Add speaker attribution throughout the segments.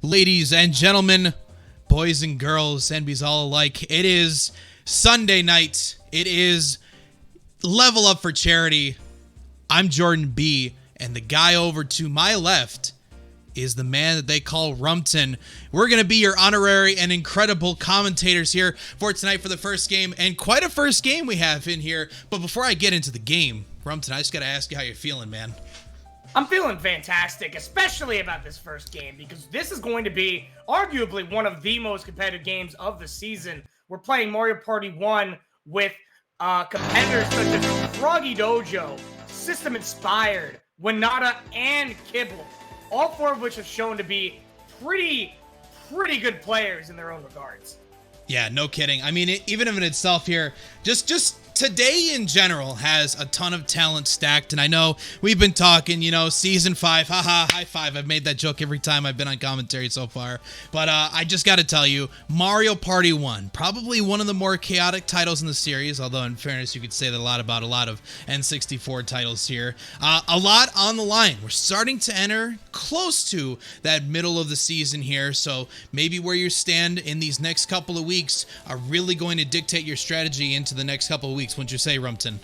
Speaker 1: Ladies and gentlemen, boys and girls, NBs all alike, it is Sunday night. It is Level Up for Charity. I'm Jordan B, and the guy over to my left is the man that they call Rumpton. We're going to be your honorary and incredible commentators here for tonight for the first game, and quite a first game we have in here. But before I get into the game, Rumpton, I just got to ask you how you're feeling, man.
Speaker 2: I'm feeling fantastic, especially about this first game, because this is going to be arguably one of the most competitive games of the season. We're playing Mario Party 1 with competitors such as froggydojo, System-Inspired, W1nata, and Kibble. All four of which have shown to be pretty good players in their own regards.
Speaker 1: Yeah, no kidding. I mean, even in itself here, just today in general has a ton of talent stacked, and I know we've been talking, season 5, haha, high five. I've made that joke every time I've been on commentary so far, but I just got to tell you, Mario Party 1, probably one of the more chaotic titles in the series, although in fairness, you could say that about a lot of N64 titles here. A lot on the line. We're starting to enter close to that middle of the season here, so maybe where you stand in these next couple of weeks are really going to dictate your strategy into the next couple of weeks, wouldn't you say, Rumpton?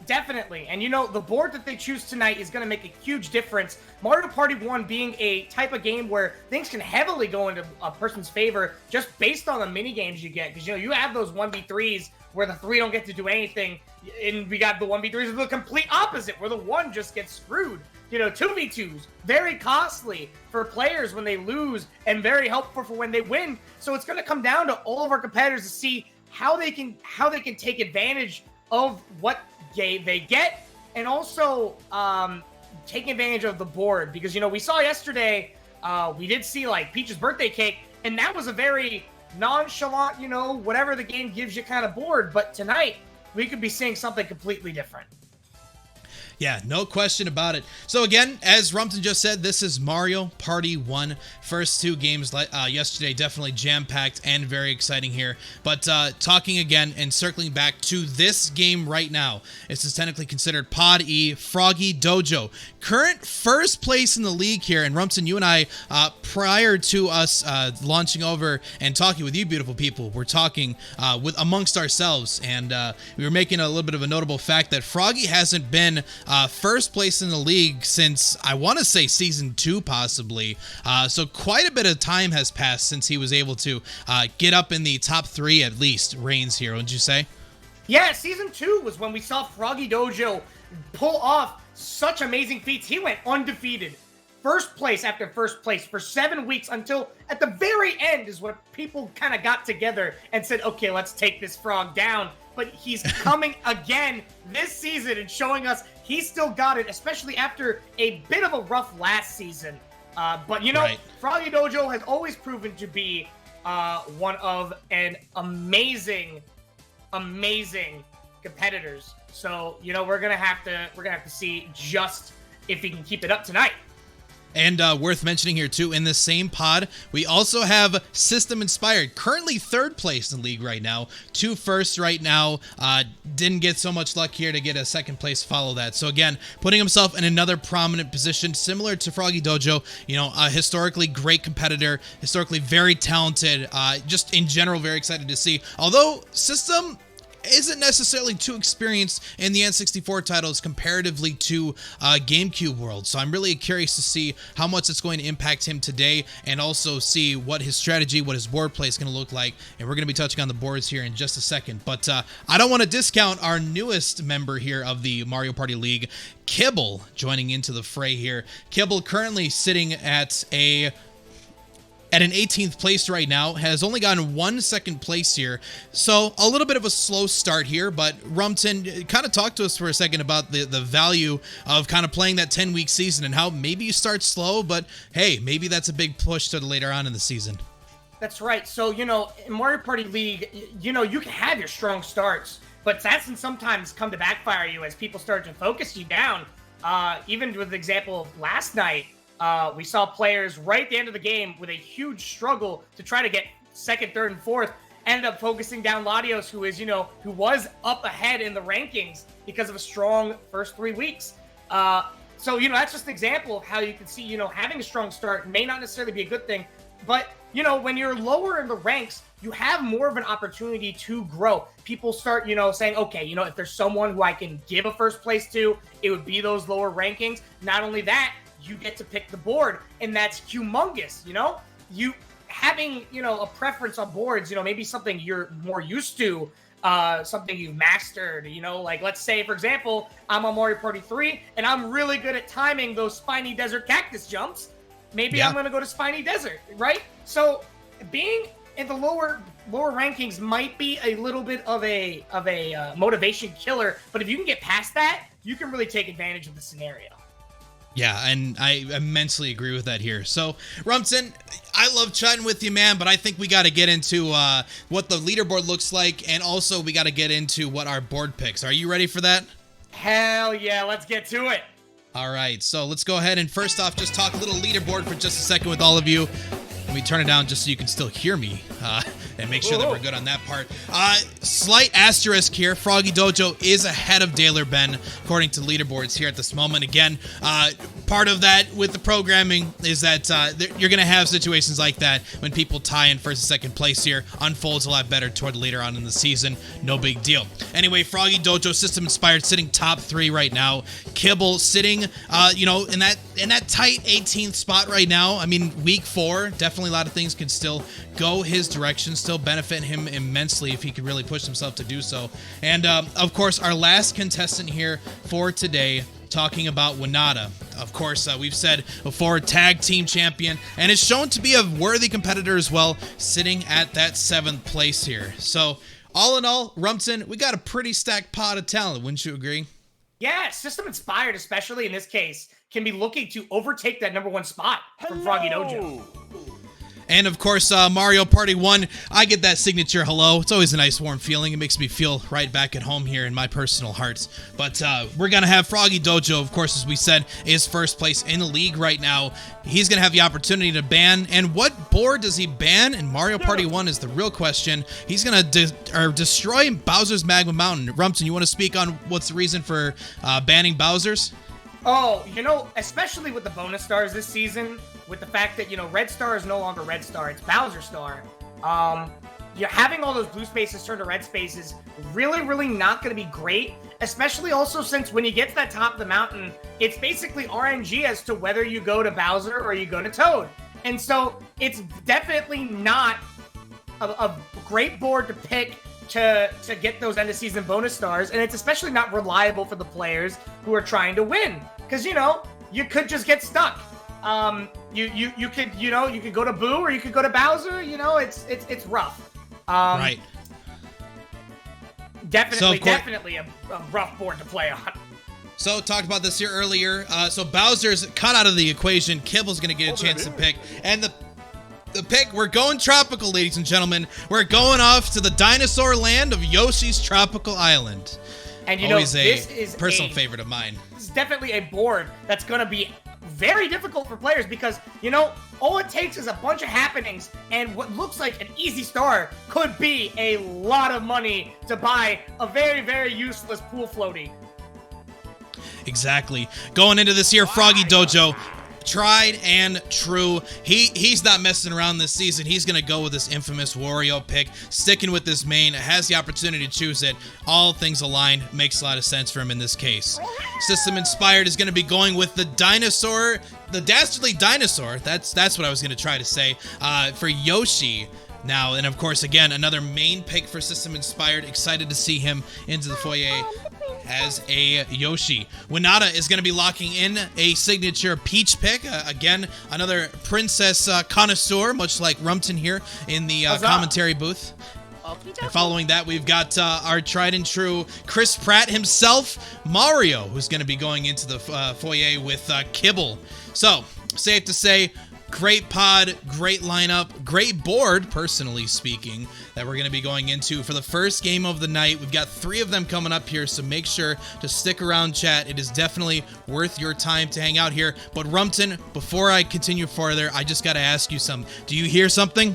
Speaker 2: Definitely. And the board that they choose tonight is going to make a huge difference. Mario Party 1 being a type of game where things can heavily go into a person's favor just based on the mini games you get. Because, you have those 1v3s where the 3 don't get to do anything. And we got the 1v3s with the complete opposite, where the 1 just gets screwed. 2v2s, very costly for players when they lose and very helpful for when they win. So it's going to come down to all of our competitors to see how they can take advantage of what they get, and also taking advantage of the board. Because we saw yesterday, we did see like Peach's birthday cake, and that was a very nonchalant, whatever the game gives you kind of board. But tonight we could be seeing something completely different.
Speaker 1: Yeah, no question about it. So again, as Rumpton just said, this is Mario Party 1. First two games yesterday, definitely jam-packed and very exciting here. But talking again and circling back to this game right now, this is technically considered Pod E froggydojo. Current first place in the league here. And Rumpton, you and I, prior to us launching over and talking with you beautiful people, we're talking amongst ourselves. And we were making a little bit of a notable fact that Froggy hasn't been first place in the league since, I want to say, season 2 possibly. So quite a bit of time has passed since he was able to get up in the top 3 at least reigns here, wouldn't you say?
Speaker 2: Yeah, season 2 was when we saw froggydojo pull off such amazing feats. He went undefeated, first place after first place for 7 weeks, until at the very end is when people kind of got together and said, okay, let's take this frog down. But he's coming again this season and showing us he's still got it, especially after a bit of a rough last season. But right. froggydojo has always proven to be one of an amazing competitors. So we're gonna have to see just if he can keep it up tonight.
Speaker 1: And worth mentioning here, too, in the same pod, we also have System-Inspired, currently third place in the league right now. 2 firsts right now. Didn't get so much luck here to get a second place follow that. So, again, putting himself in another prominent position, similar to froggydojo. A historically great competitor, historically very talented, just in general very excited to see. Although System isn't necessarily too experienced in the N64 titles comparatively to GameCube world. So I'm really curious to see how much it's going to impact him today, and also see what his strategy, what his board play is going to look like. And we're going to be touching on the boards here in just a second. But I don't want to discount our newest member here of the Mario Party League, Kibble, joining into the fray here. Kibble currently sitting at an 18th place right now, has only gotten 1 second place here. So a little bit of a slow start here, but Rumpton, kind of talk to us for a second about the value of kind of playing that 10-week season and how maybe you start slow, but hey, maybe that's a big push to later on in the season.
Speaker 2: That's right. So, in Mario Party League, you can have your strong starts, but that can sometimes come to backfire you as people start to focus you down. Even with the example of last night, we saw players right at the end of the game with a huge struggle to try to get second, third, and fourth, ended up focusing down Latios, who was up ahead in the rankings because of a strong first 3 weeks. So, that's just an example of how you can see, having a strong start may not necessarily be a good thing. But, you know, when you're lower in the ranks, you have more of an opportunity to grow. People start, you know, saying, okay, you know, if there's someone who I can give a first place to, it would be those lower rankings. Not only that, you get to pick the board, and that's humongous, you know? You having, you know, a preference on boards, you know, maybe something you're more used to, something you've mastered, you know, like let's say, for example, I'm on Mario Party 3, and I'm really good at timing those spiny desert cactus jumps. Maybe I'm going to go to Spiny Desert, right? So being in the lower rankings might be a little bit of a motivation killer, but if you can get past that, you can really take advantage of the scenario.
Speaker 1: Yeah, and I immensely agree with that here. So, Rumson, I love chatting with you, man, but I think we got to get into what the leaderboard looks like, and also we got to get into what our board picks. Are you ready for that?
Speaker 2: Hell yeah, let's get to it.
Speaker 1: All right, so let's go ahead and first off just talk a little leaderboard for just a second with all of you. Let me turn it down just so you can still hear me and make sure that we're good on that part. Slight asterisk here. froggydojo is ahead of Daler Ben, according to leaderboards here at this moment. Again, part of that with the programming is that you're going to have situations like that when people tie in first and second place here. Unfolds a lot better toward later on in the season. No big deal. Anyway, froggydojo, System Inspired, sitting top 3 right now. Kibble sitting, you know, in that tight 18th spot right now. I mean, week 4, definitely a lot of things can still go his direction, still benefit him immensely if he could really push himself to do so. And, of course, our last contestant here for today, talking about W1nata. Of course, we've said before, tag team champion, and is shown to be a worthy competitor as well, sitting at that 7th place here. So, all in all, Rumson, we got a pretty stacked pot of talent, wouldn't you agree?
Speaker 2: Yeah, System Inspired, especially in this case, can be looking to overtake that #1 spot from froggydojo.
Speaker 1: And of course, Mario Party 1, I get that signature hello. It's always a nice warm feeling. It makes me feel right back at home here in my personal heart. But we're going to have froggydojo, of course, as we said, is first place in the league right now. He's going to have the opportunity to ban. And what board does he ban in Mario Party 1 is the real question. He's going to destroy Bowser's Magma Mountain. Rumson, you want to speak on what's the reason for banning Bowser's?
Speaker 2: Oh, you know, especially with the bonus stars this season, with the fact that, you know, Red Star is no longer Red Star, it's Bowser Star. You're having all those blue spaces turn to red spaces, really not going to be great, especially also since when you get to that top of the mountain, it's basically RNG as to whether you go to Bowser or you go to Toad. And so it's definitely not a great board to pick to get those end of season bonus stars, and it's especially not reliable for the players who are trying to win, because, you know, you could just get stuck. You could go to Boo or you could go to Bowser. You know, it's rough.
Speaker 1: Right.
Speaker 2: Definitely a rough board to play on.
Speaker 1: So, talked about this here earlier. So Bowser's cut out of the equation. Kibble's going to get a chance to pick, and the pick, we're going tropical, ladies and gentlemen. We're going off to the dinosaur land of Yoshi's Tropical Island.
Speaker 2: And you
Speaker 1: Always
Speaker 2: know, this is
Speaker 1: a personal favorite of mine.
Speaker 2: This is definitely a board that's going to be very difficult for players because, you know, all it takes is a bunch of happenings, and what looks like an easy star could be a lot of money to buy a very useless pool floaty.
Speaker 1: Exactly. Going into this here, froggydojo, tried and true. He's not messing around this season. He's going to go with this infamous Wario pick, sticking with this main, has the opportunity to choose it. All things aligned. Makes a lot of sense for him in this case. System Inspired is going to be going with the dinosaur, the dastardly dinosaur. That's what I was going to try to say, for Yoshi. Now, and of course, again, another main pick for System Inspired. Excited to see him into the foyer as a Yoshi. W1nata is going to be locking in a signature Peach pick. Again, another princess connoisseur, much like Rumton here in the commentary booth. And following that, we've got our tried and true Chris Pratt himself, Mario, who's going to be going into the foyer with Kibble. So, safe to say, great pod, great lineup, great board, personally speaking, that we're going to be going into for the first game of the night. We've got 3 of them coming up here, so make sure to stick around, chat. It is definitely worth your time to hang out here. But Rumton, before I continue further, I just got to ask you something. Do you hear something?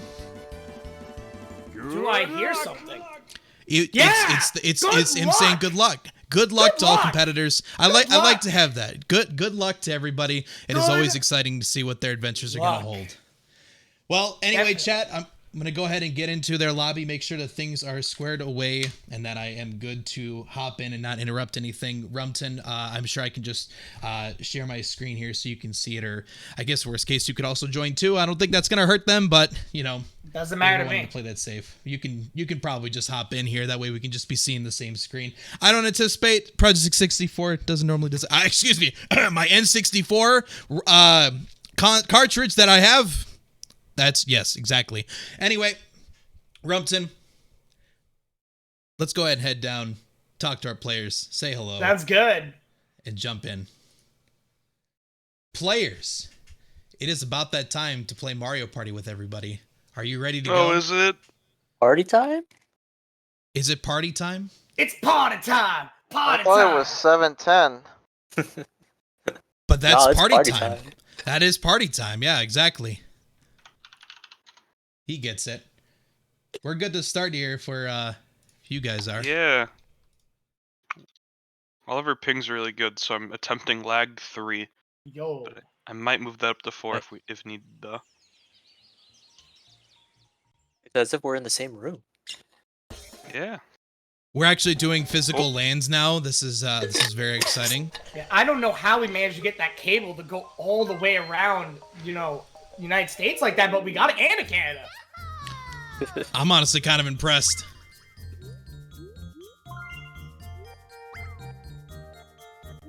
Speaker 2: Do I hear something?
Speaker 1: It's him saying good luck. Good luck to all competitors. I like to have that. Good luck to everybody. It is always exciting to see what their adventures are going to hold. Well, anyway, chat, I'm going to go ahead and get into their lobby, make sure that things are squared away and that I am good to hop in and not interrupt anything. Rumton, I'm sure I can just share my screen here so you can see it, or I guess worst case, you could also join too. I don't think that's going to hurt them, but, you know.
Speaker 2: Doesn't matter to me.
Speaker 1: To play that safe. You can probably just hop in here. That way we can just be seeing the same screen. I don't anticipate Project 64 doesn't normally do. Excuse me, my N64 cartridge that I have. Yes, exactly. Anyway, Rumpton, let's go ahead and head down, talk to our players, say hello.
Speaker 2: Sounds good.
Speaker 1: And jump in. Players, it is about that time to play Mario Party with everybody. Are you ready to go?
Speaker 3: Oh, is it?
Speaker 4: Party time?
Speaker 1: Is it party time?
Speaker 2: It's party time. Party
Speaker 5: I thought
Speaker 2: time.
Speaker 5: it was 7:10.
Speaker 1: But that's
Speaker 4: No, it's
Speaker 1: party time. That is party time. Yeah, exactly. He gets it. We're good to start here if you guys are.
Speaker 3: Yeah. Oliver ping's really good, so I'm attempting lag 3.
Speaker 2: Yo.
Speaker 3: But I might move that up to 4 if needed though.
Speaker 4: As if we're in the same room.
Speaker 3: Yeah.
Speaker 1: We're actually doing physical lands now. This is very exciting.
Speaker 2: Yeah, I don't know how we managed to get that cable to go all the way around, you know, United States like that, but we got it and Canada.
Speaker 1: I'm honestly kind of impressed.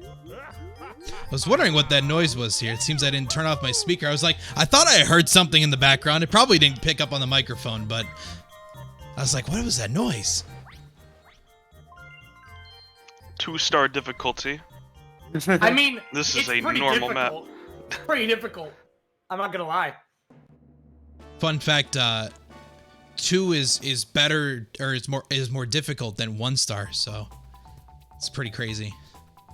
Speaker 1: I was wondering what that noise was here. It seems I didn't turn off my speaker. I thought I heard something in the background. It probably didn't pick up on the microphone, but I was like, what was that noise?
Speaker 3: 2-star difficulty.
Speaker 2: I mean,
Speaker 3: This is
Speaker 2: it's
Speaker 3: a
Speaker 2: pretty
Speaker 3: normal map.
Speaker 2: difficult. Pretty difficult. I'm not gonna lie.
Speaker 1: Fun fact, 2 is better, or is more difficult than 1 star, so it's pretty crazy.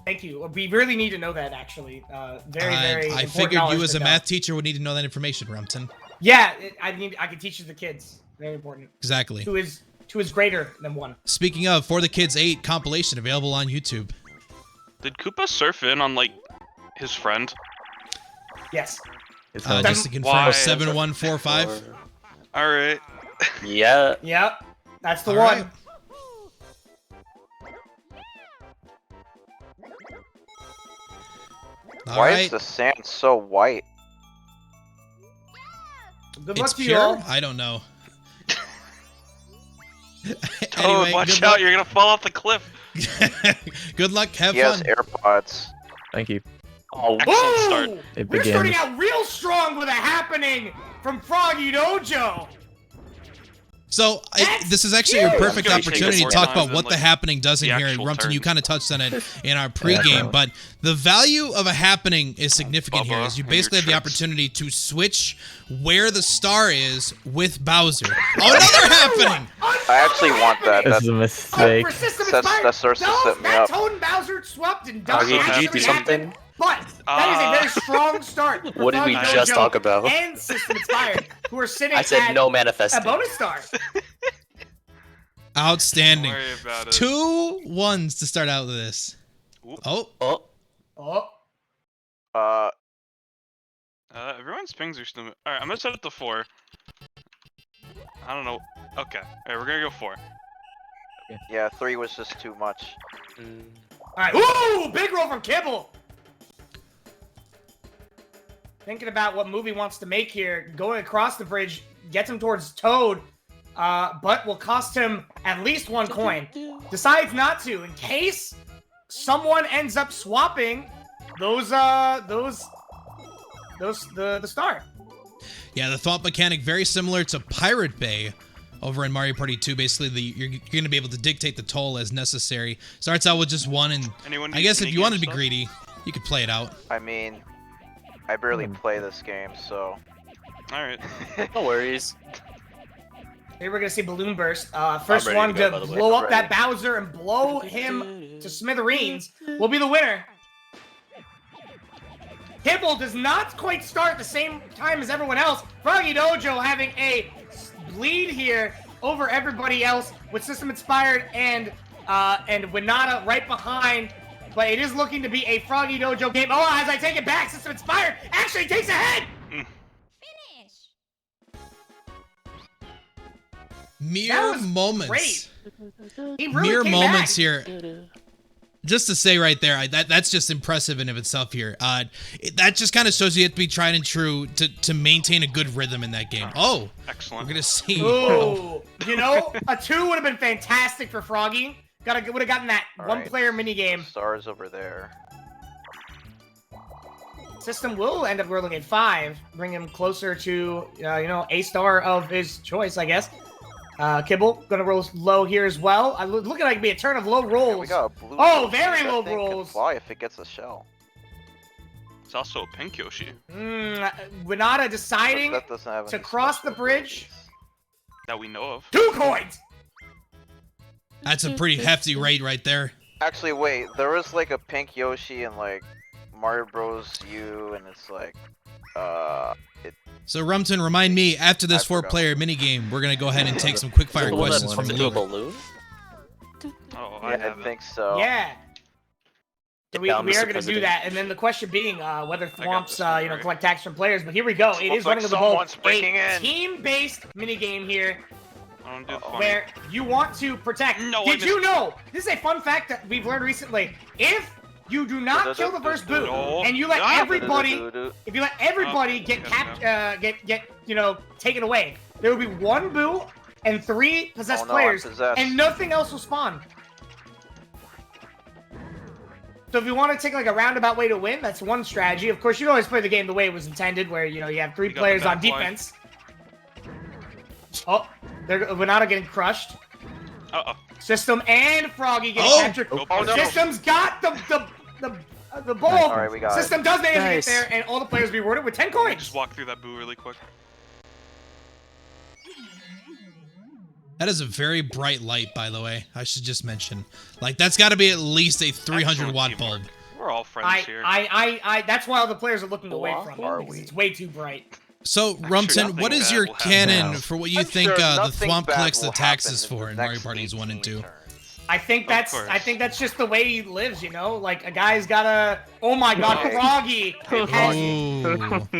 Speaker 2: Thank you. We really need to know that, actually. Very
Speaker 1: I
Speaker 2: important
Speaker 1: figured
Speaker 2: knowledge
Speaker 1: you as
Speaker 2: to
Speaker 1: a
Speaker 2: know.
Speaker 1: math teacher would need to know that information, Rumpton.
Speaker 2: Yeah, I can teach it to the kids. Very important.
Speaker 1: Exactly.
Speaker 2: 2 is greater than 1.
Speaker 1: Speaking of, For the Kids 8 compilation available on YouTube.
Speaker 3: Did Koopa surf in on, like, his friend?
Speaker 2: Yes.
Speaker 1: Just to confirm,
Speaker 3: Why?
Speaker 1: 7145.
Speaker 3: Alright.
Speaker 4: Yeah.
Speaker 2: Yep. That's the
Speaker 1: All
Speaker 2: one.
Speaker 1: right. All
Speaker 5: Why
Speaker 1: right.
Speaker 5: is the sand so white?
Speaker 2: Good
Speaker 1: It's
Speaker 2: luck to you
Speaker 1: pure?
Speaker 2: all.
Speaker 1: I don't know.
Speaker 3: Oh, watch out, you're gonna fall off the cliff.
Speaker 1: Good luck, have
Speaker 5: He has
Speaker 1: fun.
Speaker 5: AirPods.
Speaker 6: Thank you.
Speaker 4: Oh,
Speaker 3: Excellent start.
Speaker 2: Whoa!
Speaker 6: It
Speaker 2: We're
Speaker 6: begins.
Speaker 2: starting out real strong with a happening from Froggy Dojo.
Speaker 1: So
Speaker 2: That's
Speaker 1: this is actually a
Speaker 2: huge.
Speaker 1: perfect
Speaker 3: That's gonna
Speaker 1: opportunity
Speaker 3: take
Speaker 1: to
Speaker 3: more
Speaker 1: talk
Speaker 3: time
Speaker 1: about what
Speaker 3: than,
Speaker 1: the
Speaker 3: like,
Speaker 1: happening does in
Speaker 3: the
Speaker 1: here.
Speaker 3: actual
Speaker 1: Rumpton, you
Speaker 3: turn.
Speaker 1: kind of touched on it in our pregame,
Speaker 6: definitely.
Speaker 1: but the value of a happening is significant here.
Speaker 3: Bubba
Speaker 1: Is you
Speaker 3: and
Speaker 1: basically
Speaker 3: your
Speaker 1: have the
Speaker 3: tricks.
Speaker 1: opportunity to switch where the star is with Bowser. Oh, another happening!
Speaker 5: I actually want that.
Speaker 6: This
Speaker 5: That's
Speaker 6: is a mistake.
Speaker 2: For System
Speaker 5: That's-
Speaker 2: Inspired,
Speaker 5: that starts to
Speaker 2: those-
Speaker 5: set me
Speaker 2: that
Speaker 5: up.
Speaker 2: Toad and Bowser swapped and
Speaker 4: Froggy,
Speaker 2: doesn't
Speaker 3: did you
Speaker 2: actually
Speaker 4: do
Speaker 2: happen,
Speaker 4: something?
Speaker 2: But that is a very strong start. For
Speaker 4: What did we
Speaker 2: Froggy
Speaker 4: just
Speaker 2: Dojo
Speaker 4: talk about?
Speaker 2: And System Inspired, who are sitting
Speaker 4: I said
Speaker 2: at
Speaker 4: no
Speaker 2: a
Speaker 4: manifesting.
Speaker 2: bonus star.
Speaker 1: Outstanding.
Speaker 3: Don't worry about it.
Speaker 1: 2 1s to start out with this.
Speaker 3: Oop.
Speaker 1: Oh,
Speaker 4: Oh,
Speaker 2: Oh,
Speaker 3: Everyone's pings are still. Alright, I'm gonna set it to 4. I don't know. Okay. Alright, we're gonna go 4.
Speaker 5: yeah. 3 was just too much.
Speaker 2: all right. Ooh, big roll from Kibble. Thinking about what movie wants to make here, going across the bridge gets him towards Toad, but will cost him at least 1 coin. Decides not to, in case someone ends up swapping the star.
Speaker 1: yeah, the thought mechanic very similar to Pirate Bay over in Mario Party 2. Basically, you're going to be able to dictate the toll as necessary. Starts out with just 1, and
Speaker 3: Anyone
Speaker 1: I
Speaker 3: need
Speaker 1: guess if you
Speaker 3: minigame
Speaker 1: wanted to be
Speaker 3: stuff?
Speaker 1: greedy, you could play it out.
Speaker 5: I mean, I barely play this game, so.
Speaker 3: Alright.
Speaker 4: no worries.
Speaker 2: Here we're gonna see Balloon Burst. First
Speaker 4: ready
Speaker 2: one
Speaker 4: to go,
Speaker 2: to
Speaker 4: by the way.
Speaker 2: blow up
Speaker 5: I'm
Speaker 2: that Bowser and blow him to smithereens will be the winner. Kibble does not quite start at the same time as everyone else. Froggy Dojo having a bleed here over everybody else with System Inspired and W1nata right behind. But it is looking to be a Froggy Dojo game. Oh, as I take it back, System Inspired actually takes ahead.
Speaker 1: Mere
Speaker 2: was
Speaker 1: moments.
Speaker 2: great. He really
Speaker 1: Mere
Speaker 2: came
Speaker 1: moments
Speaker 2: back.
Speaker 1: here. Just to say right there, that's just impressive in of itself here. That just kind of shows you have to be tried and true to maintain a good rhythm in that game. Oh,
Speaker 3: Excellent.
Speaker 1: we're gonna see.
Speaker 2: Ooh, you know, a 2 would have been fantastic for Froggy. Would have gotten that
Speaker 5: All
Speaker 2: one-player
Speaker 5: right,
Speaker 2: minigame.
Speaker 5: Stars over there.
Speaker 2: System will end up rolling a 5, bring him closer to, you know, a star of his choice, I guess. Kibble gonna roll low here as well. Looking like it'd be a turn of low rolls.
Speaker 5: We got a blue
Speaker 2: Oh,
Speaker 5: Yoshi
Speaker 2: very
Speaker 5: that
Speaker 2: low
Speaker 5: thing can
Speaker 2: rolls.
Speaker 5: fly if it gets a shell.
Speaker 3: It's also a pink Yoshi.
Speaker 2: W1nata deciding
Speaker 5: That doesn't have
Speaker 2: to
Speaker 5: any
Speaker 2: cross the
Speaker 5: special
Speaker 2: bridge.
Speaker 3: That we know of.
Speaker 2: 2 coins!
Speaker 1: That's a pretty hefty rate right there.
Speaker 5: Actually, wait. There was like a pink Yoshi in like Mario Bros. U, and it's like,
Speaker 1: So Rumton, remind me, after this
Speaker 5: I forgot.
Speaker 1: 4-player minigame, we're gonna go ahead and take some quick-fire
Speaker 4: The one
Speaker 1: questions
Speaker 4: that
Speaker 1: from
Speaker 4: turns into a
Speaker 1: Luke.
Speaker 4: balloon?
Speaker 3: Oh,
Speaker 5: yeah,
Speaker 3: I have
Speaker 5: I
Speaker 3: it.
Speaker 5: think so.
Speaker 2: Yeah. We
Speaker 4: Yeah,
Speaker 2: are
Speaker 4: Mr.
Speaker 2: going to do
Speaker 4: President.
Speaker 2: that, and then the question being whether
Speaker 3: got
Speaker 2: Thwomps,
Speaker 3: this one,
Speaker 2: you know,
Speaker 3: right?
Speaker 2: collect tax from players. But here we go. It
Speaker 5: Looks
Speaker 2: is
Speaker 5: like
Speaker 2: running the ball.
Speaker 5: someone's breaking
Speaker 2: A
Speaker 5: in.
Speaker 2: team-based minigame here,
Speaker 3: I don't do the funny.
Speaker 2: where you want to protect.
Speaker 3: No, I
Speaker 2: Did
Speaker 3: missed
Speaker 2: you
Speaker 3: it.
Speaker 2: know? This is a fun fact that we've learned recently. If you do not kill the first boo,
Speaker 3: No.
Speaker 2: and you let
Speaker 3: Ah.
Speaker 2: everybody, if you let everybody
Speaker 3: Oh,
Speaker 2: get
Speaker 3: yeah,
Speaker 2: get you know, taken away, there will be 1 boo and 3 possessed
Speaker 5: Oh, no, I'm
Speaker 2: players,
Speaker 5: possessed.
Speaker 2: and nothing else will spawn. So if you want to take like a roundabout way to win, that's one strategy. Of course, you always play the game the way it was intended, where you know you have 3
Speaker 3: You got
Speaker 2: players
Speaker 3: the
Speaker 2: on
Speaker 3: back line.
Speaker 2: defense. Oh, W1nata getting crushed.
Speaker 3: Uh-oh.
Speaker 2: System and Froggy getting
Speaker 1: Oh!
Speaker 2: captured.
Speaker 3: Oh, no.
Speaker 2: System's got the ball.
Speaker 5: All right, we got it.
Speaker 2: System does manage to get
Speaker 4: Nice.
Speaker 2: there, and all the players rewarded with 10
Speaker 3: Let me
Speaker 2: coins.
Speaker 3: just walk through that boo really quick.
Speaker 1: That is a very bright light, by the way. I should just mention. Like, that's got to be at least a 300-watt
Speaker 3: Excellent
Speaker 1: bulb.
Speaker 3: teamwork. We're all friends here.
Speaker 2: That's why all the players are looking away from
Speaker 5: Are
Speaker 2: it, because
Speaker 5: we?
Speaker 2: it's way too bright.
Speaker 1: So,
Speaker 3: sure
Speaker 1: Rumton,
Speaker 3: nothing
Speaker 1: what is
Speaker 3: bad
Speaker 1: your
Speaker 3: will happen
Speaker 1: canon
Speaker 4: now.
Speaker 1: for what you
Speaker 5: I'm
Speaker 1: think
Speaker 5: sure
Speaker 1: the
Speaker 5: nothing
Speaker 1: Thwomp
Speaker 5: bad
Speaker 1: collects the
Speaker 5: will
Speaker 1: taxes
Speaker 5: happen
Speaker 1: for in
Speaker 5: the
Speaker 1: Mario
Speaker 5: next
Speaker 1: Parties 1 and 2?
Speaker 5: 18 turns.
Speaker 2: I think
Speaker 3: Of course.
Speaker 2: that's just the way he lives, you know? Like, a guy's gotta... Oh my god,
Speaker 5: Okay.
Speaker 2: Froggy has,
Speaker 1: Ooh.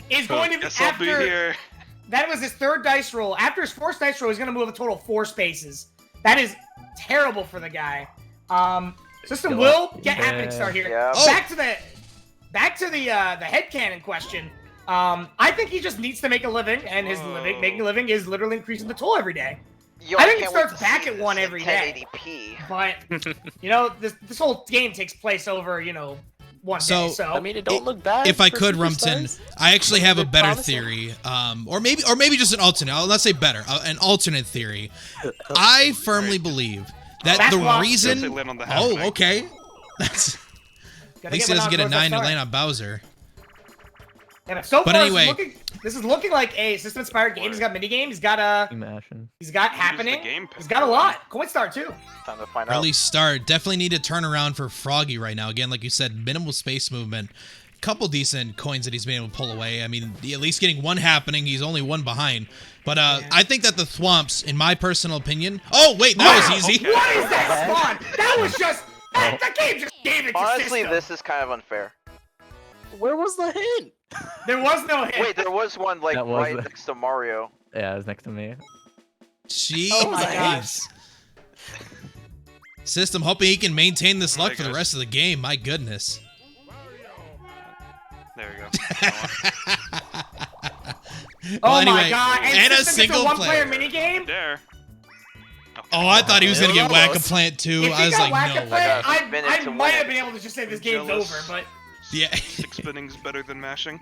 Speaker 2: is going to be...
Speaker 3: Guess I'll be
Speaker 2: After,
Speaker 3: here.
Speaker 2: that was his 3rd dice roll. After his 4th dice roll, he's gonna move a total of 4 spaces. That is terrible for the guy. System will get happening start here.
Speaker 5: Yeah.
Speaker 1: Oh.
Speaker 2: Back to the headcanon question. I think he just needs to make a living, and his making a living is literally increasing the toll every day.
Speaker 5: Yo,
Speaker 2: I think it
Speaker 5: can't wait
Speaker 2: starts
Speaker 5: to
Speaker 2: back
Speaker 5: see
Speaker 2: at
Speaker 5: this
Speaker 2: 1
Speaker 5: in
Speaker 2: every day.
Speaker 5: 1080p.
Speaker 2: But you know, this whole game takes place over, you know, 1
Speaker 1: So-
Speaker 2: day. So
Speaker 4: I mean, it don't look bad.
Speaker 1: If I
Speaker 4: for
Speaker 1: could,
Speaker 4: superstars.
Speaker 1: Rumton, I actually have a
Speaker 4: Look
Speaker 1: better
Speaker 4: promising.
Speaker 1: theory, or maybe just an alternate. Let's say better, an alternate theory. I firmly believe that
Speaker 2: That's
Speaker 1: the
Speaker 2: why-
Speaker 1: reason.
Speaker 3: They land on the
Speaker 1: Oh,
Speaker 3: happening.
Speaker 1: okay. That's.
Speaker 2: gotta
Speaker 1: At least he
Speaker 2: one
Speaker 1: doesn't get a
Speaker 2: out,
Speaker 1: 9 to
Speaker 2: start.
Speaker 1: land on Bowser.
Speaker 2: And so
Speaker 1: But
Speaker 2: far,
Speaker 1: anyway-
Speaker 2: this is looking like a system-inspired game. He's got minigame. He's got he's got happening.
Speaker 3: game
Speaker 2: He's got a lot. Coin star too.
Speaker 5: Time to find
Speaker 1: Or at
Speaker 5: out.
Speaker 1: least start. Definitely need to turn around for Froggy right now. Again, like you said, minimal space movement. Couple decent coins that he's been able to pull away. I mean, at least getting 1 happening. He's only 1 behind. But I think that the Thwomps, in my personal opinion. Oh wait, that was easy.
Speaker 3: okay.
Speaker 2: What is that spawn? That was just the game just gave it to
Speaker 5: Honestly,
Speaker 2: System.
Speaker 5: this is kind of unfair.
Speaker 4: Where was the hint?
Speaker 2: There was no hit.
Speaker 5: Wait, there was one like
Speaker 6: That was
Speaker 5: right
Speaker 6: the-
Speaker 5: next to Mario.
Speaker 6: Yeah, it was next to me.
Speaker 1: Jeez.
Speaker 2: Oh my gosh.
Speaker 1: System hoping he can maintain this
Speaker 3: Oh my
Speaker 1: luck for the
Speaker 3: gosh.
Speaker 1: rest of the game. My goodness.
Speaker 3: There you go.
Speaker 2: Oh
Speaker 1: Well,
Speaker 2: my
Speaker 1: anyway,
Speaker 2: god!
Speaker 1: and a
Speaker 2: System gets
Speaker 1: single
Speaker 2: one-player
Speaker 1: player.
Speaker 2: minigame.
Speaker 3: There.
Speaker 1: Oh, I thought he was gonna get
Speaker 4: Almost.
Speaker 1: Whack-a-Plant too.
Speaker 2: If
Speaker 1: I
Speaker 2: he
Speaker 1: was
Speaker 2: got
Speaker 1: like,
Speaker 2: whack
Speaker 1: no.
Speaker 2: a play,
Speaker 5: I got
Speaker 2: I
Speaker 5: minutes to
Speaker 2: might
Speaker 5: win
Speaker 2: have
Speaker 5: it.
Speaker 2: been able to just say this game's
Speaker 3: Jealous.
Speaker 2: over, but
Speaker 1: Yeah.
Speaker 3: 6 spinning's better than mashing.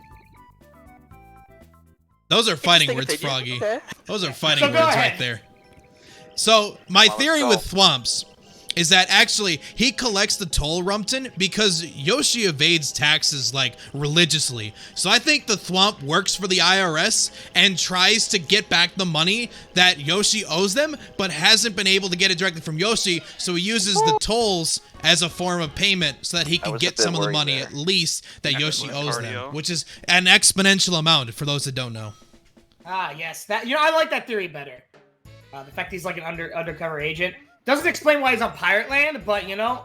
Speaker 1: Those are fighting
Speaker 4: Interesting
Speaker 1: words,
Speaker 4: opinion.
Speaker 1: Froggy.
Speaker 4: Okay.
Speaker 1: Those are fighting
Speaker 2: So go
Speaker 1: words
Speaker 2: ahead.
Speaker 1: right there. So my
Speaker 5: Well,
Speaker 1: theory
Speaker 5: let's
Speaker 1: with Thwomps is that actually he collects the toll, Rumpton, because Yoshi evades taxes like religiously. So I think the Thwomp works for the IRS and tries to get back the money that Yoshi owes them, but hasn't been able to get it directly from Yoshi. So he uses the tolls as a form of payment so that he can
Speaker 5: was a
Speaker 1: get
Speaker 5: bit
Speaker 1: some of the
Speaker 5: worried
Speaker 1: money
Speaker 5: there.
Speaker 1: at least that Yoshi
Speaker 3: Excellent
Speaker 1: owes
Speaker 3: cardio.
Speaker 1: them, which is an exponential amount for those that don't know.
Speaker 2: yes, that I like that theory better. The fact he's like an undercover agent doesn't explain why he's on Pirate Land, but you know,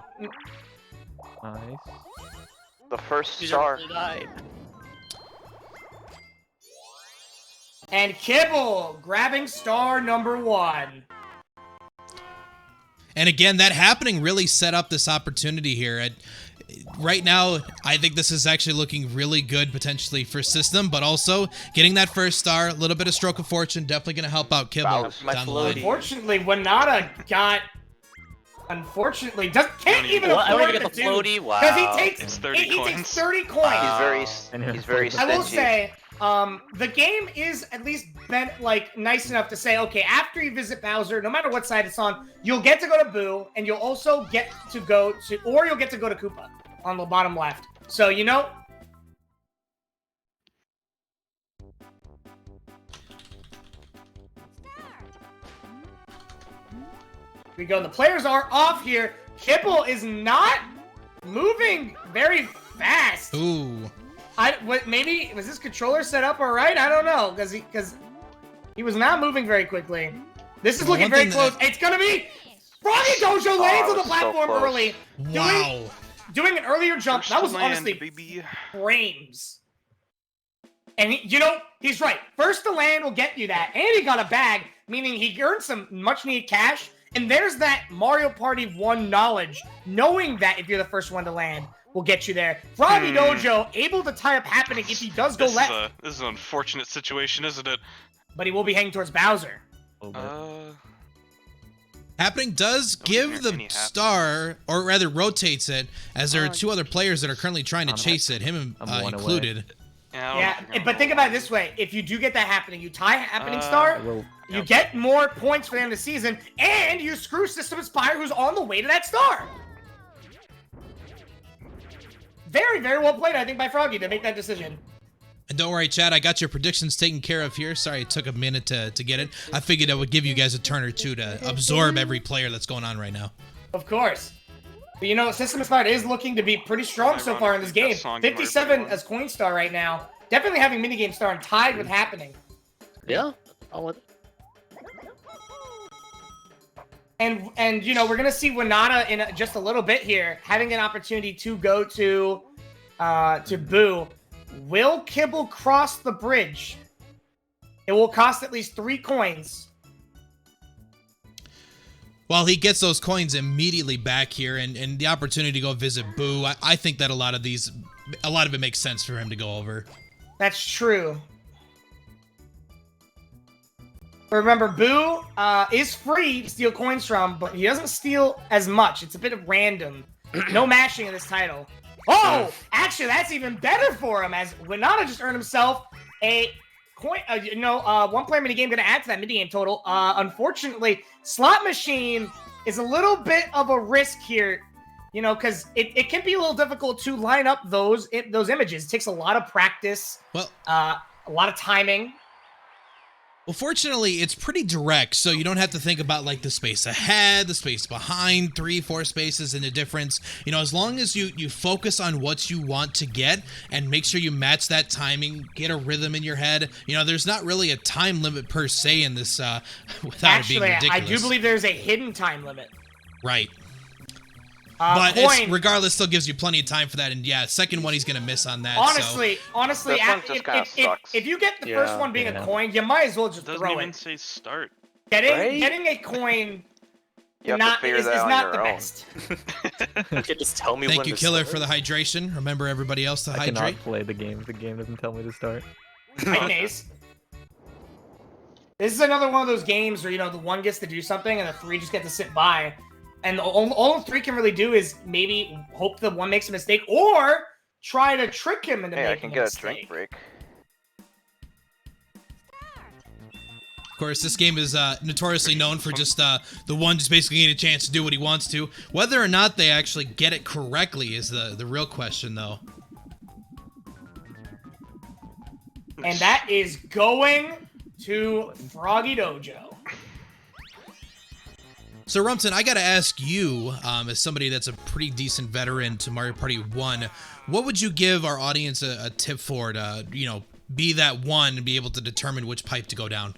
Speaker 6: Nice.
Speaker 5: The first
Speaker 4: These
Speaker 5: star.
Speaker 4: are really nice.
Speaker 2: And Kibble grabbing star number 1.
Speaker 1: And again, that happening really set up this opportunity here. Right now, I think this is actually looking really good potentially for System, but also getting that first star, a little bit of stroke of fortune, definitely going to help out Kibble
Speaker 4: My
Speaker 1: down the line.
Speaker 2: Unfortunately, W1nata got... Unfortunately, can't even
Speaker 4: What? I don't
Speaker 2: afford
Speaker 4: even get the
Speaker 2: do,
Speaker 4: floaty? Wow.
Speaker 2: Because he takes
Speaker 3: It's 30
Speaker 2: he
Speaker 3: coins.
Speaker 2: takes 30 coins.
Speaker 5: He's very
Speaker 2: I
Speaker 5: stingy.
Speaker 2: will say, the game is at least been like nice enough to say, okay, after you visit Bowser, no matter what side it's on, you'll get to go to Boo, and you'll also get to go to, or you'll get to go to Koopa on the bottom left. So, you know. We go. The players are off here. Kibble is not moving very fast.
Speaker 1: Ooh.
Speaker 2: Maybe was this controller set up all right? I don't know, because he was not moving very quickly. This is looking very close. It's gonna be froggydojo lands on the platform early.
Speaker 1: Wow.
Speaker 2: Doing an earlier jump.
Speaker 3: First
Speaker 2: That was
Speaker 3: to land,
Speaker 2: honestly
Speaker 3: baby.
Speaker 2: frames. And he's right. First to land will get you that, and he got a bag, meaning he earned some much needed cash. And there's that Mario Party 1 knowledge, knowing that if you're the first one to land, will get you there. froggydojo able to tie up happening if he does go left.
Speaker 3: This is an unfortunate situation, isn't it?
Speaker 2: But he will be heading towards Bowser.
Speaker 1: Happening does give the star, or rather rotates it, as there are 2 other players that are currently trying to chase it, him included.
Speaker 2: Yeah, but think about it this way. If you do get that happening, you tie happening star, you get more points for the end of the season, and you screw System Inspired, who's on the way to that star. Very, very well played, I think, by Froggy to make that decision.
Speaker 1: And don't worry, Chad, I got your predictions taken care of here. Sorry it took a minute to get it. I figured I would give you guys a turn or two to absorb every player that's going on right now.
Speaker 2: Of course. But System Inspired is looking to be pretty strong so far in this game. 57 as Coin Star right now. Definitely having minigame star and tied with happening.
Speaker 4: Yeah.
Speaker 2: And we're gonna see W1nata in just a little bit here, having an opportunity to go to Boo. Will Kibble cross the bridge? It will cost at least 3 coins.
Speaker 1: Well, he gets those coins immediately back here, and the opportunity to go visit Boo. I think that a lot of it makes sense for him to go over.
Speaker 2: That's true. Remember, Boo is free to steal coins from, but he doesn't steal as much. It's a bit of random. No mashing in this title. Oh, actually, that's even better for him, as W1nata just earned himself a coin. One-player minigame going to add to that minigame total. Unfortunately, slot machine is a little bit of a risk here, because it can be a little difficult to line up those images. It takes a lot of practice, a lot of timing.
Speaker 1: Well, fortunately, it's pretty direct, so you don't have to think about, like, the space ahead, the space behind, 3, 4 spaces, and the difference. As long as you focus on what you want to get and make sure you match that timing, get a rhythm in your head. There's not really a time limit per se in this, without it being ridiculous.
Speaker 2: Actually, I do believe there's a hidden time limit.
Speaker 1: Right. But it's, regardless, still gives you plenty of time for that, and yeah, second one he's gonna miss on that.
Speaker 2: Honestly,
Speaker 5: if
Speaker 2: you get the first one being a coin, you might as well just throw it.
Speaker 3: Doesn't even say start.
Speaker 2: Getting a coin is not the best.
Speaker 4: You can just tell me
Speaker 1: Thank
Speaker 4: when
Speaker 1: you,
Speaker 4: to
Speaker 1: Killer,
Speaker 4: start.
Speaker 1: for the hydration. Remember everybody else to hydrate.
Speaker 6: I cannot play the game if the game doesn't tell me to start.
Speaker 2: Right, Nace. This is another one of those games where the one gets to do something and the 3 just get to sit by. And all the 3 can really do is maybe hope the 1 makes a mistake or try to trick him into making a mistake.
Speaker 5: I can get a drink break.
Speaker 1: Of course, this game is notoriously known for just the one just basically getting a chance to do what he wants to. Whether or not they actually get it correctly is the real question, though.
Speaker 2: And that is going to froggydojo.
Speaker 1: So, Rumpton, I gotta ask you, as somebody that's a pretty decent veteran to Mario Party 1, what would you give our audience a tip for to, be that one and be able to determine which pipe to go down?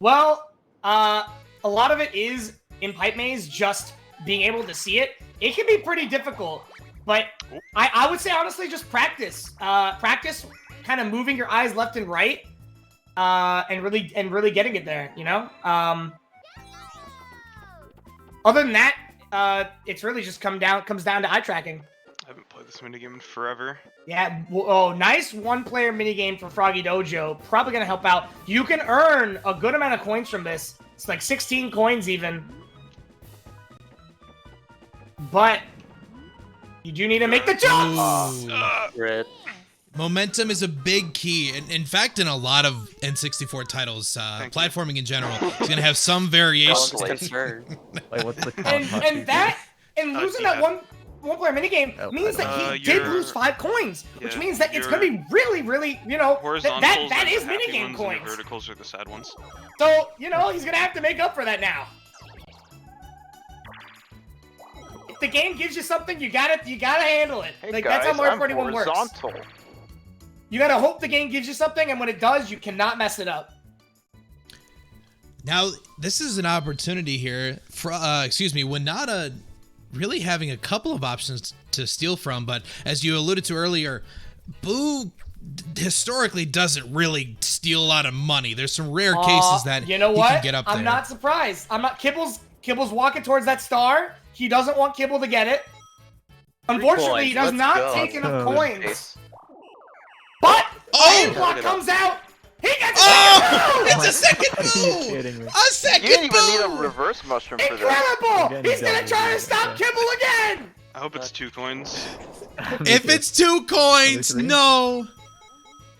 Speaker 2: Well, a lot of it is in Pipe Maze, just being able to see it. It can be pretty difficult, but I would say honestly just practice. Practice kind of moving your eyes left and right. and really getting it there. You know. Other than that, it's really just comes down to eye tracking.
Speaker 3: I haven't played this minigame in forever.
Speaker 2: Yeah, oh, nice one-player minigame for Froggy Dojo. Probably gonna help out. You can earn a good amount of coins from this. It's like 16 coins even. But you do need to make the jump!
Speaker 4: Red.
Speaker 1: Momentum is a big key. In fact, in a lot of N64 titles, platforming in general, it's going to have some variation.
Speaker 6: Like, what's the
Speaker 2: and losing that one-player minigame means that he did lose 5 coins, which means that it's going to be really, you know, that is minigame coins.
Speaker 3: The verticals are the sad ones.
Speaker 2: So, you know, he's going to have to make up for that now. If the game gives you something, you gotta handle it.
Speaker 5: Hey
Speaker 2: like
Speaker 5: guys,
Speaker 2: that's how Mario
Speaker 5: I'm
Speaker 2: Party 1 works.
Speaker 5: horizontal.
Speaker 2: You gotta hope the game gives you something, and when it does, you cannot mess it up.
Speaker 1: Now, this is an opportunity here for, W1nata really having a couple of options to steal from, but as you alluded to earlier, Boo historically doesn't really steal a lot of money. There's some rare cases that
Speaker 2: you know
Speaker 1: he
Speaker 2: what?
Speaker 1: can get up there.
Speaker 2: I'm not surprised. Kibble's walking towards that star. He doesn't want Kibble to get it. Unfortunately, he does not take enough coins. But a block comes out. He gets
Speaker 1: it's a second move. A second
Speaker 5: You didn't even need a reverse mushroom for this.
Speaker 2: Incredible! He's gonna try to stop Kibble again.
Speaker 3: I hope it's 2 coins.
Speaker 1: If it's 2 coins, no.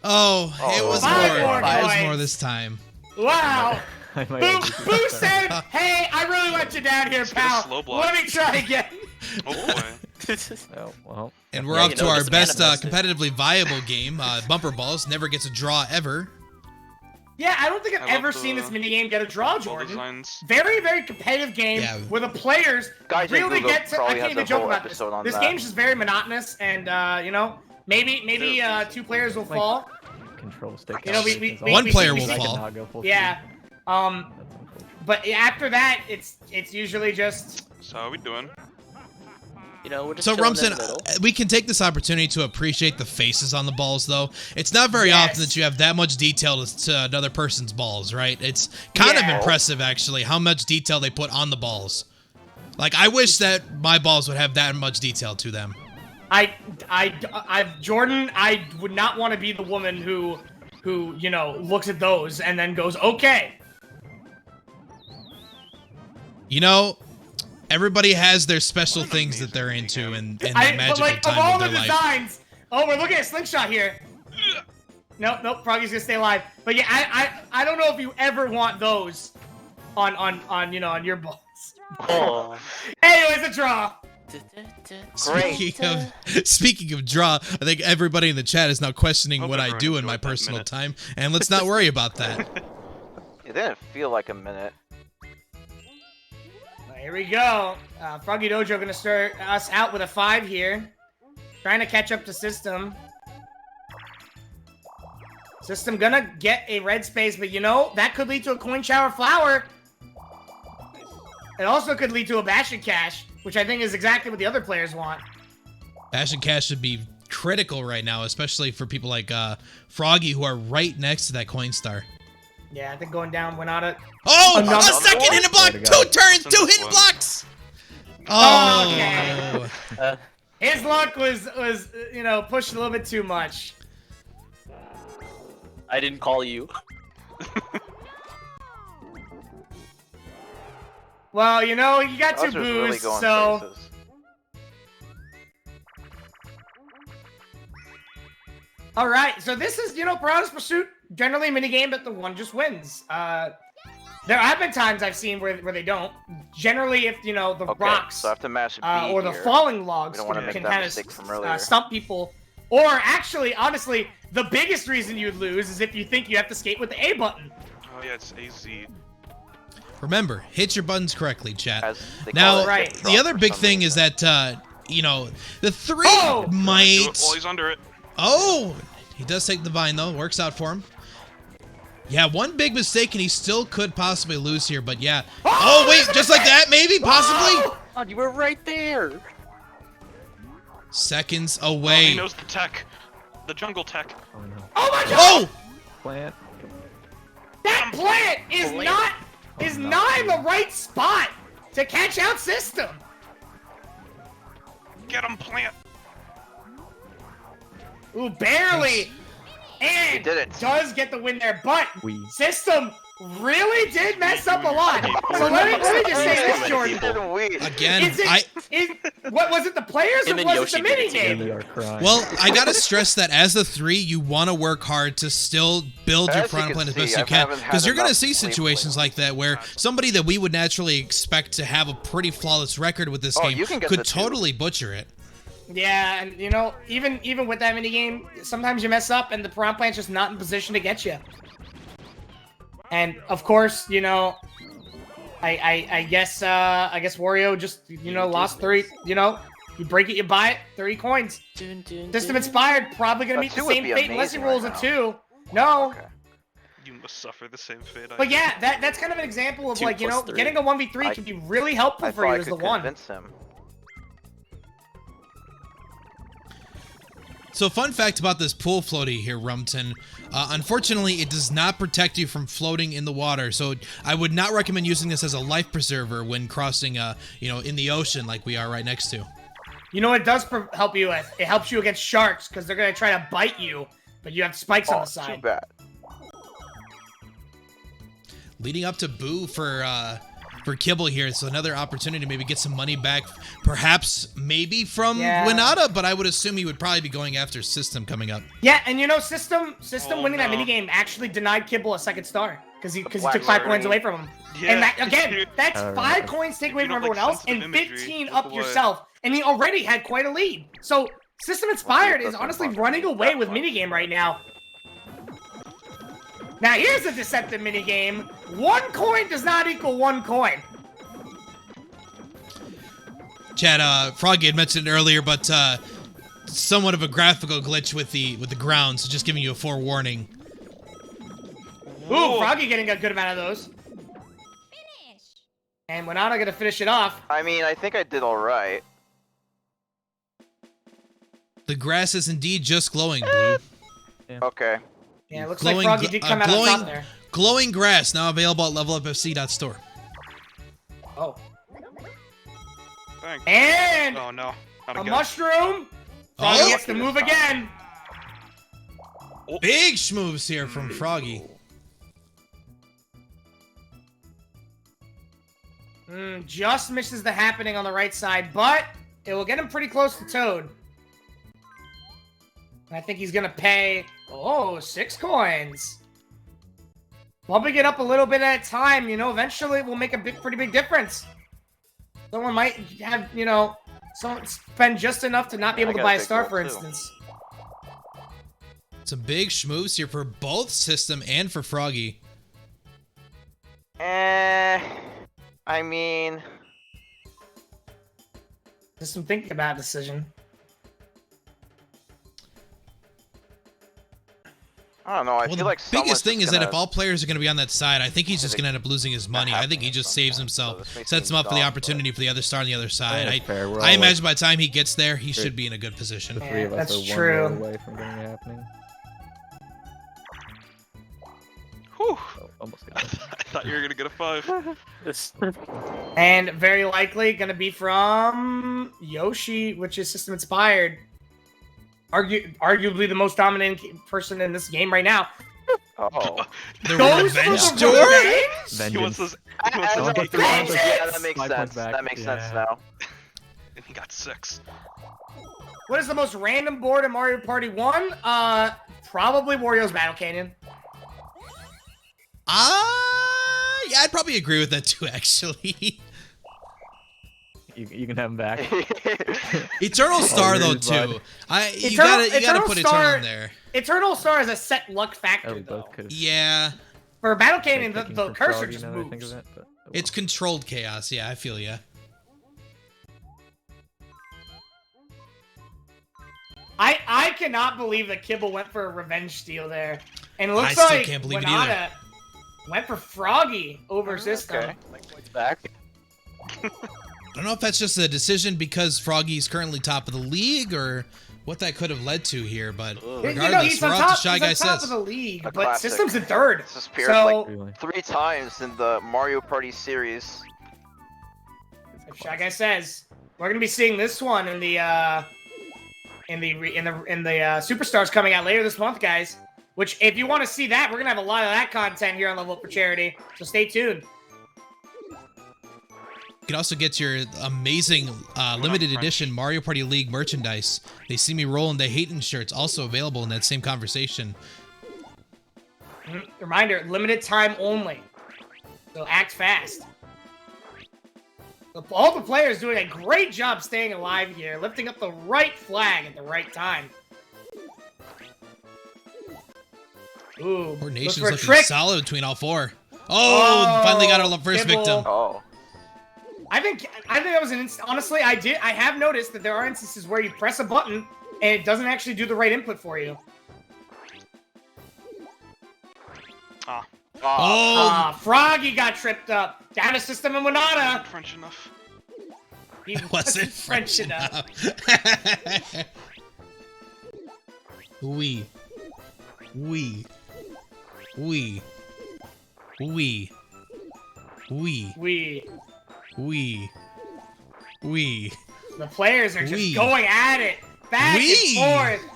Speaker 1: Oh, it was more. It was more this time.
Speaker 2: Wow. Boo said, "Hey, I really let you down here, pal. Let me try again."
Speaker 3: Oh boy.
Speaker 6: Oh, well.
Speaker 1: And we're up to our best competitively viable game. Bumper Balls never gets a draw ever.
Speaker 2: Yeah, I don't think I've ever seen this minigame get a draw, Jordan. Very, very competitive game where the players really get to. I can't even joke about this. This game's just very monotonous, and you know, maybe 2 players will fall.
Speaker 6: Control stick.
Speaker 2: You know,
Speaker 1: one player will fall.
Speaker 2: Yeah. But after that, it's usually just.
Speaker 3: So how are we doing?
Speaker 4: You know, we're just
Speaker 1: so
Speaker 4: chilling
Speaker 1: Rumson,
Speaker 4: in the middle.
Speaker 1: we can take this opportunity to appreciate the faces on the balls, though. It's not very often that you have that much detail to another person's balls, right? It's kind of impressive, actually, how much detail they put on the balls. Like, I wish that my balls would have that much detail to them.
Speaker 2: Jordan, I would not want to be the woman who you know looks at those and then goes, okay.
Speaker 1: You know, everybody has their special things that they're into and that magical time of their life.
Speaker 2: Designs, we're looking at Slingshot here. Nope, Froggy's gonna stay alive. But yeah, I don't know if you ever want those on your balls.
Speaker 4: Oh.
Speaker 2: Anyways, a draw.
Speaker 1: Speaking of draw, I think everybody in the chat is now questioning what I do in my personal time, and let's not worry about that.
Speaker 5: It didn't feel like a minute.
Speaker 2: Here we go. Froggy Dojo gonna start us out with a 5 here. Trying to catch up to System. System gonna get a red space, but you know, that could lead to a coin shower flower. It also could lead to a bash and cash, which I think is exactly what the other players want.
Speaker 1: Bash and cash should be critical right now, especially for people like Froggy, who are right next to that coin star.
Speaker 2: Yeah, I think going down W1nata.
Speaker 1: Oh, a second hidden block, 2 turns, 2 hidden blocks. Oh,
Speaker 2: okay. His luck was you know pushed a little bit too much.
Speaker 4: I didn't call you.
Speaker 2: Well, you know, you got 2 boos, so.
Speaker 5: Places.
Speaker 2: All right, so this is, you know, Piranha's Pursuit, generally a minigame, but the one just wins. There have been times I've seen where they don't. Generally, if, you know, the rocks
Speaker 5: so I have to mash
Speaker 2: or the falling logs can kind of stump people. Or actually, honestly, the biggest reason you'd lose is if you think you have to skate with the A button.
Speaker 3: Oh yeah, it's AZ.
Speaker 1: Remember, hit your buttons correctly, chat. Now, the other big thing is that, you know, the 3 might...
Speaker 3: Well, he's under it.
Speaker 1: Oh! He does take the vine, though. Works out for him. Yeah, one big mistake, and he still could possibly lose here, but yeah. Oh, wait, just like that, maybe? Possibly?
Speaker 4: Oh, you were right there.
Speaker 1: Seconds
Speaker 3: Oh,
Speaker 1: away.
Speaker 3: he knows the tech. The jungle tech.
Speaker 6: Oh, no.
Speaker 2: Oh, my God!
Speaker 1: Oh!
Speaker 6: Plant.
Speaker 2: And Plant is not in the right spot to catch out System.
Speaker 3: Get him, Plant.
Speaker 2: Ooh, barely. And
Speaker 5: did it.
Speaker 2: does get the win there, but
Speaker 6: We.
Speaker 2: System really did mess up a lot. So let me just say this, Jordan.
Speaker 1: Again,
Speaker 2: What was it, the players
Speaker 4: Him
Speaker 2: or
Speaker 4: and
Speaker 2: was
Speaker 4: Yoshi
Speaker 2: it the
Speaker 4: did it
Speaker 2: minigame?
Speaker 6: We are crying.
Speaker 1: well, I gotta stress that as a 3, you want to work hard to still build your
Speaker 5: As you
Speaker 1: front
Speaker 5: can
Speaker 1: plan as
Speaker 5: see,
Speaker 1: best you
Speaker 5: I
Speaker 1: can,
Speaker 5: haven't had
Speaker 1: because you're gonna
Speaker 5: enough
Speaker 1: see
Speaker 5: sleep
Speaker 1: situations
Speaker 5: lately.
Speaker 1: like that where somebody that we would naturally expect to have a pretty flawless record with this
Speaker 5: Oh,
Speaker 1: game
Speaker 5: you can get
Speaker 1: could
Speaker 5: the two.
Speaker 1: totally butcher it.
Speaker 2: Yeah, and you know, even with that minigame, sometimes you mess up and the front plan's just not in position to get you. And of course, you know, I guess Wario just, you know, lost 3, you know, you break it, you buy it, 30 coins. System Inspired probably gonna
Speaker 5: A
Speaker 2: meet the
Speaker 5: 2 would
Speaker 2: same
Speaker 5: be
Speaker 2: fate unless he
Speaker 5: amazing
Speaker 2: rolls
Speaker 5: right
Speaker 2: a
Speaker 5: now.
Speaker 2: 2. No.
Speaker 5: Okay.
Speaker 3: You must suffer the same fate.
Speaker 2: But yeah, that's kind of an example of
Speaker 4: 2
Speaker 2: like, you know,
Speaker 4: plus 3.
Speaker 2: getting a 1v3 can be really helpful
Speaker 5: I
Speaker 2: for
Speaker 5: thought
Speaker 2: you
Speaker 5: I
Speaker 2: as the
Speaker 5: could
Speaker 2: 1.
Speaker 5: convince him.
Speaker 1: So fun fact about this pool floaty here, Rumton. Unfortunately, it does not protect you from floating in the water. So I would not recommend using this as a life preserver when crossing, you know, in the ocean like we are right next to.
Speaker 2: You know what it does help you with? It helps you against sharks because they're going to try to bite you, but you have spikes on the
Speaker 5: Too
Speaker 2: side.
Speaker 5: bad.
Speaker 1: Leading up to Boo for Kibble here, it's another opportunity to maybe get some money back, perhaps maybe from
Speaker 2: Yeah.
Speaker 1: W1nata, but I would assume he would probably be going after System coming up.
Speaker 2: Yeah, and you know, System
Speaker 3: Oh,
Speaker 2: winning that
Speaker 3: no.
Speaker 2: minigame actually denied Kibble a second star because he
Speaker 5: Black
Speaker 2: took 5
Speaker 5: Lord.
Speaker 2: coins away from him.
Speaker 3: Yeah.
Speaker 2: And that, again, that's
Speaker 6: Alright.
Speaker 2: 5 coins taken away
Speaker 3: You
Speaker 2: from
Speaker 3: don't
Speaker 2: everyone
Speaker 3: like
Speaker 2: else and
Speaker 3: sensitive imagery,
Speaker 2: 15
Speaker 3: look
Speaker 2: up
Speaker 3: away.
Speaker 2: yourself. And he already had quite a lead. So System Inspired is
Speaker 5: Doesn't
Speaker 2: honestly
Speaker 5: fucking
Speaker 2: running
Speaker 5: need
Speaker 2: away
Speaker 5: that
Speaker 2: with
Speaker 5: much.
Speaker 2: minigame right now. Now here's a deceptive minigame. 1 coin does not equal 1 coin.
Speaker 1: Chad, Froggy had mentioned it earlier, but somewhat of a graphical glitch with the ground, so just giving you a forewarning.
Speaker 2: Ooh, Froggy getting a good amount of those. And W1nata gonna finish it off.
Speaker 5: I mean, I think I did all right.
Speaker 1: The grass is indeed just glowing, Blue.
Speaker 5: Okay.
Speaker 2: Yeah, it looks
Speaker 1: Glowing
Speaker 2: like Froggy did come out on top there.
Speaker 1: Glowing grass, now available at levelupfc.store.
Speaker 2: Oh.
Speaker 3: Thanks.
Speaker 2: And
Speaker 3: Oh no. Not
Speaker 2: a
Speaker 3: again.
Speaker 2: mushroom. Froggy
Speaker 1: Oh.
Speaker 2: gets to move again.
Speaker 1: Big schmoves here from Froggy.
Speaker 2: Just misses the happening on the right side, but it will get him pretty close to Toad. And I think he's gonna pay, 6 coins. Bumping it up a little bit at a time, you know, eventually it will make a pretty big difference. Someone might have, you know, someone spend just enough to not be able to
Speaker 5: I got
Speaker 2: buy
Speaker 5: a
Speaker 2: a
Speaker 5: big
Speaker 2: star,
Speaker 5: goal,
Speaker 2: for
Speaker 5: too.
Speaker 2: instance.
Speaker 1: Some big schmoves here for both System and for Froggy.
Speaker 5: I mean,
Speaker 2: Just some thinking about a decision.
Speaker 5: I don't know. I
Speaker 1: Well,
Speaker 5: feel like
Speaker 1: the
Speaker 5: someone's
Speaker 1: biggest thing
Speaker 5: just
Speaker 1: is that
Speaker 5: gonna-
Speaker 1: if all players are going to be on that side, I think he's just
Speaker 5: Is it
Speaker 1: going to end up losing his money. I think he just saves himself,
Speaker 5: This makes
Speaker 1: sets him
Speaker 5: me
Speaker 1: up for the
Speaker 5: dumb,
Speaker 1: opportunity for the other star on the other side.
Speaker 6: That's fair. We're
Speaker 1: I
Speaker 6: all
Speaker 1: imagine by the time he gets there, he
Speaker 6: Great.
Speaker 1: should be in a good position.
Speaker 6: the 3 of us
Speaker 2: that's
Speaker 6: are 1
Speaker 2: true.
Speaker 6: roll away from getting it happening.
Speaker 3: Whew.
Speaker 6: So, almost
Speaker 3: I
Speaker 6: got it.
Speaker 3: thought you were gonna get a 5.
Speaker 4: This-
Speaker 2: And very likely gonna be from Yoshi, which is System Inspired. Arguably the most dominant person in this game right now.
Speaker 5: Oh.
Speaker 1: The
Speaker 2: Goes for
Speaker 1: revenge
Speaker 2: the
Speaker 1: tour?
Speaker 2: revenge?
Speaker 3: He wants
Speaker 6: Vengeance.
Speaker 3: this. He wants
Speaker 5: As
Speaker 3: this
Speaker 5: of
Speaker 3: big
Speaker 5: the
Speaker 3: one.
Speaker 2: Vengeance!
Speaker 5: Yeah, that makes
Speaker 6: 5 points
Speaker 5: sense.
Speaker 6: back.
Speaker 5: That makes sense
Speaker 6: Yeah.
Speaker 5: now.
Speaker 3: And he got 6.
Speaker 2: What is the most random board in Mario Party 1? Probably Wario's Battle Canyon.
Speaker 1: Yeah, I'd probably agree with that too, actually.
Speaker 6: You can have him back.
Speaker 1: Eternal Star, though,
Speaker 6: yours, bud.
Speaker 1: too. You
Speaker 2: Eternal-
Speaker 1: gotta
Speaker 2: Eternal
Speaker 1: put
Speaker 2: Star-
Speaker 1: Eternal in there.
Speaker 2: Eternal Star is a set luck
Speaker 6: Oh,
Speaker 2: factor,
Speaker 6: we
Speaker 2: though.
Speaker 6: both could have.
Speaker 1: Yeah,
Speaker 2: For Battle Canyon, the cursor just
Speaker 6: Now that I think
Speaker 2: moves.
Speaker 6: of it, but, oh well.
Speaker 1: it's controlled chaos. Yeah, I feel ya.
Speaker 2: I cannot believe that Kibble went for a revenge steal there. And it looks
Speaker 1: I still
Speaker 2: like
Speaker 1: can't believe it
Speaker 2: W1nata went for Froggy over System.
Speaker 5: Okay.
Speaker 4: Points back.
Speaker 1: I don't know if that's just a decision because Froggy's currently top of the league or what that could have led to here, but
Speaker 4: Ugh.
Speaker 1: regardless,
Speaker 2: he's
Speaker 1: we're
Speaker 2: on
Speaker 1: off
Speaker 2: top,
Speaker 1: the Shy
Speaker 2: he's
Speaker 1: Guy
Speaker 2: on top
Speaker 1: says.
Speaker 2: of the league,
Speaker 5: A
Speaker 2: but
Speaker 5: classic.
Speaker 2: System's in third.
Speaker 5: This is paired
Speaker 2: So,
Speaker 5: like
Speaker 6: Really.
Speaker 5: 3 times in the Mario Party series.
Speaker 2: Shy Guy says we're gonna be seeing this one in the Superstars coming out later this month, guys. Which, if you want to see that, we're gonna have a lot of that content here on Level Up for Charity. So stay tuned.
Speaker 1: You can also get your amazing limited edition Mario Party League merchandise. They see me rolling the Hayden shirts, also available in that same conversation.
Speaker 2: Reminder: limited time only. So act fast. All the players doing a great job staying alive here, lifting up the right flag at the right time. Ooh,
Speaker 1: Coordination's
Speaker 2: looks for a
Speaker 1: looking
Speaker 2: trick.
Speaker 1: solid between all 4. Oh, finally got our first
Speaker 2: Kibble.
Speaker 1: victim.
Speaker 5: Oh.
Speaker 2: I think that was an honestly, I have noticed that there are instances where you press a button and it doesn't actually do the right input for you.
Speaker 1: Oh,
Speaker 2: Froggy got tripped up. Down to System-in-Nata.
Speaker 3: French enough.
Speaker 2: He
Speaker 1: wasn't French enough. Oui. Oui. Oui. Oui. Oui.
Speaker 2: We.
Speaker 1: Oui.
Speaker 2: The players are just
Speaker 1: Oui.
Speaker 2: going at it. Back
Speaker 1: Oui.
Speaker 2: and forth.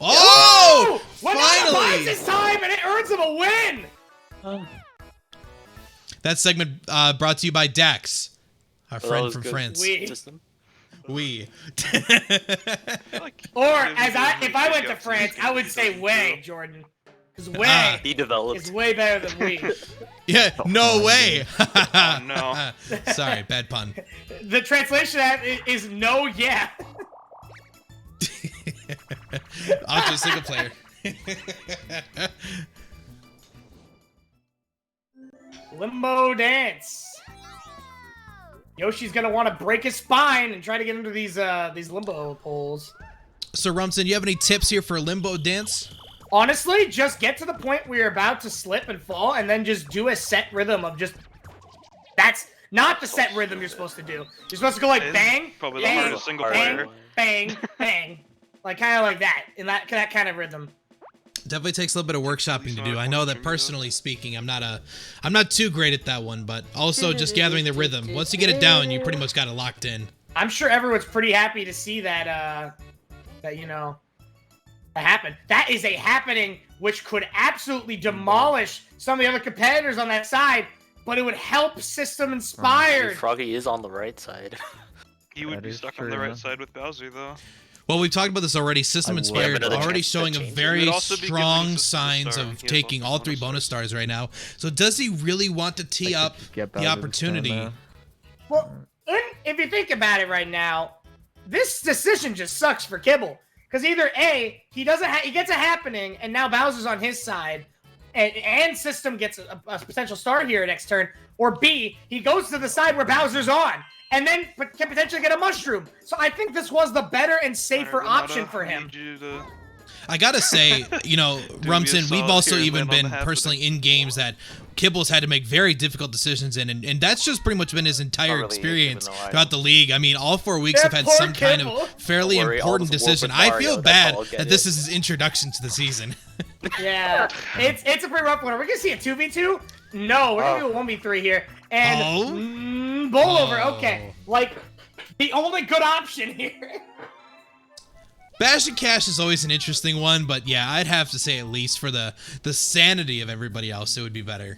Speaker 1: Oh!
Speaker 2: When Nata buys
Speaker 1: Finally!
Speaker 2: his time and it earns him a win.
Speaker 1: That segment brought to you by Dax, our
Speaker 4: Well, that
Speaker 1: friend
Speaker 4: was
Speaker 1: from
Speaker 4: good.
Speaker 1: France.
Speaker 2: We.
Speaker 4: System.
Speaker 1: We.
Speaker 2: Or if I went to France, I would say way, Jordan. Because way
Speaker 4: He developed.
Speaker 2: is way better than we.
Speaker 1: Yeah, no way.
Speaker 3: Oh, no.
Speaker 1: Sorry, bad pun.
Speaker 2: The translation of that is no, yeah.
Speaker 1: Off to a single player.
Speaker 2: Limbo dance. Yoshi's gonna want to break his spine and try to get into these limbo poles.
Speaker 1: So, Rumson, you have any tips here for limbo dance?
Speaker 2: Honestly, just get to the point where you're about to slip and fall, and then just do a set rhythm of just. That's not the set rhythm you're supposed to do. You're supposed to go like
Speaker 3: It's
Speaker 2: bang,
Speaker 3: probably the
Speaker 2: bang,
Speaker 3: hardest single
Speaker 2: bang,
Speaker 3: player.
Speaker 2: bang, bang, like kind of like that, in that kind of rhythm.
Speaker 1: Definitely takes a little bit of workshopping to do. I know that personally speaking, I'm not too great at that one, but also just gathering the rhythm. Once you get it down, you pretty much got it locked in.
Speaker 2: I'm sure everyone's pretty happy to see that, that happen. That is a happening which could absolutely demolish some of the other competitors on that side, but it would help System Inspired.
Speaker 4: Froggy is on the right side.
Speaker 3: He would
Speaker 6: That
Speaker 3: be
Speaker 6: is
Speaker 3: stuck on
Speaker 6: true,
Speaker 3: the right
Speaker 6: yeah.
Speaker 3: side with Bowser, though.
Speaker 1: Well, we've talked about this already. System
Speaker 6: I would.
Speaker 1: Inspired
Speaker 4: Yeah, but another
Speaker 1: already
Speaker 4: chance to
Speaker 1: showing a
Speaker 4: change it.
Speaker 3: He
Speaker 1: very
Speaker 3: would also be
Speaker 1: strong
Speaker 3: giving us a
Speaker 1: signs
Speaker 3: star.
Speaker 1: of
Speaker 3: He has
Speaker 1: taking
Speaker 3: bonus
Speaker 1: all 3
Speaker 3: stars.
Speaker 1: bonus stars right now. So does he really want to tee
Speaker 6: They
Speaker 1: up
Speaker 6: could get
Speaker 1: the
Speaker 6: Bowser to
Speaker 1: opportunity?
Speaker 6: stand
Speaker 2: Well, if you think about it right now, this decision just sucks for Kibble. Because either A, he gets a happening, and now Bowser's on his side, and System gets a potential star here next turn, or B, he goes to the side where Bowser's on, and then can potentially get a mushroom. So I think this was the better and safer
Speaker 3: Alright,
Speaker 2: option
Speaker 3: Renata,
Speaker 2: for
Speaker 3: I
Speaker 2: him.
Speaker 3: need you to-
Speaker 1: I gotta say,
Speaker 3: me a
Speaker 1: Rumson, we've
Speaker 3: solid
Speaker 1: also
Speaker 3: here and
Speaker 1: even
Speaker 3: land on
Speaker 1: been
Speaker 3: the half
Speaker 1: personally
Speaker 3: of
Speaker 1: in games that Kibble's had to make very difficult decisions in, and that's just pretty much been his entire
Speaker 5: Not really,
Speaker 1: experience
Speaker 5: even though I-
Speaker 1: throughout the league. I mean, all 4 weeks
Speaker 2: That
Speaker 1: have had
Speaker 2: poor
Speaker 1: some kind
Speaker 2: Kibble.
Speaker 1: of fairly
Speaker 4: Don't worry, all
Speaker 1: important
Speaker 4: this war
Speaker 1: decision.
Speaker 4: with
Speaker 1: I
Speaker 4: Mario,
Speaker 1: feel
Speaker 4: that's
Speaker 1: bad
Speaker 4: all I'll get
Speaker 1: that this
Speaker 4: it.
Speaker 1: is his introduction to the season.
Speaker 2: Yeah, it's a pretty rough one. Are we gonna see a 2v2? No, we're gonna do a 1v3 here. And bowl over. Okay, like the only good option here.
Speaker 1: Bash and Cash is always an interesting one, but yeah, I'd have to say at least for the sanity of everybody else, it would be better.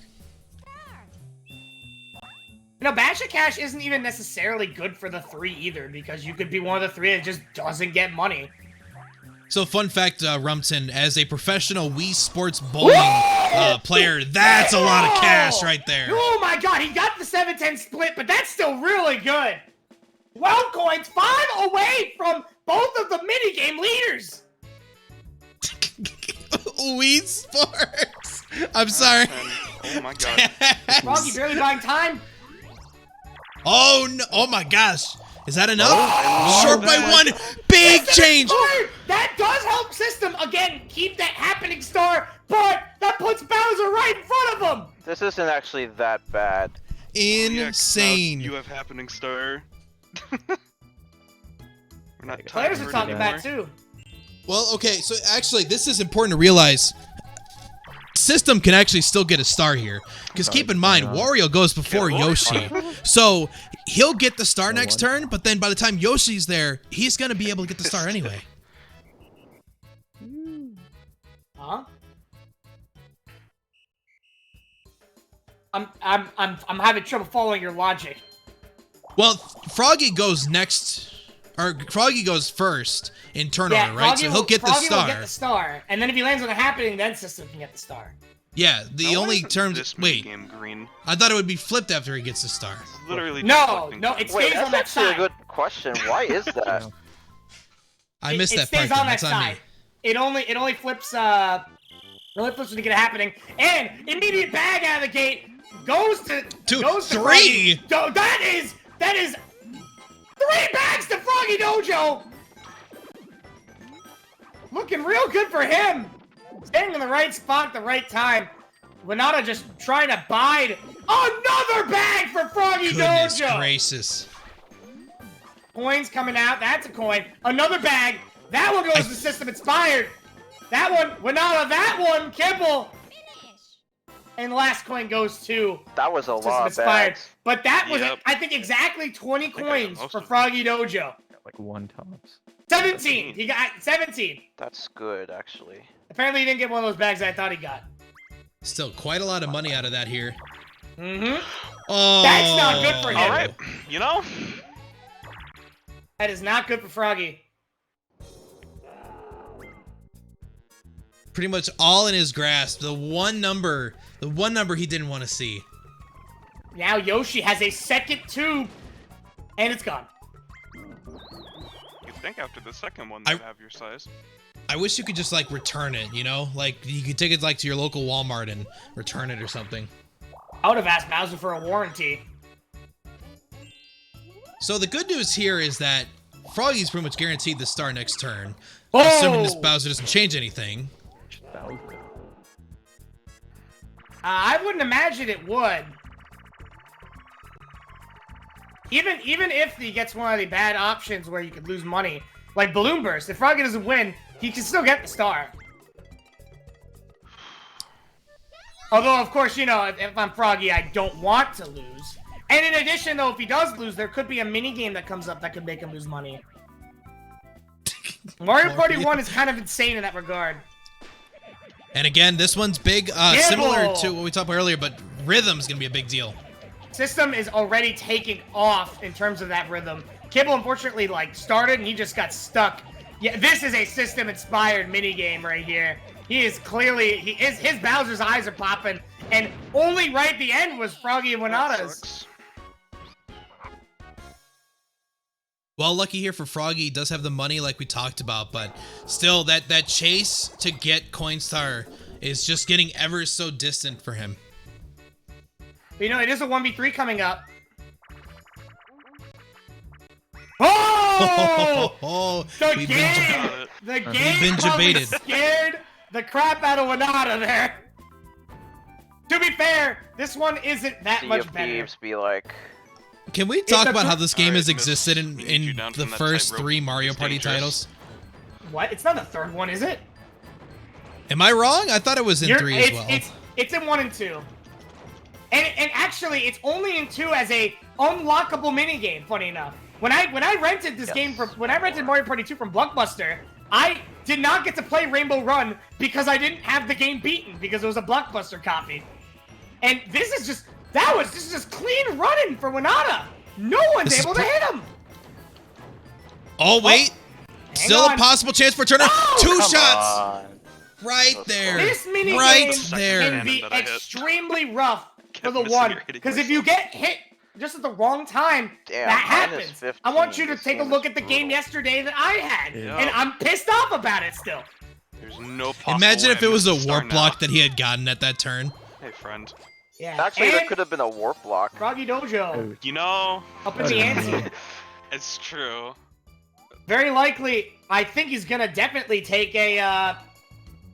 Speaker 2: Bash and Cash isn't even necessarily good for the 3 either, because you could be one of the 3 that just doesn't get money.
Speaker 1: So, fun fact, Rumpton, as a professional Wii Sports bowling player, that's a lot of cash right there.
Speaker 2: Oh my god, he got the 7-10 split, but that's still really good. 12 coins, 5 away from both of the minigame leaders.
Speaker 1: Wii Sports. I'm sorry.
Speaker 3: Oh my god.
Speaker 2: Froggy barely buying time.
Speaker 1: Oh no! Oh my gosh! Is that enough?
Speaker 3: Oh,
Speaker 1: Short by
Speaker 3: man.
Speaker 1: 1. Big change.
Speaker 2: Inspired. That does help System again keep that happening star, but that puts Bowser right in front of him.
Speaker 5: This isn't actually that bad.
Speaker 1: Insane.
Speaker 3: You have happening star. not
Speaker 2: Players are
Speaker 3: for
Speaker 2: talking
Speaker 3: anymore.
Speaker 2: about too.
Speaker 1: Well, okay, so actually, this is important to realize. System can actually still get a star here. Because keep in mind, Wario goes before
Speaker 3: Yeah,
Speaker 1: Yoshi. So he'll get the star
Speaker 6: No
Speaker 1: next
Speaker 6: one.
Speaker 1: turn, but then by the time Yoshi's there, he's going to be able to get the star anyway.
Speaker 2: Huh? I'm having trouble following your logic.
Speaker 1: Well, Froggy goes next, or Froggy goes first in turn order, right?
Speaker 2: Froggy
Speaker 1: So he'll get the
Speaker 2: Froggy will
Speaker 1: star.
Speaker 2: get the star, and then if he lands on a happening, then System can get the star.
Speaker 1: Yeah, the
Speaker 3: Now, why
Speaker 1: only
Speaker 3: isn't
Speaker 1: terms.
Speaker 3: this
Speaker 1: Wait,
Speaker 3: game green.
Speaker 1: I thought it would be flipped after he gets the star.
Speaker 3: It's literally
Speaker 2: No,
Speaker 3: deflecting
Speaker 2: no,
Speaker 3: time.
Speaker 2: it
Speaker 5: Wait,
Speaker 2: stays
Speaker 5: that's
Speaker 2: on that
Speaker 5: actually a
Speaker 2: side.
Speaker 5: good question. Why is that?
Speaker 1: I missed
Speaker 2: it
Speaker 1: that
Speaker 2: stays
Speaker 1: part.
Speaker 2: on
Speaker 1: Then.
Speaker 2: that
Speaker 1: That's on me.
Speaker 2: side. It only flips it only flips when you get it happening. And immediate bag out of the gate goes to
Speaker 1: Two,
Speaker 2: goes to
Speaker 1: three!
Speaker 2: Froggy. That is 3 bags to Froggy Dojo. Looking real good for him. Staying in the right spot at the right time. W1nata just trying to bide. Another bag for Froggy
Speaker 1: Goodness
Speaker 2: Dojo.
Speaker 1: gracious.
Speaker 2: Coins coming out. That's a coin. Another bag. That one goes to System Inspired. That one, W1nata. That one, Kibble. And the last coin goes to
Speaker 5: That was a
Speaker 2: System
Speaker 5: lot of
Speaker 2: Inspired.
Speaker 5: bags.
Speaker 2: But that was,
Speaker 3: Yep.
Speaker 2: I think, exactly 20
Speaker 3: I got
Speaker 2: coins
Speaker 3: most
Speaker 2: for
Speaker 3: of them.
Speaker 2: Froggy Dojo.
Speaker 6: Like 1 tops.
Speaker 2: 17. He got 17.
Speaker 5: That's good, actually.
Speaker 2: Apparently, he didn't get one of those bags I thought he got.
Speaker 1: Still quite a lot of money out of that here.
Speaker 2: Mm-hmm.
Speaker 1: Oh,
Speaker 2: That's not good for him.
Speaker 3: All right, you know,
Speaker 2: That is not good for Froggy.
Speaker 1: Pretty much all in his grasp. The one number he didn't want to see.
Speaker 2: Now Yoshi has a second tube, and it's gone.
Speaker 3: you think after the second one
Speaker 1: I-
Speaker 3: they'd have your size.
Speaker 1: I wish you could just like return it, you know? Like you could take it like to your local Walmart and return it or something.
Speaker 2: I would have asked Bowser for a warranty.
Speaker 1: So the good news here is that Froggy's pretty much guaranteed the star next turn.
Speaker 2: Oh!
Speaker 1: Assuming this Bowser doesn't change anything.
Speaker 2: I wouldn't imagine it would. Even if he gets one of the bad options where you could lose money, like Balloon Burst, if Froggy doesn't win, he can still get the star. Although, of course, you know, if I'm Froggy, I don't want to lose. And in addition, though, if he does lose, there could be a mini game that comes up that could make him lose money. Mario Party 1 is kind of insane in that regard.
Speaker 1: And again, this one's big, similar to what we talked about earlier, but rhythm's gonna be a big deal.
Speaker 2: System is already taking off in terms of that rhythm. Kibble, unfortunately, like, started and he just got stuck. Yeah, this is a system-inspired minigame right here. He is clearly, his Bowser's eyes are popping, and only right at the end was Froggy and W1nata's.
Speaker 3: Sucks.
Speaker 1: Well, lucky here for Froggy, he does have the money like we talked about, but still, that chase to get Coinstar is just getting ever so distant for him.
Speaker 2: You know, it is a 1v3 coming up. Oh! The
Speaker 1: We've
Speaker 2: game!
Speaker 3: Got
Speaker 2: The
Speaker 3: it.
Speaker 2: game
Speaker 1: been
Speaker 2: probably
Speaker 1: debated.
Speaker 2: scared the crap out of W1nata there. To be fair, this one isn't that
Speaker 5: Sea
Speaker 2: much
Speaker 5: of
Speaker 2: better.
Speaker 5: Thieves be like,
Speaker 1: Can we talk
Speaker 2: a
Speaker 1: about
Speaker 2: gr-
Speaker 1: how this game has
Speaker 3: Alright, Miss,
Speaker 1: existed
Speaker 3: we need you
Speaker 1: in
Speaker 3: down
Speaker 1: the
Speaker 3: from that
Speaker 1: first
Speaker 3: tightrope.
Speaker 1: 3 Mario
Speaker 3: It's
Speaker 1: Party
Speaker 3: dangerous.
Speaker 1: titles?
Speaker 2: What? It's not the third one, is it?
Speaker 1: Am I wrong? I thought it was in 3 as well.
Speaker 2: It's in 1 and 2. And actually, it's only in 2 as a unlockable minigame, funny enough. When I rented this game when I rented Mario Party 2 from Blockbuster, I did not get to play Rainbow Run because I didn't have the game beaten because it was a Blockbuster copy. And this is just clean running for W1nata. No one's
Speaker 1: This is
Speaker 2: able to hit him.
Speaker 1: Oh, wait! Still
Speaker 2: on.
Speaker 1: a possible chance for a turn.
Speaker 2: Oh,
Speaker 1: 2
Speaker 5: come
Speaker 1: shots!
Speaker 5: on.
Speaker 1: Right
Speaker 5: That's
Speaker 1: there.
Speaker 2: This minigame
Speaker 1: Right
Speaker 2: can
Speaker 1: there.
Speaker 2: be
Speaker 3: That I hit.
Speaker 2: extremely rough for the
Speaker 3: missing
Speaker 2: one.
Speaker 3: your hitting
Speaker 2: Because if you get hit just at the wrong time,
Speaker 5: Damn,
Speaker 2: that
Speaker 5: minus
Speaker 2: happens.
Speaker 5: 15.
Speaker 2: I want you to
Speaker 5: This
Speaker 2: take a
Speaker 5: game
Speaker 2: look
Speaker 5: is
Speaker 2: at the game
Speaker 5: brutal.
Speaker 2: yesterday that I had.
Speaker 3: Yeah.
Speaker 2: And I'm pissed off about it still.
Speaker 3: There's no possible
Speaker 1: Imagine
Speaker 3: way
Speaker 1: if
Speaker 3: I
Speaker 1: it was a
Speaker 3: missed the star
Speaker 1: warp block
Speaker 3: now.
Speaker 1: that he had gotten at that turn.
Speaker 3: Hey, friend.
Speaker 2: Yeah.
Speaker 5: Actually, there
Speaker 2: and
Speaker 5: could have been a warp block.
Speaker 2: Froggy Dojo
Speaker 3: You know,
Speaker 2: up in the ante.
Speaker 3: it's true.
Speaker 2: Very likely, I think he's gonna definitely take a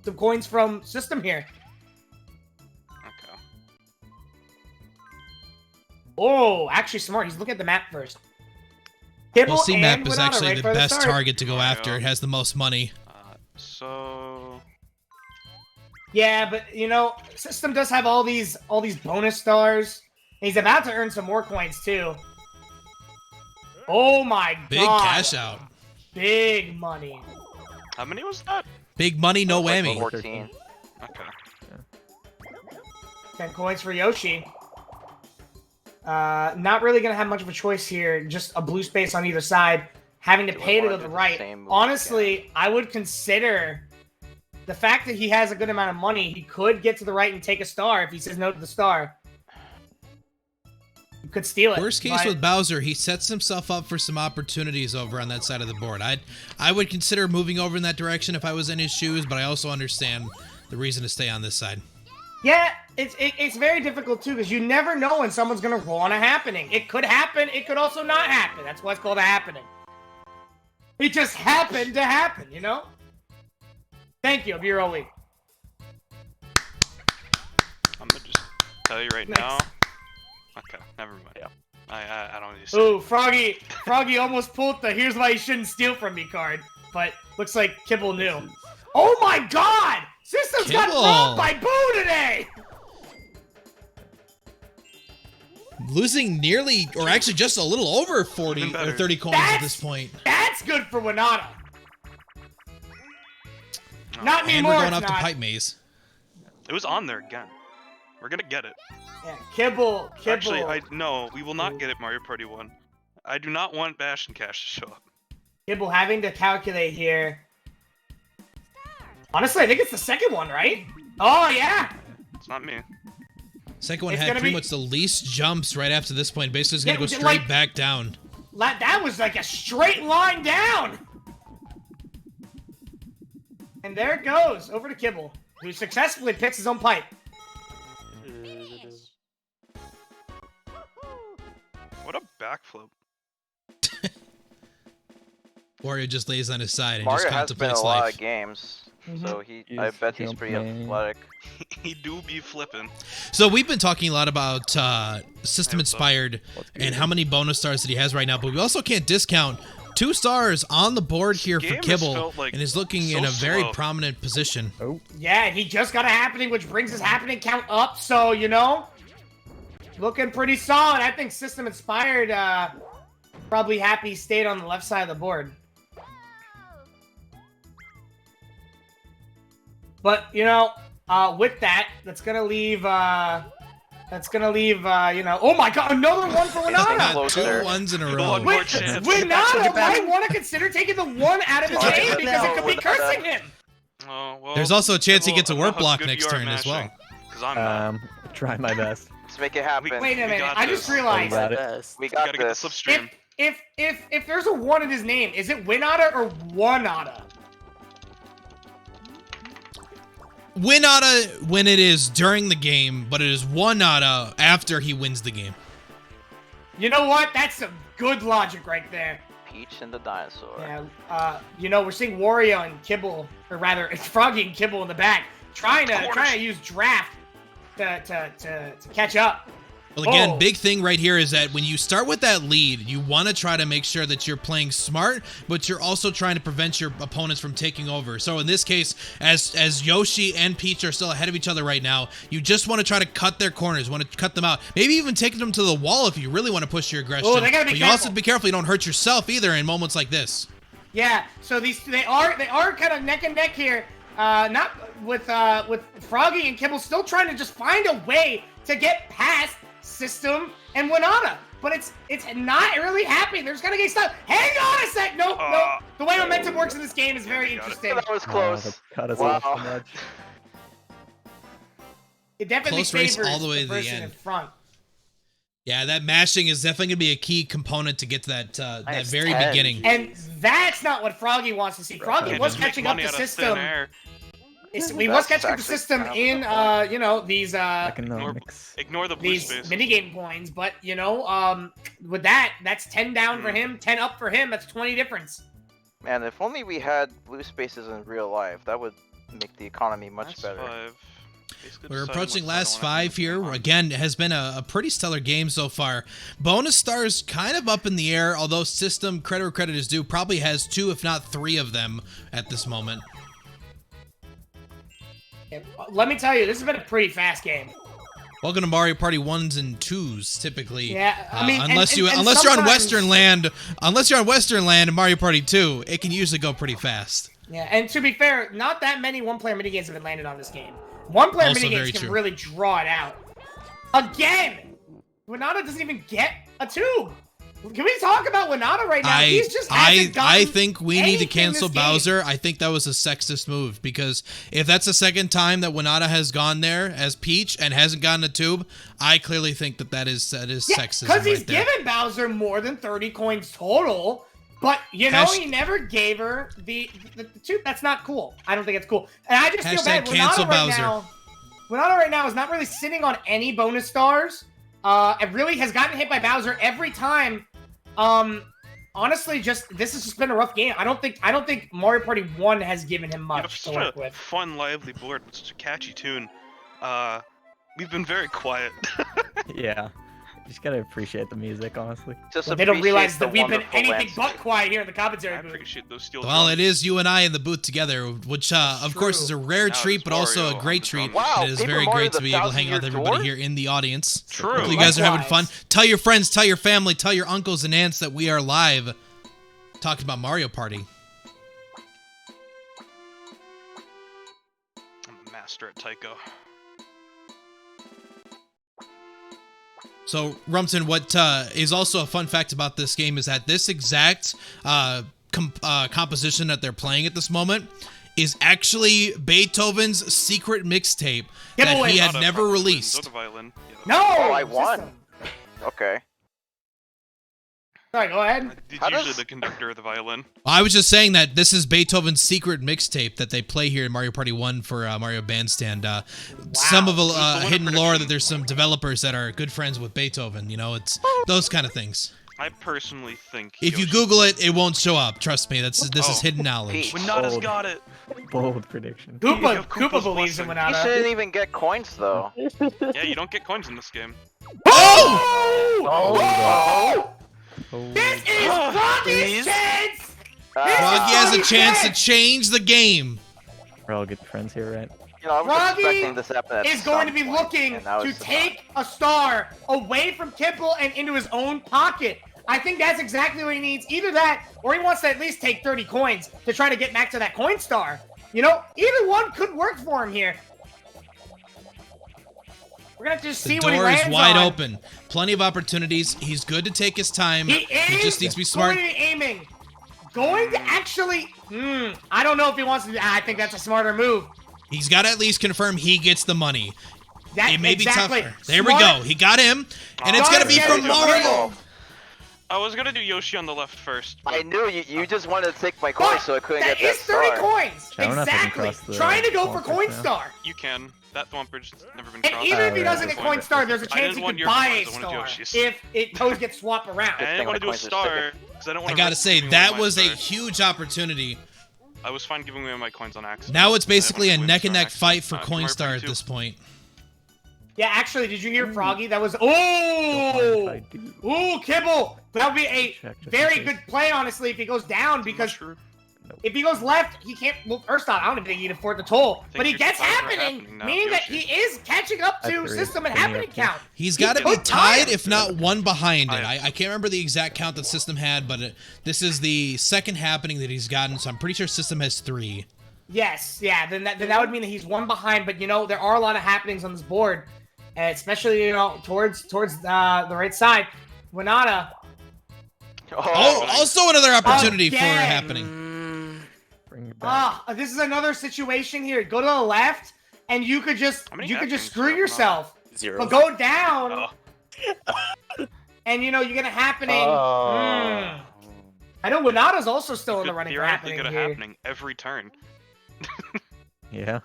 Speaker 2: some coins from System here.
Speaker 3: Okay.
Speaker 2: Oh, actually smart. He's looking at the map first. Kibble
Speaker 1: Well, C-map
Speaker 2: and
Speaker 1: is
Speaker 2: Winata
Speaker 1: actually
Speaker 2: right
Speaker 1: the
Speaker 2: for
Speaker 1: best
Speaker 2: start.
Speaker 1: target to go
Speaker 3: Mario.
Speaker 1: after. It has the most money.
Speaker 3: So
Speaker 2: Yeah, but you know, System does have all these bonus stars. And he's about to earn some more coins too. Oh my god.
Speaker 1: Big cash out.
Speaker 2: Big money.
Speaker 3: how many was that?
Speaker 1: Big money, no
Speaker 5: Like
Speaker 1: whammy.
Speaker 5: 14.
Speaker 3: Okay.
Speaker 2: 10 coins for Yoshi. Not really gonna have much of a choice here. Just a blue space on either side. Having to
Speaker 5: You
Speaker 2: pay to
Speaker 5: wanna
Speaker 2: go to
Speaker 5: do
Speaker 2: the
Speaker 5: the
Speaker 2: right.
Speaker 5: same move
Speaker 2: Honestly, I would consider the fact that he has a good amount of money. He could get to the right and take a star if he says no to the star. He could steal it.
Speaker 1: Worst case
Speaker 2: but-
Speaker 1: with Bowser, he sets himself up for some opportunities over on that side of the board. I would consider moving over in that direction if I was in his shoes, but I also understand the reason to stay on this side.
Speaker 2: Yeah, it's very difficult too because you never know when someone's gonna roll on a happening. It could happen. It could also not happen. That's why it's called a happening. It just happened to happen, you know. Thank you, Bureau Week.
Speaker 3: I'm gonna just tell you right
Speaker 2: Nice.
Speaker 3: now. Okay, never mind.
Speaker 4: Yeah.
Speaker 3: I don't need to say.
Speaker 2: Ooh, Froggy almost pulled the "here's why you shouldn't steal from me" card, but looks like Kibble knew. Oh my God! System's got
Speaker 1: Kibble.
Speaker 2: robbed by Boo today.
Speaker 1: Losing nearly, or actually just a little over 40
Speaker 3: Even
Speaker 1: or
Speaker 3: better.
Speaker 1: 30 coins at this point.
Speaker 2: That's good for W1nata.
Speaker 3: No.
Speaker 2: Not
Speaker 1: And
Speaker 2: anymore.
Speaker 1: we're going
Speaker 2: it's
Speaker 1: up to
Speaker 2: not.
Speaker 1: Pipe Maze.
Speaker 3: It was on there again. We're gonna get it.
Speaker 2: Yeah, Kibble.
Speaker 3: Actually, no, we will not get it. Mario Party 1. I do not want Bash and Cash to show up.
Speaker 2: Kibble having to calculate here. Honestly, I think it's the second one, right? Oh yeah.
Speaker 3: It's not me.
Speaker 1: Second one
Speaker 2: It's
Speaker 1: had
Speaker 2: gonna
Speaker 1: pretty
Speaker 2: be-
Speaker 1: much the least jumps right after this point. Basically, it's going to
Speaker 2: Yeah,
Speaker 1: go straight
Speaker 2: like-
Speaker 1: back down.
Speaker 2: That was like a straight line down. And there it goes, over to Kibble, who successfully picks his own pipe.
Speaker 3: What a backflip.
Speaker 1: Wario just lays on his side and
Speaker 5: Mario
Speaker 1: just
Speaker 5: has been
Speaker 1: contemplates
Speaker 5: a lot
Speaker 1: life.
Speaker 5: of games,
Speaker 2: Mhm.
Speaker 5: so I
Speaker 6: He's
Speaker 5: bet he's pretty
Speaker 6: jumping.
Speaker 5: athletic.
Speaker 3: He do be flipping.
Speaker 1: So we've been talking a lot about System
Speaker 3: what's up?
Speaker 1: Inspired
Speaker 6: What's
Speaker 1: and
Speaker 6: good?
Speaker 1: how many bonus stars that he has right now, but we also can't discount 2 stars on the board here for
Speaker 3: game has
Speaker 1: Kibble,
Speaker 3: felt, like,
Speaker 1: and is looking
Speaker 3: so
Speaker 1: in a very
Speaker 3: slow.
Speaker 1: prominent position.
Speaker 6: Oh,
Speaker 2: Yeah, and he just got a happening, which brings his happening count up. So, you know, looking pretty solid. I think System Inspired probably happy he stayed on the left side of the board. But, you know, with that, that's gonna leave, you know, oh my God, another one for W1nata!
Speaker 1: Got
Speaker 5: Closer.
Speaker 1: 2 ones in a
Speaker 3: One
Speaker 1: row.
Speaker 3: more
Speaker 2: Wait,
Speaker 3: chance.
Speaker 2: W1nata might want to consider taking the 1 out of his
Speaker 5: Fuck
Speaker 2: name
Speaker 5: it.
Speaker 2: because it could be
Speaker 5: No,
Speaker 2: cursing him.
Speaker 3: Oh, well,
Speaker 1: There's also a chance he
Speaker 3: Kibble,
Speaker 1: gets a
Speaker 3: I don't know
Speaker 1: work
Speaker 3: how
Speaker 1: block
Speaker 3: good
Speaker 1: next
Speaker 3: you are
Speaker 1: turn as well.
Speaker 3: mashing, 'cause I'm not.
Speaker 6: try my best.
Speaker 5: Let's make it happen.
Speaker 2: Wait a minute,
Speaker 3: got
Speaker 2: I just
Speaker 3: this.
Speaker 2: realized.
Speaker 6: Got it.
Speaker 4: Best.
Speaker 5: We
Speaker 3: You
Speaker 5: got
Speaker 3: gotta get the
Speaker 5: this.
Speaker 3: slipstream.
Speaker 2: If there's a 1 in his name, is it W1nata or W1nata?
Speaker 1: W1nata when it is during the game, but it is W1nata after he wins the game.
Speaker 2: You know what? That's some good logic right there.
Speaker 5: Peach and the dinosaur.
Speaker 2: Yeah, you know, we're seeing Wario and Kibble, or rather, it's Froggy and Kibble in the back, trying to use draft to catch up.
Speaker 1: Well, again,
Speaker 2: Oh.
Speaker 1: big thing right here is that when you start with that lead, you want to try to make sure that you're playing smart, but you're also trying to prevent your opponents from taking over. So in this case, as Yoshi and Peach are still ahead of each other right now, you just want to try to cut their corners, want to cut them out. Maybe even take them to the wall if you really want to push your aggression.
Speaker 2: Oh, they gotta be
Speaker 1: but you also
Speaker 2: careful.
Speaker 1: have to be careful you don't hurt yourself either in moments like this.
Speaker 2: Yeah, so they are kind of neck and neck here. Not with Froggy and Kibble still trying to just find a way to get past System and W1nata, but it's not really happening. There's gonna get stuck. Hang on a sec. No. The way momentum works in this game is very
Speaker 3: Got it.
Speaker 2: interesting.
Speaker 5: That was
Speaker 6: Oh,
Speaker 5: close.
Speaker 6: that cut us
Speaker 5: Wow.
Speaker 6: off so much.
Speaker 2: It definitely
Speaker 1: Close race
Speaker 2: favors
Speaker 1: all the way to the
Speaker 2: person
Speaker 1: end.
Speaker 2: in front.
Speaker 1: Yeah, that mashing is definitely going to be a key component to get to that
Speaker 4: Nice
Speaker 1: very
Speaker 4: 10.
Speaker 1: beginning.
Speaker 2: And that's not what Froggy wants to see. Froggy
Speaker 3: Can't
Speaker 2: was
Speaker 3: just make
Speaker 2: catching up
Speaker 3: money
Speaker 2: to
Speaker 3: out of thin
Speaker 2: System.
Speaker 3: air.
Speaker 2: We was catching up to
Speaker 5: actually
Speaker 2: System
Speaker 5: kind of
Speaker 2: in
Speaker 5: the
Speaker 2: you know, these
Speaker 6: Economics.
Speaker 3: Ignore the blue
Speaker 2: these
Speaker 3: space.
Speaker 2: minigame coins, but you know, with that's 10 down for him, 10 up for him. That's 20 difference.
Speaker 5: Man, if only we had blue spaces in real life, that would make the economy much
Speaker 3: That's
Speaker 5: better.
Speaker 3: 5. Basically
Speaker 1: We're approaching last 5 here. Again, it has been a pretty stellar game so far. Bonus stars kind of up in the air, although System, credit where credit is due, probably has 2 if not 3 of them at this moment.
Speaker 2: Let me tell you, this has been a pretty fast game.
Speaker 1: Welcome to Mario Party 1s and 2s, typically.
Speaker 2: Yeah, I mean,
Speaker 1: unless you're on Western Land in Mario Party 2, it can usually go pretty fast.
Speaker 2: Yeah, and to be fair, not that many one-player minigames have been landed on this game. One-player
Speaker 1: Also very
Speaker 2: minigames can
Speaker 1: true.
Speaker 2: really draw it out. Again, W1nata doesn't even get a tube. Can we talk about W1nata right now? He's just hasn't gotten
Speaker 1: I think we need to
Speaker 2: anything
Speaker 1: cancel
Speaker 2: this game.
Speaker 1: Bowser. I think that was a sexist move, because if that's the second time that W1nata has gone there as Peach and hasn't gotten a tube, I clearly think that is sexism
Speaker 2: because he's
Speaker 1: right there.
Speaker 2: given Bowser more than 30 coins total, but you know he never gave her the tube. That's not cool. I don't think it's cool. And I just feel bad.
Speaker 1: Cancel
Speaker 2: W1nata right now is not really sitting on any bonus stars. It really has gotten hit by Bowser every time. Honestly, this has just been a rough game. I don't think Mario Party 1 has given him much to work with.
Speaker 3: Fun, lively board with such a catchy tune. We've been very quiet.
Speaker 6: Yeah. You just gotta appreciate the music, honestly.
Speaker 2: Well, they don't realize that we've been anything but quiet here in the commentary booth.
Speaker 3: I appreciate those steel
Speaker 1: Well,
Speaker 3: drums.
Speaker 1: it is you and I in the booth together, which of course is a rare treat, but also a great treat.
Speaker 5: Wow,
Speaker 1: It is
Speaker 5: Paper
Speaker 1: very
Speaker 5: Mario
Speaker 1: great to
Speaker 5: the
Speaker 1: be able to hang out with
Speaker 5: 1000-year
Speaker 1: everybody
Speaker 5: door?
Speaker 1: here in the audience.
Speaker 3: True.
Speaker 1: Hopefully you guys are having fun.
Speaker 2: Likewise.
Speaker 1: Tell your friends, tell your family, tell your uncles and aunts that we are live talking about Mario Party.
Speaker 3: I'm a master at Taiko.
Speaker 1: So, Rumton, what is also a fun fact about this game is that this exact composition that they're playing at this moment is actually Beethoven's secret mixtape that he had never released.
Speaker 2: No!
Speaker 5: Oh, I won.
Speaker 2: System.
Speaker 5: Okay.
Speaker 2: Sorry, go ahead.
Speaker 3: It's
Speaker 5: How
Speaker 3: usually
Speaker 5: does-
Speaker 3: the conductor of the violin.
Speaker 1: I was just saying that this is Beethoven's secret mixtape that they play here in Mario Party 1 for Mario Bandstand. Some of the hidden lore that there's some developers that are good friends with Beethoven. You know, it's those kind of things.
Speaker 3: I personally think
Speaker 1: If you
Speaker 3: Yoshi-
Speaker 1: Google it, it won't show up. Trust me, this is hidden knowledge.
Speaker 5: Peach.
Speaker 3: W1nata's
Speaker 6: Bold.
Speaker 3: got it.
Speaker 6: Bold prediction.
Speaker 2: Koopa
Speaker 3: Koopa's
Speaker 2: believes in
Speaker 3: blessing.
Speaker 5: You
Speaker 2: W1nata.
Speaker 5: shouldn't even get coins though.
Speaker 3: Yeah, you don't get coins in this game.
Speaker 1: Oh!
Speaker 2: Oh!
Speaker 6: Oh,
Speaker 2: This is Froggy's chance!
Speaker 1: Froggy has a
Speaker 2: Froggy's
Speaker 1: chance to
Speaker 2: chance!
Speaker 1: change the game.
Speaker 6: we're all good friends here, right?
Speaker 5: You know, I was
Speaker 2: Froggy
Speaker 5: expecting this to happen at
Speaker 2: is going to
Speaker 5: some
Speaker 2: be
Speaker 5: point,
Speaker 2: looking
Speaker 5: and now
Speaker 2: to
Speaker 5: it's not.
Speaker 2: take a star away from Kibble and into his own pocket. I think that's exactly what he needs. Either that, or he wants to at least take 30 coins to try to get back to that coin star. You know, either one could work for him here. We're gonna have to just
Speaker 1: The
Speaker 2: see what he
Speaker 1: door is
Speaker 2: lands
Speaker 1: wide
Speaker 2: on.
Speaker 1: open. Plenty of opportunities. He's good to take his time.
Speaker 2: He is
Speaker 1: just needs to be smart.
Speaker 2: going to be aiming. Going to actually... I don't know if he wants to... I think that's a smarter move.
Speaker 1: He's got to at least confirm he gets the money.
Speaker 2: That,
Speaker 1: It may
Speaker 2: exactly.
Speaker 1: be tougher. There we go. He got him. And it's
Speaker 2: Smart
Speaker 1: going to be
Speaker 2: get
Speaker 1: from
Speaker 2: it.
Speaker 1: Mario.
Speaker 3: I was gonna do Yoshi on the left first. But
Speaker 5: I knew you just wanted to take my coins so I couldn't
Speaker 2: that
Speaker 5: get that
Speaker 2: is 30
Speaker 5: star.
Speaker 2: coins.
Speaker 6: I don't know if I can
Speaker 2: Exactly.
Speaker 6: cross the
Speaker 2: Trying to go for
Speaker 6: Swamp
Speaker 2: coin
Speaker 6: Bridge now.
Speaker 2: star.
Speaker 3: you can. That Thwomp Bridge has never been
Speaker 2: And
Speaker 3: crossed.
Speaker 2: even if he
Speaker 6: Alright,
Speaker 2: doesn't get
Speaker 6: that's
Speaker 2: coin
Speaker 6: fine.
Speaker 2: star, there's a
Speaker 3: I
Speaker 2: chance
Speaker 3: didn't
Speaker 2: he
Speaker 3: want
Speaker 2: could
Speaker 3: your
Speaker 2: buy a
Speaker 3: coins, I wanted
Speaker 2: star
Speaker 3: Yoshi's.
Speaker 2: if toads get swapped around.
Speaker 3: And I didn't want to do a
Speaker 5: coins are sticking.
Speaker 3: star because I don't want
Speaker 1: I
Speaker 3: to.
Speaker 1: got to say, that was a huge opportunity.
Speaker 3: I was fine giving away my coins on accident.
Speaker 1: Now it's
Speaker 3: I didn't
Speaker 1: basically a
Speaker 3: want to win
Speaker 1: neck-and-neck
Speaker 3: star on
Speaker 1: fight for
Speaker 3: accident.
Speaker 1: Coin
Speaker 3: Mario
Speaker 1: Star
Speaker 3: Party
Speaker 1: at
Speaker 3: 2.
Speaker 1: this point.
Speaker 2: Yeah, actually, did you hear Froggy? That was...
Speaker 6: Don't mind
Speaker 2: Oh!
Speaker 6: if I do.
Speaker 2: Ooh, Kibble! That would be a
Speaker 6: Check just
Speaker 2: very
Speaker 6: in case.
Speaker 2: good play, honestly, if he goes down, because
Speaker 3: Sure.
Speaker 2: if he goes left, he can't... Well, first off, I don't think he can afford the toll, but he
Speaker 3: your
Speaker 2: gets
Speaker 3: stars are
Speaker 2: happening,
Speaker 3: happening now,
Speaker 2: meaning that
Speaker 3: Yoshi.
Speaker 2: he is catching up
Speaker 6: I
Speaker 2: to
Speaker 6: agree.
Speaker 2: system and
Speaker 6: Bring it
Speaker 2: happening
Speaker 6: up here.
Speaker 2: count.
Speaker 1: He's
Speaker 2: He
Speaker 1: got to be
Speaker 2: could tie
Speaker 1: tied,
Speaker 2: him.
Speaker 1: if not one behind it.
Speaker 3: I-
Speaker 1: I can't remember the exact count that System had, but this is the second happening that he's gotten, so I'm pretty sure System has 3.
Speaker 2: Yes, yeah, then that would mean that he's one behind, but, you know, there are a lot of happenings on this board, especially, you know, towards the right side. W1nata.
Speaker 1: Oh, also another opportunity for
Speaker 2: Again.
Speaker 1: happening.
Speaker 6: Bring it back.
Speaker 2: This is another situation here. Go to the left, and you could just
Speaker 3: How many
Speaker 2: screw
Speaker 3: happenings do I have?
Speaker 2: yourself.
Speaker 4: 0.
Speaker 2: But go down,
Speaker 3: Oh.
Speaker 2: and you know you get a happening.
Speaker 5: Oh.
Speaker 2: I know W1nata's also still in the
Speaker 3: Could
Speaker 2: running for
Speaker 3: theoretically
Speaker 2: happening
Speaker 3: get a
Speaker 2: here.
Speaker 3: happening every turn.
Speaker 6: Yeah.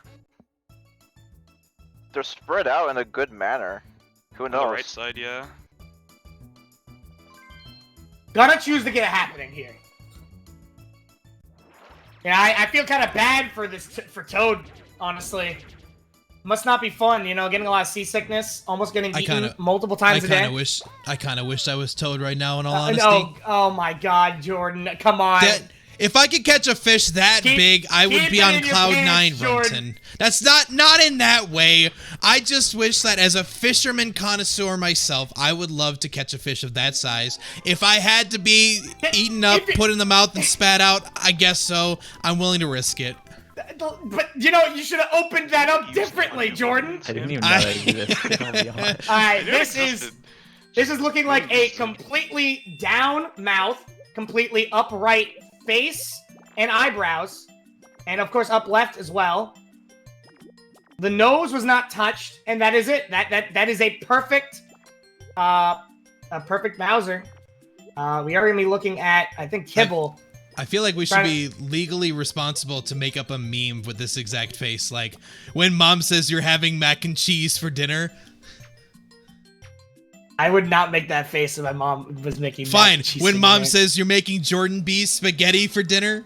Speaker 5: They're spread out in a good manner. Who
Speaker 3: On the
Speaker 5: knows?
Speaker 3: right side, yeah.
Speaker 2: Gotta choose to get a happening here. Yeah, I feel kind of bad for this for Toad, honestly. Must not be fun, you know, getting a lot of seasickness, almost getting eaten multiple times a day.
Speaker 1: I kind of wish I was Toad right now, in all honesty.
Speaker 2: Oh my God, Jordan, come on.
Speaker 1: If I could catch a fish that big, I would be on cloud 9, Rumton. That's not in that way. I just wish that as a fisherman connoisseur myself, I would love to catch a fish of that size. If I had to be eaten up, put in the mouth, and spat out, I guess so. I'm willing to risk it.
Speaker 2: But, you know, you should have opened that up differently, Jordan.
Speaker 6: I didn't even know that existed. I'll be honest.
Speaker 2: Alright, this is looking like a completely down mouth, completely upright face and eyebrows, and of course up left as well. The nose was not touched, and that is it. That is a perfect Mauser. We are gonna be looking at, I think, Kibble.
Speaker 1: I feel like we should be legally responsible to make up a meme with this exact face, like when Mom says you're having mac and cheese for dinner.
Speaker 2: I would not make that face if my mom was making mac
Speaker 1: Fine.
Speaker 2: and cheese
Speaker 1: When
Speaker 2: for
Speaker 1: Mom
Speaker 2: dinner.
Speaker 1: says you're making Jordan B spaghetti for dinner.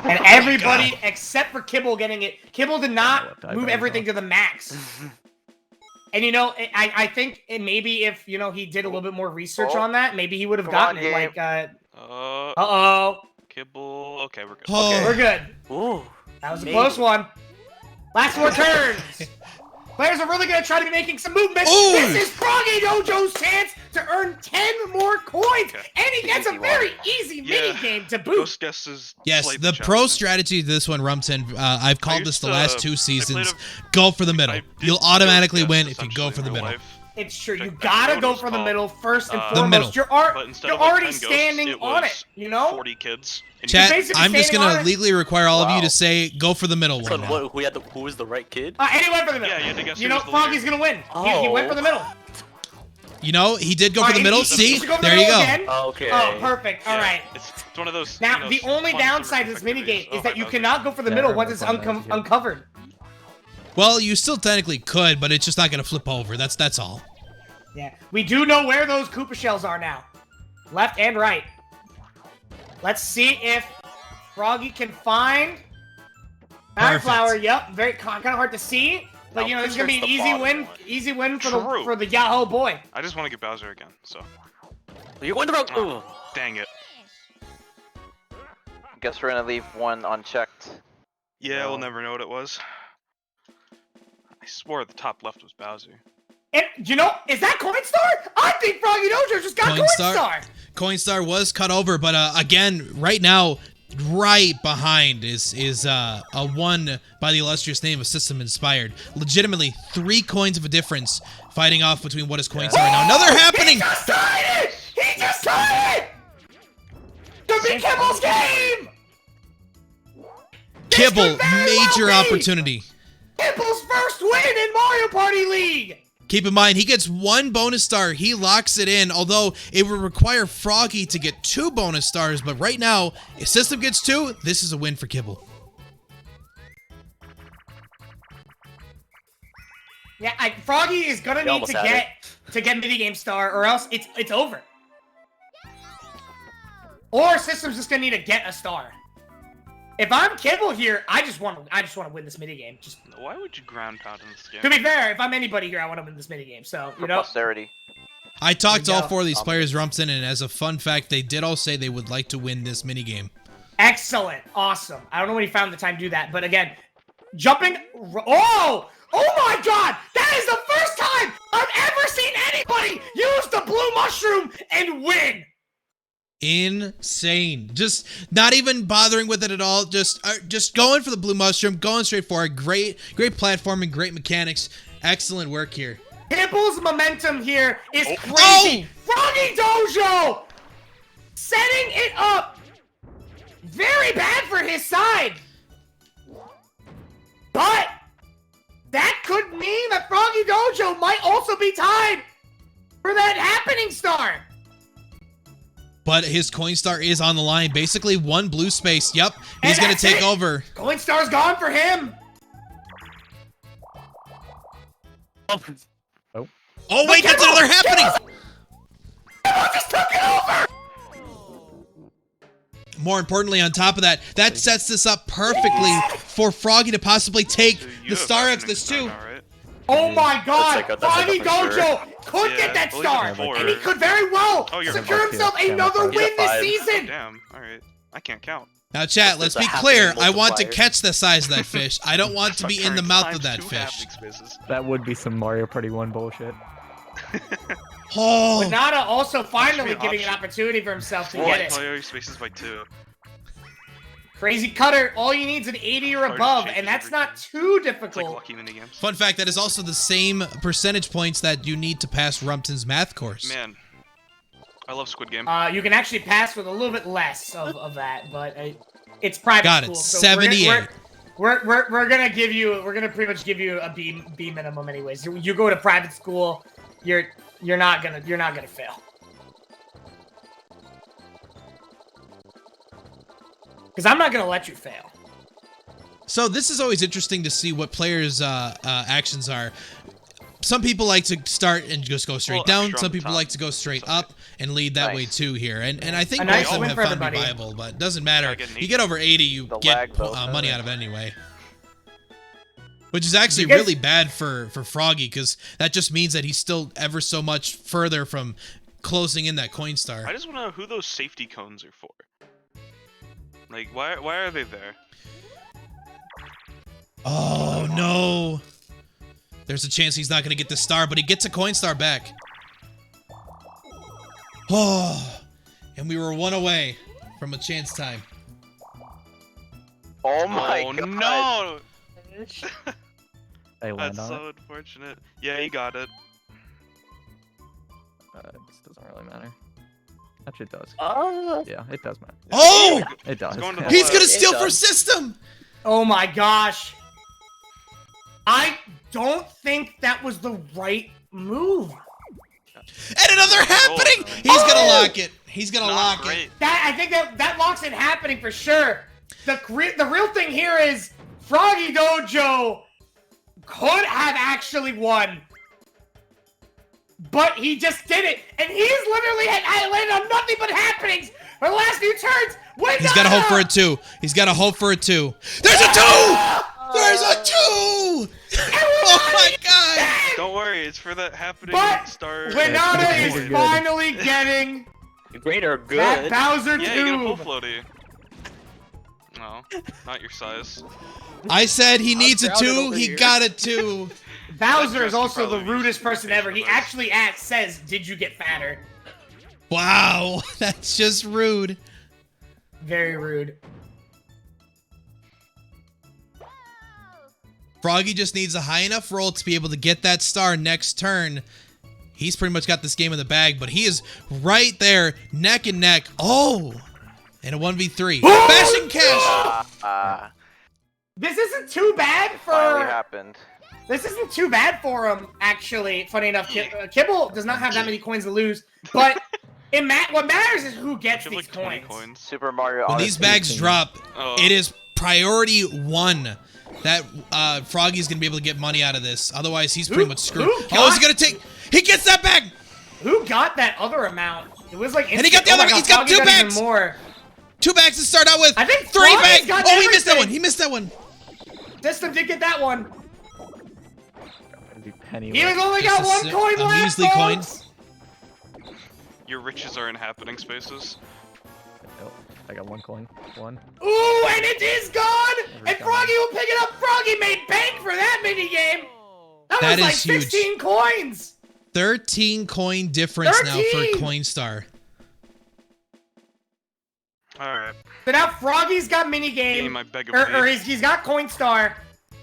Speaker 2: And everybody except for Kibble getting it. Kibble did not move everything to the max. And you know, I think maybe if, you know, he did a little bit more research on that, maybe he would have gotten it. Like, uh-oh.
Speaker 3: Kibble. Okay, we're good.
Speaker 1: Oh.
Speaker 2: Okay, we're good.
Speaker 4: Ooh.
Speaker 2: That was a close one. Last 4 turns. Players are really going to try to be making some movement.
Speaker 1: Ooh.
Speaker 2: This is froggydojo's chance to earn 10 more coins.
Speaker 3: Okay.
Speaker 2: And he gets a very easy mini game to boot.
Speaker 3: Ghost guesses.
Speaker 1: Yes, the pro strategy to this one, Rumton, I've called this the last 2 seasons. Go for the middle. You'll automatically win if you go for the middle.
Speaker 2: It's true. You gotta go for the middle first and
Speaker 1: the middle.
Speaker 2: foremost. You're already standing on it, you know?
Speaker 3: 40 kids.
Speaker 1: Chat,
Speaker 2: basically
Speaker 1: I'm just
Speaker 2: standing
Speaker 1: gonna
Speaker 2: on it.
Speaker 1: legally require all of you to say, go for the middle one now.
Speaker 4: Who was the right kid?
Speaker 2: And he went for the middle.
Speaker 3: Yeah, you had to guess
Speaker 2: You
Speaker 3: who
Speaker 2: know,
Speaker 3: was the
Speaker 2: Froggy's
Speaker 3: leader.
Speaker 2: gonna win. He went for the middle.
Speaker 1: You know, he did go for the middle. See?
Speaker 2: There
Speaker 1: There you go.
Speaker 4: Okay.
Speaker 2: Oh, perfect. All right.
Speaker 3: It's one of those.
Speaker 2: Now, the only downside to this minigame is that you cannot go for the middle once it's uncovered.
Speaker 1: Well, you still technically could, but it's just not gonna flip over. That's all.
Speaker 2: Yeah, we do know where those Koopa shells are now. Left and right. Let's see if Froggy can find Fire Flower. Yep, very kind of hard to see, but you know this is gonna be an easy win for the Yahoo boy.
Speaker 3: I just want to get Bowser again, so.
Speaker 4: You're going the wrong.
Speaker 3: Oh, dang it.
Speaker 5: Guess we're gonna leave one unchecked.
Speaker 3: Yeah, we'll never know what it was. I swore the top left was Bowser.
Speaker 2: And, you know, is that Coinstar? I think Froggydojo just got Coinstar.
Speaker 1: Coinstar was cut over, but again, right now, right behind is a one by the illustrious name of System Inspired. Legitimately, 3 coins of a difference fighting off between what is Coinstar right now. Another happening!
Speaker 2: He just tied it! He just tied it! To be Kibble's game!
Speaker 1: Kibble, major opportunity.
Speaker 2: Kibble's first win in Mario Party League!
Speaker 1: Keep in mind, he gets 1 bonus star. He locks it in, although it would require Froggy to get 2 bonus stars. But right now, if System gets 2, this is a win for Kibble.
Speaker 2: Yeah, Froggy is gonna need to get minigame star, or else it's over. Or System's just gonna need to get a star. If I'm Kibble here, I just want to win this minigame. Just
Speaker 3: why would you ground pound in this game?
Speaker 2: to be fair, if I'm anybody here, I want to win this minigame. So you know,
Speaker 5: Posterity.
Speaker 1: I talked to all 4 of these players, Rumpton, and as a fun fact, they did all say they would like to win this minigame.
Speaker 2: excellent, awesome. I don't know when he found the time to do that, but again, jumping. Oh my God! That is the first time I've ever seen anybody use the blue mushroom and win.
Speaker 1: Insane. Just not even bothering with it at all. Just going for the blue mushroom, going straight for it. Great platforming, great mechanics. Excellent work here.
Speaker 2: Kibble's momentum here is crazy. Froggydojo setting it up very bad for his side. But that could mean that Froggydojo might also be tied for that happening star.
Speaker 1: But his Coinstar is on the line. Basically, 1 blue space. Yep, he's going to take over.
Speaker 2: Coinstar's gone for him.
Speaker 1: Oh, wait, that's another happening.
Speaker 2: Kibble just took it over.
Speaker 1: More importantly, on top of that, that sets this up perfectly for Froggy to possibly take the star after this too.
Speaker 2: Oh my God!
Speaker 4: That's like
Speaker 2: Froggy
Speaker 4: a for sure.
Speaker 2: Dojo could
Speaker 3: Yeah,
Speaker 2: get that
Speaker 3: well, he's
Speaker 2: star,
Speaker 3: a four.
Speaker 2: and he could very well
Speaker 3: Oh, you're a
Speaker 2: secure
Speaker 3: five.
Speaker 2: himself
Speaker 6: Yeah,
Speaker 2: another
Speaker 6: he's
Speaker 4: a
Speaker 2: win this
Speaker 4: five.
Speaker 2: season.
Speaker 3: Damn. All right. I can't count.
Speaker 1: Now, chat,
Speaker 4: That's
Speaker 1: let's be
Speaker 4: a
Speaker 1: clear.
Speaker 4: happening
Speaker 1: I want to
Speaker 4: multiplier.
Speaker 1: catch the size of that fish. I don't want to be in the mouth of that
Speaker 3: Times two
Speaker 1: fish.
Speaker 3: happening spaces.
Speaker 6: That would be some Mario Party 1 bullshit.
Speaker 1: Oh,
Speaker 2: But Nata also finally
Speaker 3: Should be an
Speaker 2: giving an
Speaker 3: option.
Speaker 2: opportunity for himself to
Speaker 3: Four
Speaker 2: get it.
Speaker 3: player spaces by 2.
Speaker 2: Crazy Cutter, all you need is an 80 or
Speaker 3: Hard to
Speaker 2: above,
Speaker 3: change
Speaker 2: and that's
Speaker 3: every
Speaker 2: not
Speaker 3: time.
Speaker 2: too
Speaker 3: It's like
Speaker 2: difficult.
Speaker 3: lucky minigames.
Speaker 1: fun fact, that is also the same percentage points that you need to pass Rumpton's math course.
Speaker 3: Man, I love Squid Game.
Speaker 2: You can actually pass with a little bit less of that, but it's private
Speaker 1: Got it,
Speaker 2: school. So
Speaker 1: 78.
Speaker 2: We're gonna give you. We're gonna pretty much give you a B minimum, anyways. You go to private school, you're not gonna fail. Because I'm not gonna let you fail.
Speaker 1: So this is always interesting to see what players' actions are. Some people like to start and just go straight
Speaker 3: Well,
Speaker 1: down.
Speaker 3: extra on
Speaker 1: Some
Speaker 3: the
Speaker 1: people
Speaker 3: top.
Speaker 1: like to go straight up and lead that
Speaker 5: Nice.
Speaker 1: way too here. And I think
Speaker 2: A
Speaker 1: both
Speaker 2: nice
Speaker 1: of them
Speaker 2: win
Speaker 1: have
Speaker 2: for
Speaker 1: found to be
Speaker 2: everybody.
Speaker 1: viable, but it doesn't matter.
Speaker 3: Yeah, get an
Speaker 1: You get over 80, you
Speaker 5: The
Speaker 1: get
Speaker 5: lag, though.
Speaker 1: money out of it anyway. Which is actually
Speaker 2: You guys-
Speaker 1: really bad for Froggy, because that just means that he's still ever so much further from closing in that coin star.
Speaker 3: I just want to know who those safety cones are for. Like, why are they there?
Speaker 1: Oh no! There's a chance he's not going to get the star, but he gets a coin star back. Oh, and we were one away from a chance time.
Speaker 5: Oh my
Speaker 3: Oh
Speaker 5: god.
Speaker 3: no!
Speaker 6: They land
Speaker 3: That's
Speaker 6: on
Speaker 3: so unfortunate. Yeah, he got it.
Speaker 6: This doesn't really matter. Actually, it does.
Speaker 4: Uh,
Speaker 6: Yeah, it does matter.
Speaker 1: Oh!
Speaker 6: It does.
Speaker 3: going to the
Speaker 6: Yeah.
Speaker 1: He's going to
Speaker 4: It
Speaker 1: steal for
Speaker 4: does.
Speaker 1: system!
Speaker 2: Oh my gosh! I don't think that was the right move.
Speaker 1: And another happening!
Speaker 3: Oh,
Speaker 1: He's going to lock it. He's going to
Speaker 3: Not
Speaker 1: lock it.
Speaker 3: great.
Speaker 2: I think that locks it happening for sure. The real thing here is Froggy Dojo could have actually won, but he just did it, and he's literally had landed on nothing but happenings for the last few turns.
Speaker 1: He's got to hope for a 2. He's got to hope for a 2. There's a 2! There's a 2! Oh my god!
Speaker 3: Don't worry, it's for that happening
Speaker 2: But
Speaker 3: star.
Speaker 2: Winata is
Speaker 6: Good.
Speaker 2: finally getting
Speaker 4: great or
Speaker 2: that
Speaker 4: good.
Speaker 2: Bowser
Speaker 3: Yeah, you get a full
Speaker 2: tube.
Speaker 3: floaty. No, not your size.
Speaker 1: I said he needs a
Speaker 4: crowded
Speaker 1: 2.
Speaker 4: over
Speaker 1: He
Speaker 4: here.
Speaker 1: got a 2.
Speaker 2: Bowser
Speaker 3: That
Speaker 2: is also the
Speaker 3: probably
Speaker 2: rudest
Speaker 3: needs to
Speaker 2: person
Speaker 3: be
Speaker 2: ever. He
Speaker 3: specialized.
Speaker 2: actually says, "Did you get fatter?"
Speaker 1: Wow, that's just rude.
Speaker 2: Very rude.
Speaker 1: Froggy just needs a high enough roll to be able to get that star next turn. He's pretty much got this game in the bag, but he is right there, neck and neck. Oh, and a 1v3. Bashing cash.
Speaker 2: This isn't too bad
Speaker 5: Finally
Speaker 2: for.
Speaker 5: happened.
Speaker 2: This isn't too bad for him, actually. Funny enough, Kibble does not have that many coins to lose, but what matters is who gets
Speaker 3: Should have
Speaker 2: these
Speaker 3: like 20
Speaker 2: coins.
Speaker 3: coins.
Speaker 5: Super Mario
Speaker 1: When
Speaker 5: Odyssey.
Speaker 1: these bags drop,
Speaker 3: Oh.
Speaker 1: it is priority 1 that Froggy's going to be able to get money out of this. Otherwise, he's pretty much screwed.
Speaker 2: who
Speaker 1: Oh, is
Speaker 2: got-
Speaker 1: he going to take? He gets that bag!
Speaker 2: Who got that other amount? It was like.
Speaker 1: And he got the
Speaker 2: instant-
Speaker 1: other-
Speaker 2: my
Speaker 1: he's
Speaker 2: God,
Speaker 1: got
Speaker 2: Froggy
Speaker 1: 2
Speaker 2: got
Speaker 1: bags!
Speaker 2: even more.
Speaker 1: 2 bags to start out with.
Speaker 2: I think
Speaker 1: 3
Speaker 2: Froggy's
Speaker 1: bags.
Speaker 2: got
Speaker 1: Oh, he missed that
Speaker 2: everything.
Speaker 1: one. He missed that one.
Speaker 2: System did get that one.
Speaker 6: It'd be penny.
Speaker 2: He was only
Speaker 1: Just
Speaker 2: got
Speaker 1: a
Speaker 2: one
Speaker 1: si-
Speaker 2: coin
Speaker 1: a
Speaker 2: left,
Speaker 1: measly coin.
Speaker 2: folks.
Speaker 3: Your riches are in happening spaces.
Speaker 6: Oh, I got 1 coin. 1.
Speaker 2: Ooh, and it is gone!
Speaker 6: Never
Speaker 2: And
Speaker 6: gone.
Speaker 2: Froggy will pick it up. Froggy made bank for that mini game. That
Speaker 1: That
Speaker 2: was like
Speaker 1: is huge.
Speaker 2: 16 coins.
Speaker 1: 13 coin difference now
Speaker 2: 13!
Speaker 1: for Coinstar.
Speaker 3: Alright.
Speaker 2: So now Froggy's got mini
Speaker 3: Game,
Speaker 2: game,
Speaker 3: I beg of
Speaker 2: or
Speaker 3: thee.
Speaker 2: he's got Coinstar.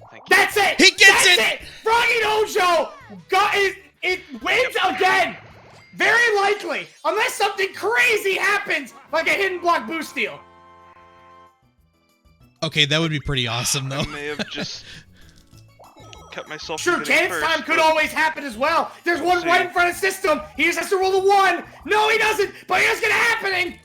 Speaker 3: Thank you.
Speaker 2: That's it.
Speaker 1: He gets
Speaker 2: That's
Speaker 1: it!
Speaker 2: Froggy Dojo got it wins again. Very likely, unless something crazy happens, like a hidden block boost steal.
Speaker 1: Okay, that would be pretty awesome,
Speaker 3: I
Speaker 1: though.
Speaker 3: may have just kept myself
Speaker 2: True,
Speaker 3: from getting
Speaker 2: chance
Speaker 3: first,
Speaker 2: time could
Speaker 3: but-
Speaker 2: always happen as well. There's one
Speaker 3: See.
Speaker 2: right in front of system. He just has to roll the 1. No, he doesn't. But here's gonna happening.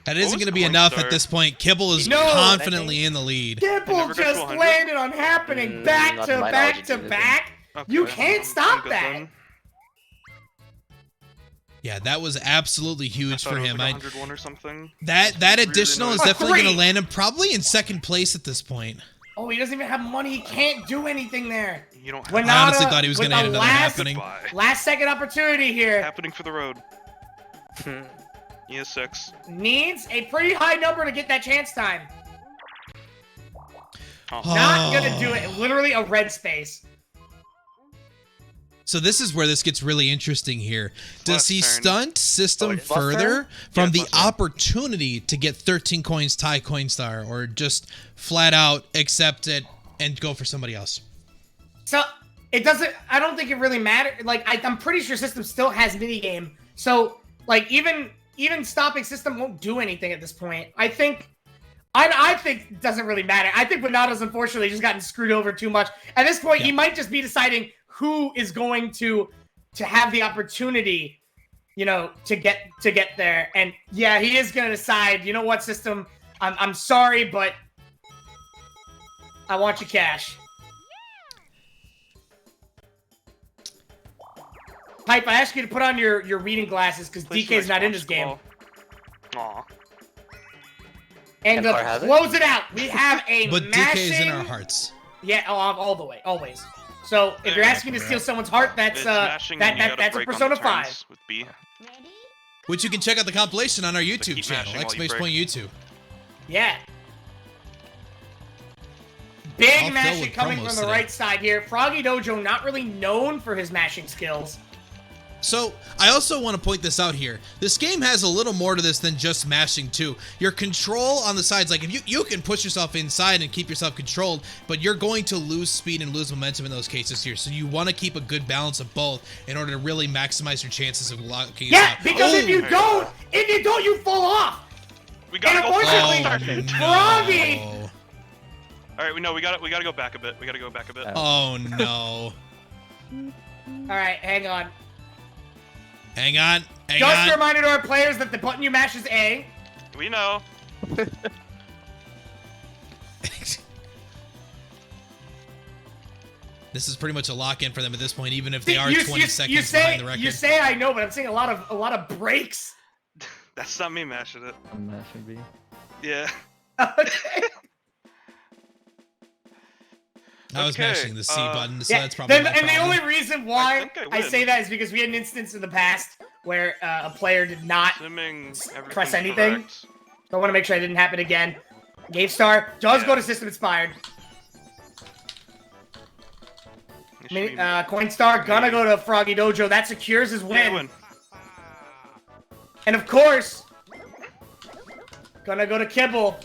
Speaker 1: That isn't
Speaker 3: was
Speaker 1: going to be
Speaker 3: Coinstar?
Speaker 1: enough at this point. Kibble is
Speaker 2: No.
Speaker 1: confidently in the lead.
Speaker 2: Kibble
Speaker 3: never got to
Speaker 2: just
Speaker 3: 100?
Speaker 2: landed on happening back
Speaker 4: not
Speaker 2: to
Speaker 4: to my
Speaker 2: back
Speaker 4: knowledge,
Speaker 2: to
Speaker 4: it didn't.
Speaker 2: back.
Speaker 3: Okay,
Speaker 2: You can't
Speaker 3: I'm
Speaker 2: stop
Speaker 3: good
Speaker 2: that.
Speaker 3: then.
Speaker 1: Yeah, that was absolutely
Speaker 3: I
Speaker 1: huge
Speaker 3: thought
Speaker 1: for
Speaker 3: it was
Speaker 1: him.
Speaker 3: like 101 or something.
Speaker 1: That
Speaker 3: Really
Speaker 1: additional is
Speaker 3: nice.
Speaker 1: definitely going to
Speaker 2: Three.
Speaker 1: land him probably in second place at this point.
Speaker 2: Oh, he doesn't even have money. He can't do anything there.
Speaker 3: You don't.
Speaker 2: When
Speaker 1: I honestly
Speaker 2: Nata
Speaker 1: thought he was
Speaker 2: with
Speaker 1: gonna hit
Speaker 2: the
Speaker 1: another
Speaker 2: last-
Speaker 1: happening.
Speaker 3: Goodbye.
Speaker 2: Last second opportunity here.
Speaker 3: Happening for the road. He is 6.
Speaker 2: Needs a pretty high number to get that chance time.
Speaker 3: Oh.
Speaker 2: Not gonna do it. Literally a red space.
Speaker 1: So this is where this gets really interesting here. Does
Speaker 3: Last
Speaker 1: he
Speaker 3: turn.
Speaker 1: stunt system
Speaker 4: it's last
Speaker 1: further
Speaker 4: turn?
Speaker 1: from
Speaker 3: Yeah,
Speaker 1: the
Speaker 3: last turn.
Speaker 1: opportunity to get 13 coins tie Coinstar, or just flat out accept it and go for somebody else?
Speaker 2: So it doesn't. I don't think it really matters. Like I'm pretty sure system still has minigame. So like even stopping system won't do anything at this point. I think it doesn't really matter. I think W1nata's unfortunately just gotten screwed over too much. At this point, he might just be deciding who is going to have the opportunity, you know, to get there. And yeah, he is going to decide, you know what, system, I'm sorry, but I want your cash. Pipe, I asked you to put on your reading glasses because
Speaker 3: Place
Speaker 2: DK's not in this
Speaker 3: response
Speaker 2: game.
Speaker 3: ball. Aw.
Speaker 2: And
Speaker 4: Empire has it?
Speaker 2: close it out. We have a
Speaker 1: But
Speaker 2: mashing...
Speaker 1: DK is in our hearts.
Speaker 2: Yeah, all the way, always. So if you're asking to steal someone's heart, that's
Speaker 3: It's mashing and you gotta
Speaker 2: that's a
Speaker 3: break on
Speaker 2: Persona
Speaker 3: the
Speaker 2: 5.
Speaker 3: turns With B.
Speaker 1: Which you can check out the compilation on our YouTube
Speaker 3: keep
Speaker 1: channel,
Speaker 3: mashing while you break.
Speaker 1: !YouTube.
Speaker 2: Yeah. Big
Speaker 1: All filled
Speaker 2: mashing
Speaker 1: with
Speaker 2: coming
Speaker 1: promos
Speaker 2: from the
Speaker 1: today.
Speaker 2: right side here. froggydojo not really known for his mashing skills.
Speaker 1: So, I also want to point this out here. This game has a little more to this than just mashing too. Your control on the sides, like if you can push yourself inside and keep yourself controlled, but you're going to lose speed and lose momentum in those cases here. So you want to keep a good balance of both in order to really maximize your chances of locking it
Speaker 2: Yeah,
Speaker 1: out.
Speaker 2: because if you
Speaker 1: Oh!
Speaker 2: don't, you fall off.
Speaker 3: We
Speaker 2: And
Speaker 3: gotta go
Speaker 2: unfortunately,
Speaker 3: first.
Speaker 2: Froggy.
Speaker 1: no.
Speaker 3: Alright, we gotta go back a bit. We gotta go back a bit.
Speaker 1: Oh no.
Speaker 2: All right, hang on.
Speaker 1: Hang on. Hang
Speaker 2: Just a
Speaker 1: on.
Speaker 2: reminder to our players that the button you mash is A.
Speaker 3: We know.
Speaker 1: This is pretty much a lock-in for them at this point, even if they are
Speaker 2: You-
Speaker 1: 20
Speaker 2: you
Speaker 1: seconds
Speaker 2: say,
Speaker 1: behind the record.
Speaker 2: You say I know, but I'm seeing a lot of breaks.
Speaker 3: That's not me mashing it.
Speaker 6: I'm mashing B.
Speaker 3: Yeah.
Speaker 2: Okay.
Speaker 1: I was
Speaker 3: Okay,
Speaker 1: mashing the C button, so
Speaker 2: Yeah,
Speaker 1: that's probably my
Speaker 2: and the
Speaker 1: problem.
Speaker 2: only reason why
Speaker 3: think I
Speaker 2: I
Speaker 3: win.
Speaker 2: say that is because we had an instance in the past where a player did not.
Speaker 3: Assuming
Speaker 2: Press
Speaker 3: everything's
Speaker 2: anything?
Speaker 3: correct.
Speaker 2: So I want to make sure it didn't happen again. Game Star does
Speaker 3: Yeah.
Speaker 2: go to System Inspired.
Speaker 3: It should be-
Speaker 2: Coinstar gonna go to froggydojo. That secures his
Speaker 3: Yeah,
Speaker 2: win. And of course, gonna go to Kibble.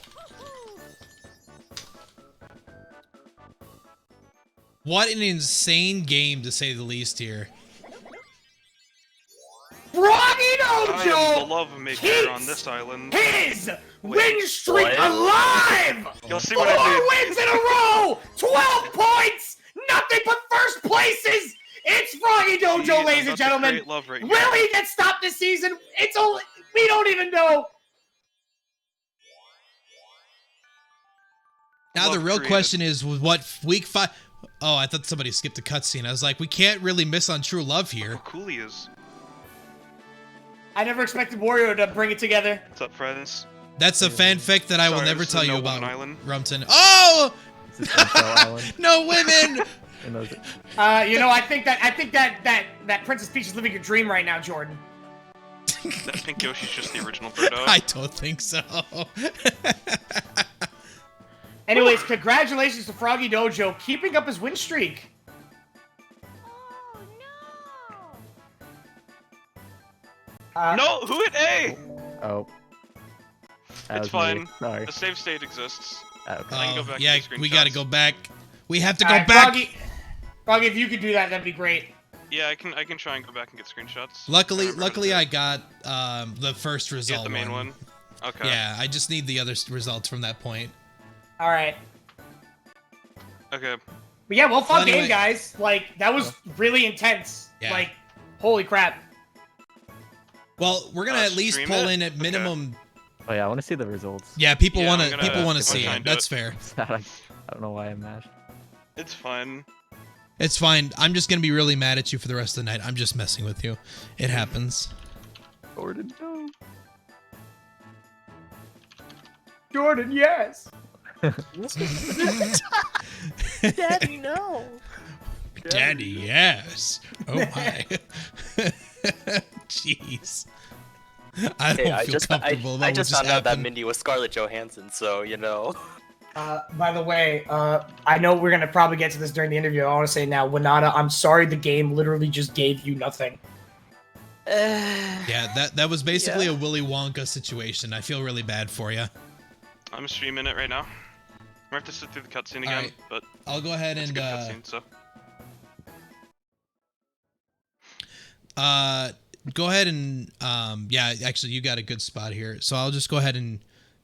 Speaker 1: What an insane game, to say the least, here.
Speaker 3: I am the
Speaker 2: froggydojo
Speaker 3: love maker
Speaker 2: keeps
Speaker 3: on this island.
Speaker 2: his win streak
Speaker 4: what?
Speaker 2: alive.
Speaker 3: You'll see
Speaker 2: 4
Speaker 3: what I
Speaker 2: wins in a row. 12 points. Nothing but first places. It's froggydojo,
Speaker 3: See, I'm
Speaker 2: ladies
Speaker 3: about
Speaker 2: and
Speaker 3: to
Speaker 2: gentlemen.
Speaker 3: create love right here.
Speaker 2: Will he get stopped this season? It's only we don't even know.
Speaker 1: Now the
Speaker 3: Love
Speaker 1: real
Speaker 3: created.
Speaker 1: question is, with what week 5? Oh, I thought somebody skipped a cutscene. I was like, we can't really miss on true love
Speaker 3: How
Speaker 1: here.
Speaker 3: cool he is.
Speaker 2: I never expected Wario to bring it together.
Speaker 3: What's up, friends?
Speaker 1: That's a fanfic that I will
Speaker 3: Sorry,
Speaker 1: never
Speaker 3: this is
Speaker 1: tell
Speaker 3: a
Speaker 1: you
Speaker 3: no
Speaker 1: about,
Speaker 3: woman island.
Speaker 1: Rumton. Oh!
Speaker 6: This is Central Island.
Speaker 1: No women!
Speaker 6: And those-
Speaker 2: You know, I think that Princess Peach is living your dream right now, Jordan.
Speaker 3: That pink Yoshi's just the original Birdo.
Speaker 1: I don't think so.
Speaker 2: Anyways, congratulations to froggydojo keeping up his win streak.
Speaker 3: No, who hit A?
Speaker 6: Oh. That
Speaker 3: It's
Speaker 6: was me.
Speaker 3: fine.
Speaker 6: Sorry.
Speaker 3: The save state exists.
Speaker 6: Okay.
Speaker 3: I can go
Speaker 1: Oh,
Speaker 3: back
Speaker 1: yeah,
Speaker 3: and get
Speaker 1: we gotta
Speaker 3: screenshots.
Speaker 1: go back. We have to
Speaker 2: All
Speaker 1: go
Speaker 2: right,
Speaker 1: back.
Speaker 2: Froggy, if you could do that, that'd be great.
Speaker 3: Yeah, I can try and go back and get screenshots.
Speaker 1: Luckily,
Speaker 3: remember how to do
Speaker 1: luckily,
Speaker 3: it.
Speaker 1: I got the first
Speaker 3: You
Speaker 1: result.
Speaker 3: get the main one. Okay.
Speaker 1: Yeah, I just need the other results from that point.
Speaker 2: All right.
Speaker 3: Okay.
Speaker 2: But yeah, well, fun
Speaker 1: Well, anyway-
Speaker 2: game, guys. Like, that was really intense.
Speaker 1: Yeah.
Speaker 2: Like, holy crap.
Speaker 1: Well, we're gonna at least
Speaker 3: stream
Speaker 1: pull
Speaker 3: it?
Speaker 1: in at
Speaker 3: Okay.
Speaker 1: minimum.
Speaker 6: Oh yeah, I want to see the results.
Speaker 1: Yeah, people
Speaker 3: Yeah,
Speaker 1: wanna
Speaker 3: I'm gonna-
Speaker 1: people wanna
Speaker 3: I'm
Speaker 1: see
Speaker 3: trying
Speaker 1: it.
Speaker 3: to do
Speaker 1: That's fair.
Speaker 6: I don't know why I mashed.
Speaker 3: It's fine.
Speaker 1: It's fine. I'm just gonna be really mad at you for the rest of the night. I'm just messing with you. It happens.
Speaker 6: Jordan, no.
Speaker 2: Jordan, yes.
Speaker 4: Daddy, no.
Speaker 1: Daddy, yes. Oh my. Jeez. I don't
Speaker 4: Hey,
Speaker 1: feel comfortable about
Speaker 4: I
Speaker 1: what
Speaker 4: just found out that
Speaker 1: happened.
Speaker 4: Mindy was Scarlett Johansson, so you know.
Speaker 2: By the way, I know we're gonna probably get to this during the interview. I want to say now, W1nata, I'm sorry the game literally just gave you nothing.
Speaker 1: Yeah, that was basically
Speaker 4: Yeah.
Speaker 1: a Willy Wonka situation. I feel really bad for you.
Speaker 3: I'm streaming it right now. We have to sit through the cutscene again,
Speaker 1: Alright.
Speaker 3: but
Speaker 1: I'll go ahead
Speaker 3: it's a
Speaker 1: and
Speaker 3: good cutscene, so.
Speaker 1: go ahead and yeah, actually you got a good spot here. So I'll just go ahead and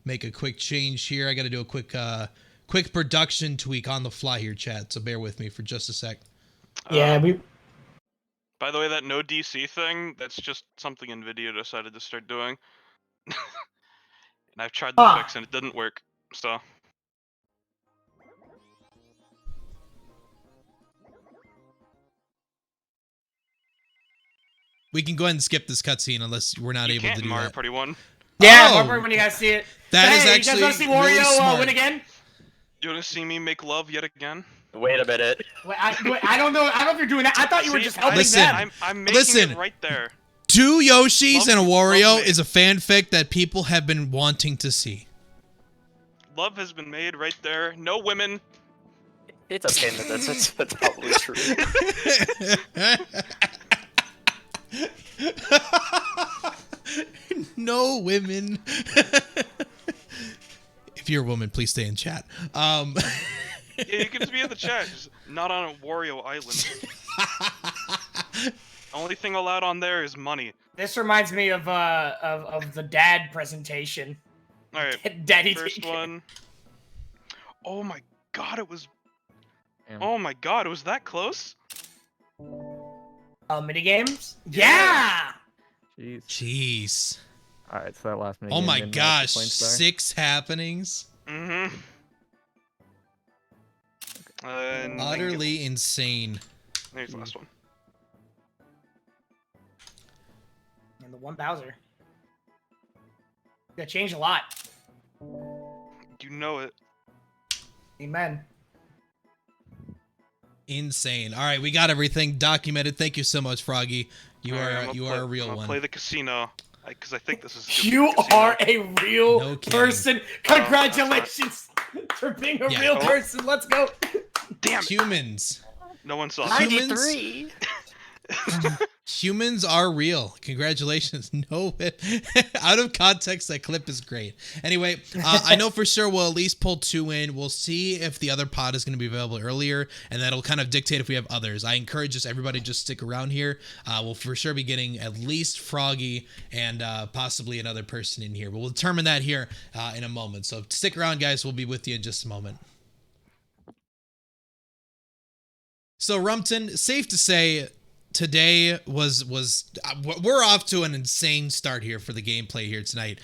Speaker 1: make a quick change here. I got to do a quick production tweak on the fly here, chat. So bear with me for just a sec.
Speaker 2: Yeah, we.
Speaker 3: By the way, that no DC thing, that's just something NVIDIA decided to start doing. And I've tried the fix and it didn't work, so.
Speaker 1: We can go ahead and skip this cutscene unless we're not
Speaker 3: You
Speaker 1: able
Speaker 3: can't
Speaker 1: to do
Speaker 3: Mario
Speaker 1: that.
Speaker 3: Party 1.
Speaker 2: Yeah,
Speaker 1: Oh!
Speaker 2: Mark, when you guys see it.
Speaker 1: That is
Speaker 2: Hey,
Speaker 1: actually
Speaker 2: you guys want to see
Speaker 1: really
Speaker 2: Wario
Speaker 1: smart.
Speaker 2: win again?
Speaker 3: You wanna see me make love yet again?
Speaker 4: Wait a minute.
Speaker 2: Wait, I don't know. I don't know if you're doing that. I thought you were
Speaker 3: See,
Speaker 2: just helping
Speaker 1: Listen.
Speaker 2: them.
Speaker 3: I'm making
Speaker 1: Listen.
Speaker 3: it right there.
Speaker 1: 2 Yoshis and a
Speaker 3: Love
Speaker 1: Wario
Speaker 3: me.
Speaker 1: is a fanfic that people have been wanting to see.
Speaker 3: Love has been made right there. No women.
Speaker 4: It's okay, that's probably true.
Speaker 1: No women. If you're a woman, please stay in chat.
Speaker 3: Yeah, you can just be in the chat, just not on a Wario Island. Only thing allowed on there is money.
Speaker 2: This reminds me of the dad presentation.
Speaker 3: All right,
Speaker 2: Daddy
Speaker 3: first
Speaker 2: daycare.
Speaker 3: one. Oh my god, it was.
Speaker 6: Damn.
Speaker 3: Oh my god, it was that close.
Speaker 2: Mini games.
Speaker 3: Yeah.
Speaker 2: Yeah.
Speaker 6: Jeez.
Speaker 1: Jeez.
Speaker 6: All right, so that last minute.
Speaker 1: Oh my gosh. 6 happenings.
Speaker 3: Mm-hmm. And
Speaker 1: Utterly insane.
Speaker 3: There's the last one.
Speaker 2: And the one Bowser. That changed a lot.
Speaker 3: You know it.
Speaker 2: Amen.
Speaker 1: Insane. All right, we got everything documented. Thank you so much, Froggy. You
Speaker 3: Alright,
Speaker 1: are
Speaker 3: I'm
Speaker 1: a
Speaker 3: gonna
Speaker 1: real
Speaker 3: play
Speaker 1: one.
Speaker 3: the casino, because I think this is. Good
Speaker 2: You
Speaker 3: for the casino.
Speaker 2: are a real
Speaker 1: No kidding.
Speaker 2: person. Congratulations for being a
Speaker 1: Yeah.
Speaker 2: real
Speaker 3: Oh.
Speaker 2: person. Let's go.
Speaker 3: Damn it!
Speaker 1: Humans.
Speaker 3: No one saw.
Speaker 1: Humans-
Speaker 4: 93.
Speaker 1: Humans are real. Congratulations. No, out of context, that clip is great. Anyway, I know for sure we'll at least pull 2 in. We'll see if the other pod is going to be available earlier, and that'll kind of dictate if we have others. I encourage just everybody just stick around here. We'll for sure be getting at least Froggy and possibly another person in here, but we'll determine that here in a moment. So stick around, guys. We'll be with you in just a moment. So Rumpton, safe to say, today was we're off to an insane start here for the gameplay here tonight.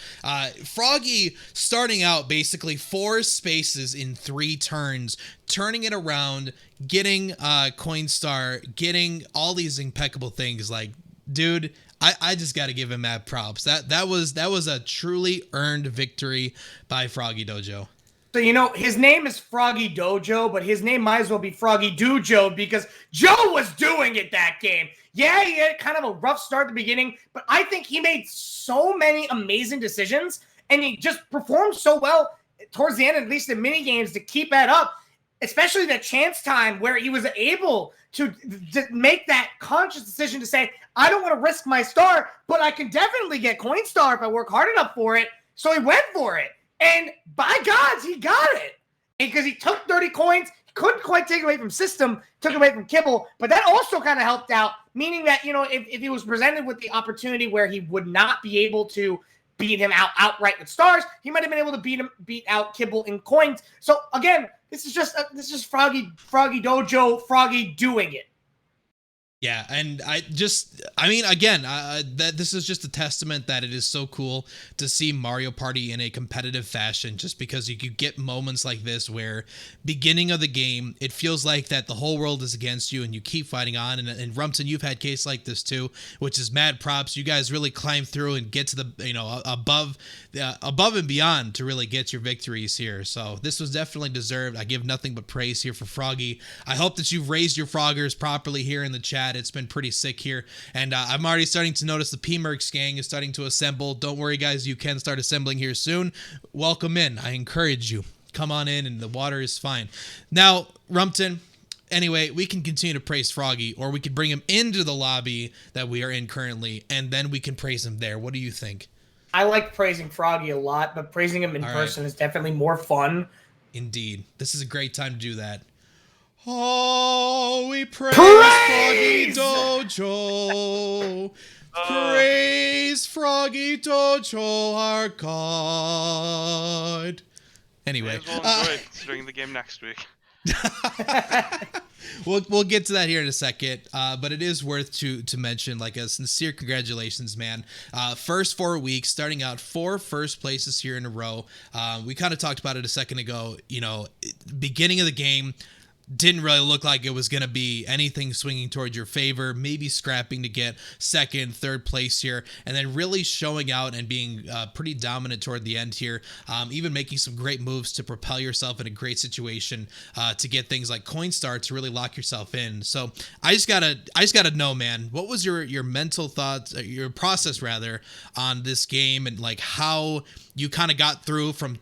Speaker 1: Froggy starting out basically 4 spaces in 3 turns, turning it around, getting Coinstar, getting all these impeccable things. Like, dude, I just got to give him mad props. That was a truly earned victory by Froggy Dojo.
Speaker 2: So, you know, his name is Froggy Dojo, but his name might as well be Froggy Dojo because Joe was doing it that game. Yeah, he had kind of a rough start at the beginning, but I think he made so many amazing decisions, and he just performed so well towards the end, at least in mini games, to keep that up, especially the chance time where he was able to make that conscious decision to say, I don't want to risk my star, but I can definitely get Coinstar if I work hard enough for it. So he went for it. And by gods, he got it. Because he took 30 coins, couldn't quite take away from System, took away from Kibble, but that also kind of helped out, meaning that, you know, if he was presented with the opportunity where he would not be able to beat him outright with stars, he might have been able to beat out Kibble in coins. So again, this is just Froggy Dojo, Froggy doing it.
Speaker 1: Yeah, and I mean, again, that this is just a testament that it is so cool to see Mario Party in a competitive fashion, just because you could get moments like this where beginning of the game, it feels like that the whole world is against you and you keep fighting on. And Rumpton, you've had case like this too, which is mad props. You guys really climb through and get to the, above and beyond to really get your victories here. So this was definitely deserved. I give nothing but praise here for Froggy. I hope that you've raised your froggers properly here in the chat. It's been pretty sick here. And I'm already starting to notice the p-merks gang is starting to assemble. Don't worry, guys. You can start assembling here soon. Welcome in. I encourage you. Come on in, and the water is fine. Now, Rumpton, anyway, we can continue to praise Froggy, or we could bring him into the lobby that we are in currently, and then we can praise him there. What do you think?
Speaker 2: I like praising Froggy a lot, but praising him in person is definitely more fun.
Speaker 1: Indeed. This is a great time to do that. Oh, we praise Froggy Dojo. Praise Froggy Dojo, our God. Anyway,
Speaker 3: May as well enjoy it during the game next week.
Speaker 1: We'll get to that here in a second, but it is worth to mention, like, a sincere congratulations, man. First 4 weeks, starting out 4 first places here in a row. We kind of talked about it a second ago. Beginning of the game didn't really look like it was going to be anything swinging towards your favor, maybe scrapping to get second, third place here, and then really showing out and being pretty dominant toward the end here, even making some great moves to propel yourself in a great situation to get things like Coinstar to really lock yourself in. So I just gotta know, man, what was your mental thoughts, your process rather, on this game, and like how you kind of got through from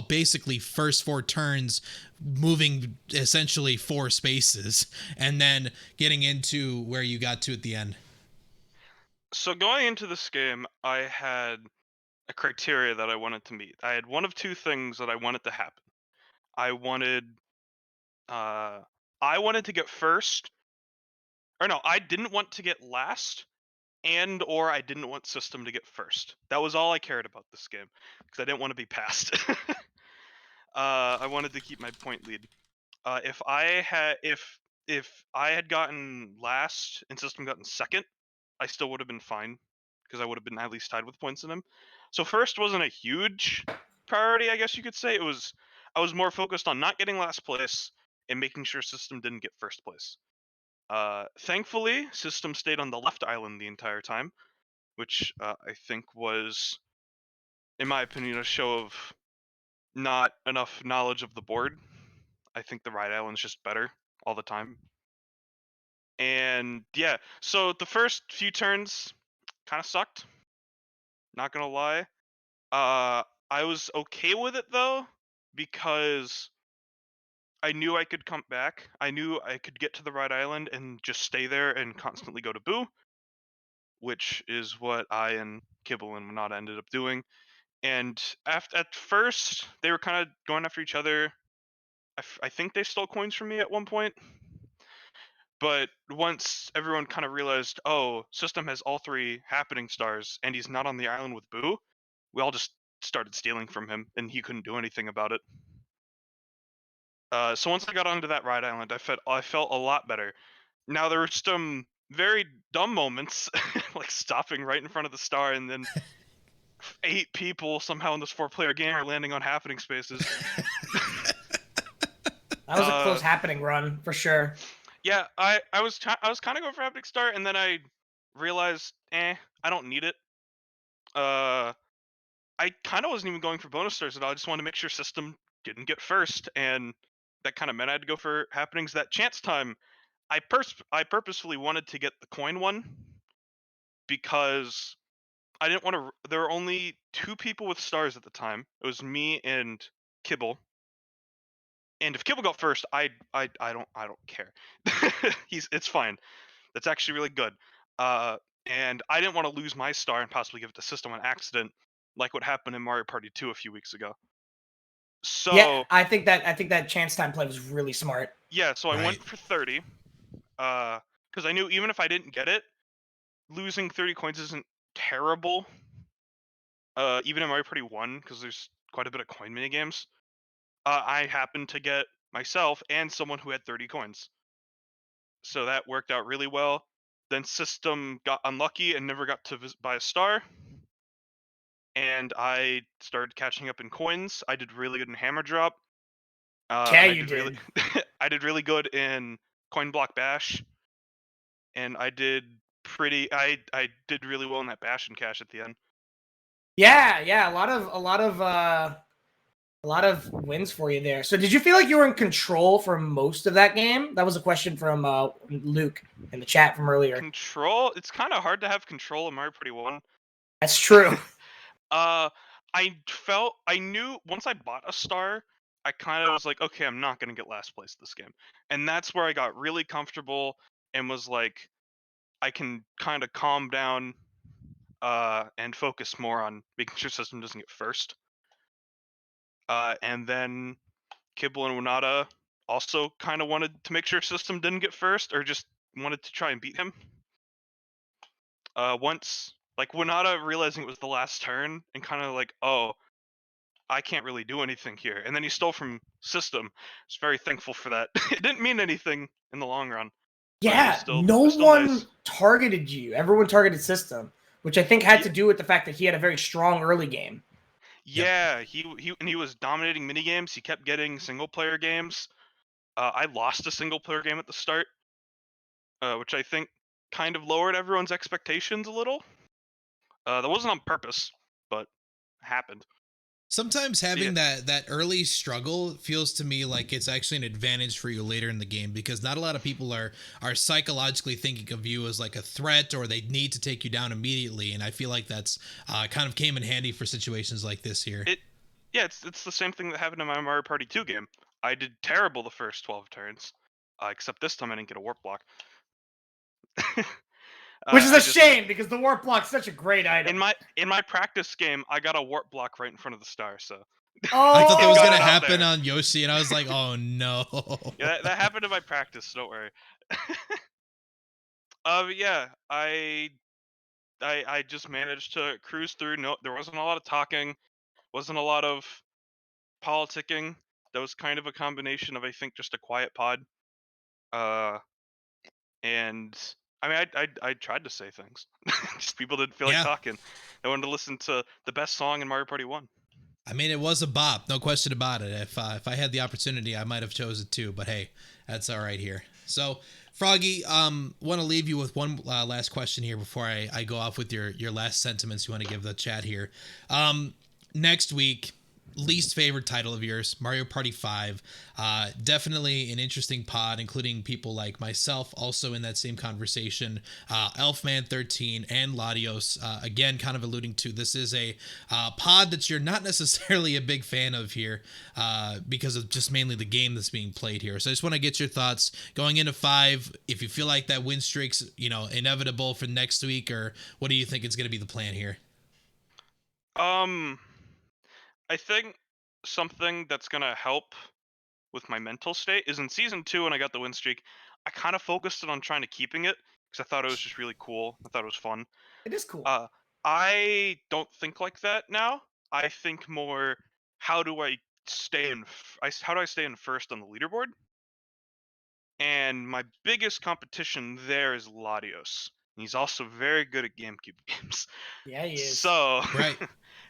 Speaker 1: basically first 4 turns, moving essentially 4 spaces, and then getting into where you got to at the end.
Speaker 3: So going into this game, I had a criteria that I wanted to meet. I had one of 2 things that I wanted to happen. I wanted to get first, or no, I didn't want to get last, or I didn't want system to get first. That was all I cared about this game, because I didn't want to be passed. I wanted to keep my point lead. If I had gotten last and system gotten second, I still would have been fine, because I would have been at least tied with points in him. So first wasn't a huge priority, I guess you could say. I was more focused on not getting last place and making sure system didn't get first place. Thankfully, system stayed on the left island the entire time, which I think was, in my opinion, a show of not enough knowledge of the board. I think the right island's just better all the time. And yeah, so the first few turns kind of sucked. Not gonna lie. I was okay with it though, because I knew I could come back. I knew I could get to the right island and just stay there and constantly go to Boo, which is what I and Kibble and W1nata ended up doing. And at first, they were kind of going after each other. I think they stole coins from me at one point. But once everyone kind of realized, oh, System has all 3 happening stars, and he's not on the island with Boo, we all just started stealing from him, and he couldn't do anything about it. So once I got onto that right island, I felt a lot better. Now there were some very dumb moments, like stopping right in front of the star, and then 8 people somehow in this 4-player game are landing on happening spaces.
Speaker 2: That was a close happening run for sure.
Speaker 3: Yeah, I was kind of going for happening star, and then I realized, I don't need it. I kind of wasn't even going for bonus stars at all. I just wanted to make sure system didn't get first, and that kind of meant I had to go for happenings. That chance time, I purposefully wanted to get the coin one, because I didn't want to. There were only 2 people with stars at the time. It was me and Kibble. And if Kibble got first, I don't care. It's fine. That's actually really good. And I didn't want to lose my star and possibly give it to system on accident, like what happened in Mario Party 2 a few weeks ago. So
Speaker 2: yeah, I think that chance time play was really smart.
Speaker 3: Yeah, so I
Speaker 1: Right.
Speaker 3: went for 30, because I knew even if I didn't get it, losing 30 coins isn't terrible. Even in Mario Party 1, because there's quite a bit of coin minigames. I happened to get myself and someone who had 30 coins. so that worked out really well. Then System got unlucky and never got to buy a star. And I started catching up in coins. I did really good in Hammer Drop.
Speaker 2: Yeah,
Speaker 3: and
Speaker 2: you did.
Speaker 3: I did really good in Coin Block Bash. And I did I did really well in that Bash and Cash at the end.
Speaker 2: Yeah, a lot of wins for you there. So did you feel like you were in control for most of that game? That was a question from Luke in the chat from earlier.
Speaker 3: Control? It's kind of hard to have control in Mario Party 1.
Speaker 2: That's true.
Speaker 3: I knew once I bought a star, I kind of was like, okay, I'm not going to get last place this game. And that's where I got really comfortable and was like, I can kind of calm down and focus more on making sure System doesn't get first. And then Kibble and W1nata also kind of wanted to make sure System didn't get first, or just wanted to try and beat him. Once, like, W1nata realizing it was the last turn and kind of like, oh, I can't really do anything here. And then he stole from System. I was very thankful for that. It didn't mean anything in the long run.
Speaker 2: Yeah, no one targeted you. Everyone targeted System, which I think had to do with the fact that he had a very strong early game.
Speaker 3: Yeah, he was dominating minigames. He kept getting single player games. I lost a single player game at the start, which I think kind of lowered everyone's expectations a little. That wasn't on purpose, but happened.
Speaker 1: Sometimes having that early struggle feels to me like it's actually an advantage for you later in the game, because not a lot of people are psychologically thinking of you as like a threat, or they need to take you down immediately. And I feel like that's kind of came in handy for situations like this here.
Speaker 3: It's the same thing that happened in my Mario Party 2 game. I did terrible the first 12 turns, except this time I didn't get a warp block.
Speaker 2: Which is a shame, because the warp block's such a great item.
Speaker 3: In my practice game, I got a warp block right in front of the star, so.
Speaker 2: Oh,
Speaker 1: I thought that was gonna happen on Yoshi, and I was like, oh no.
Speaker 3: Yeah, that happened in my practice, so don't worry. Yeah, I just managed to cruise through. No, there wasn't a lot of talking, wasn't a lot of politicking. That was kind of a combination of, I think, just a quiet pod. And I mean, I tried to say things. Just people didn't feel like talking. They wanted to listen to the best song in Mario Party 1.
Speaker 1: I mean, it was a bop, no question about it. If I had the opportunity, I might have chose it too. But hey, that's all right here. So, Froggy, want to leave you with one last question here before I go off with your last sentiments you want to give the chat here. Next week, least favorite title of yours, Mario Party 5. Definitely an interesting pod, including people like myself also in that same conversation. Elfman13 and Latios, again, kind of alluding to this is a pod that you're not necessarily a big fan of here because of just mainly the game that's being played here. So I just want to get your thoughts going into 5, if you feel like that win streak's, inevitable for next week, or what do you think is going to be the plan here?
Speaker 3: I think something that's going to help with my mental state is in Season 2 when I got the win streak, I kind of focused on trying to keeping it because I thought it was just really cool. I thought it was fun.
Speaker 2: It is cool.
Speaker 3: I don't think like that now. I think more, how do I stay in first on the leaderboard? And my biggest competition there is Latios. He's also very good at GameCube games.
Speaker 2: Yeah, he is.
Speaker 3: So,
Speaker 1: right.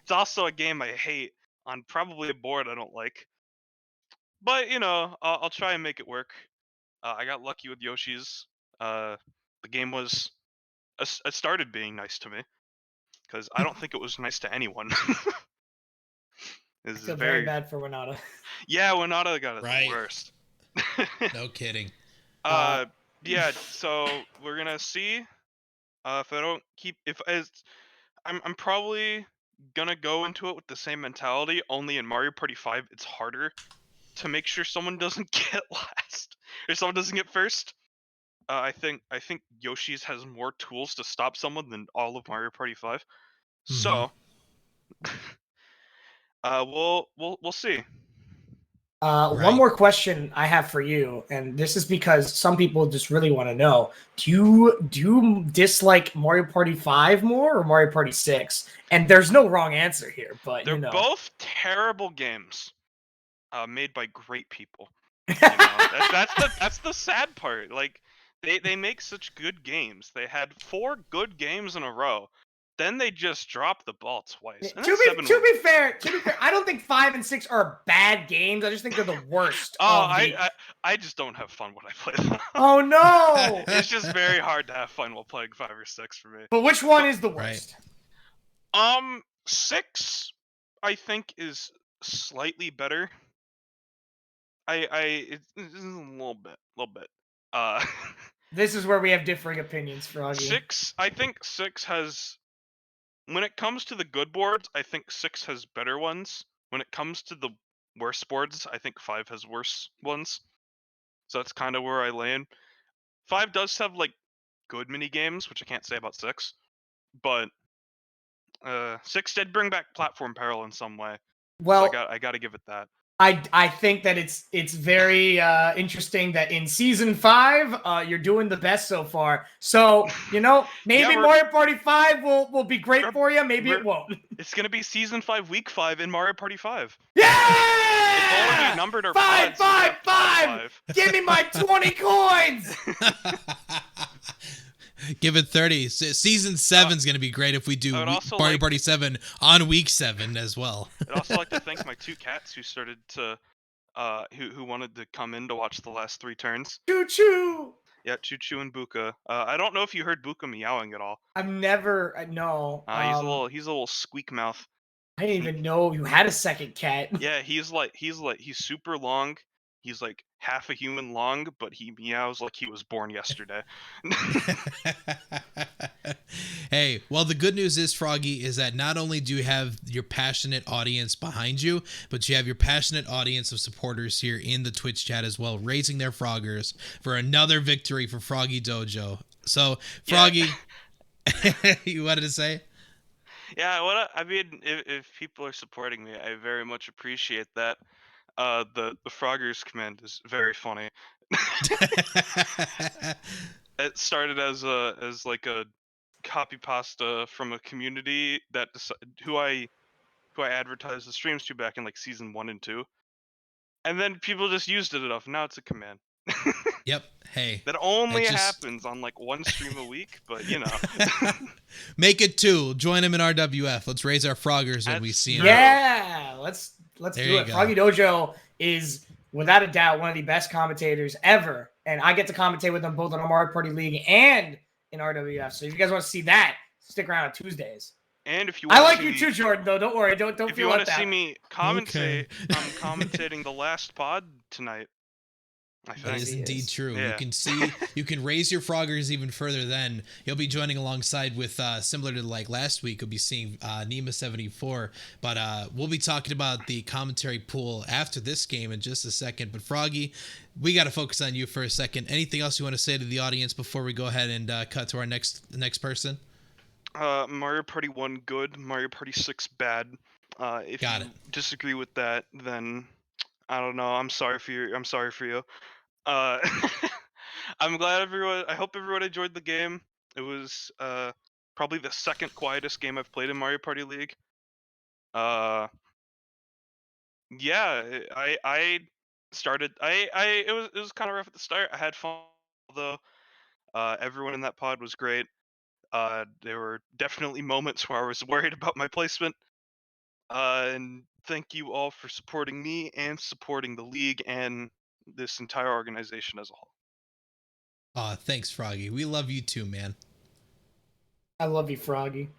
Speaker 3: It's also a game I hate on probably a board I don't like. But, I'll try and make it work. I got lucky with Yoshi's. The game was... It started being nice to me. Because I don't think it was nice to anyone.
Speaker 2: I feel very bad for W1nata.
Speaker 3: Yeah, W1nata got it the worst.
Speaker 1: No kidding.
Speaker 3: Yeah, so we're gonna see if I don't keep... I'm probably gonna go into it with the same mentality, only in Mario Party 5 it's harder to make sure someone doesn't get last or someone doesn't get first. I think Yoshi's has more tools to stop someone than all of Mario Party 5. Mm-hmm. So we'll see.
Speaker 2: One more question I have for you, and this is because some people just really want to know: do you dislike Mario Party 5 more or Mario Party 6? And there's no wrong answer here, but
Speaker 3: they're both terrible games, made by great people. That's the sad part. Like, They make such good games. They had 4 good games in a row. Then they just dropped the ball twice. And then
Speaker 2: To be fair, I don't think 5 and 6 are bad games. I just think they're the worst.
Speaker 3: I just don't have fun when I play them.
Speaker 2: Oh no!
Speaker 3: It's just very hard to have fun while playing 5 or 6 for me.
Speaker 2: But which one is the worst?
Speaker 3: 6 I think is slightly better. It's a little bit.
Speaker 2: This is where we have differing opinions, Froggy.
Speaker 3: 6, I think 6 has, when it comes to the good boards, I think 6 has better ones. When it comes to the worst boards, I think 5 has worse ones. So that's kind of where I land. 5 does have like good mini games, which I can't say about 6, but 6 did bring back platform peril in some way.
Speaker 2: Well,
Speaker 3: so I got to give it that.
Speaker 2: I think that it's very interesting that in season 5 you're doing the best so far. So maybe Mario Party 5 will be great for you. Maybe it won't.
Speaker 3: It's gonna be season 5, week 5 in Mario Party 5.
Speaker 2: Yeah!
Speaker 3: It's already numbered our pods.
Speaker 2: 5. Give me my 20 coins.
Speaker 1: Give it 30. Season 7's going to be great if we do Mario Party 7 on week 7 as well.
Speaker 3: I'd also like to thank my 2 cats who started to, who wanted to come in to watch the last 3 turns.
Speaker 2: Choo Choo!
Speaker 3: Yeah, Choo Choo and Buka. I don't know if you heard Buka meowing at all.
Speaker 2: I've never, no.
Speaker 3: He's a little squeak mouth.
Speaker 2: I didn't even know you had a second cat.
Speaker 3: Yeah, he's super long. He's like half a human long, but he meows like he was born yesterday.
Speaker 1: Hey, well, the good news is, Froggy, is that not only do you have your passionate audience behind you, but you have your passionate audience of supporters here in the Twitch chat as well, raising their froggers for another victory for Froggy Dojo. So, Froggy, you wanted to say?
Speaker 3: Yeah, I mean, if people are supporting me, I very much appreciate that. The Froggers command is very funny. It started as like a copy pasta from a community that who I advertised the streams to back in like season 1 and 2, and then people just used it enough. Now it's a command.
Speaker 1: Yep. Hey.
Speaker 3: That only happens on like 1 stream a week, but
Speaker 1: Make it 2. Join him in RWF. Let's raise our froggers when we see him.
Speaker 2: Yeah, let's do it. Froggy Dojo is without a doubt one of the best commentators ever, and I get to commentate with them both on the Mario Party League and in RWF. So if you guys want to see that, stick around on Tuesdays.
Speaker 3: And if you
Speaker 2: I like you too, Jordan, though. Don't worry. Don't
Speaker 3: if
Speaker 2: feel
Speaker 3: you want
Speaker 2: left
Speaker 3: to
Speaker 2: out.
Speaker 3: see me commentate, I'm commentating the last pod tonight.
Speaker 1: That is indeed true.
Speaker 3: Yeah.
Speaker 1: You can raise your froggers even further. Then you'll be joining alongside with similar to like last week. You'll be seeing Nima74, but we'll be talking about the commentary pool after this game in just a second. But Froggy, we got to focus on you for a second. Anything else you want to say to the audience before we go ahead and cut to our next person?
Speaker 3: Mario Party 1 good, Mario Party 6 bad. If you disagree with that, then I don't know. I'm sorry for you. I'm glad I hope everyone enjoyed the game. It was probably the second quietest game I've played in Mario Party League. Yeah, I started. It was kind of rough at the start. I had fun though. Everyone in that pod was great. There were definitely moments where I was worried about my placement. And thank you all for supporting me and supporting the league and this entire organization as a whole.
Speaker 1: Thanks, Froggy. We love you too, man.
Speaker 2: I love you, Froggy.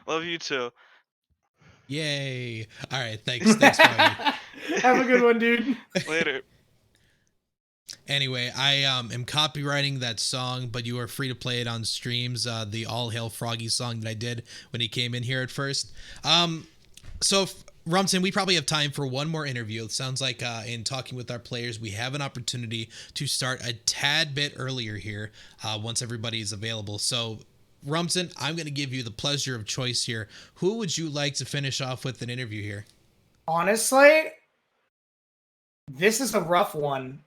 Speaker 3: Love you too.
Speaker 1: Yay. All right, thanks, Froggy.
Speaker 2: Have a good one, dude.
Speaker 3: Later.
Speaker 1: Anyway, I am copywriting that song, but you are free to play it on streams. The All Hail Froggy song that I did when he came in here at first. So, Rumson, we probably have time for one more interview. It sounds like in talking with our players, we have an opportunity to start a tad bit earlier here once everybody is available. So, Rumson, I'm going to give you the pleasure of choice here. Who would you like to finish off with an interview here?
Speaker 2: Honestly, this is a rough one.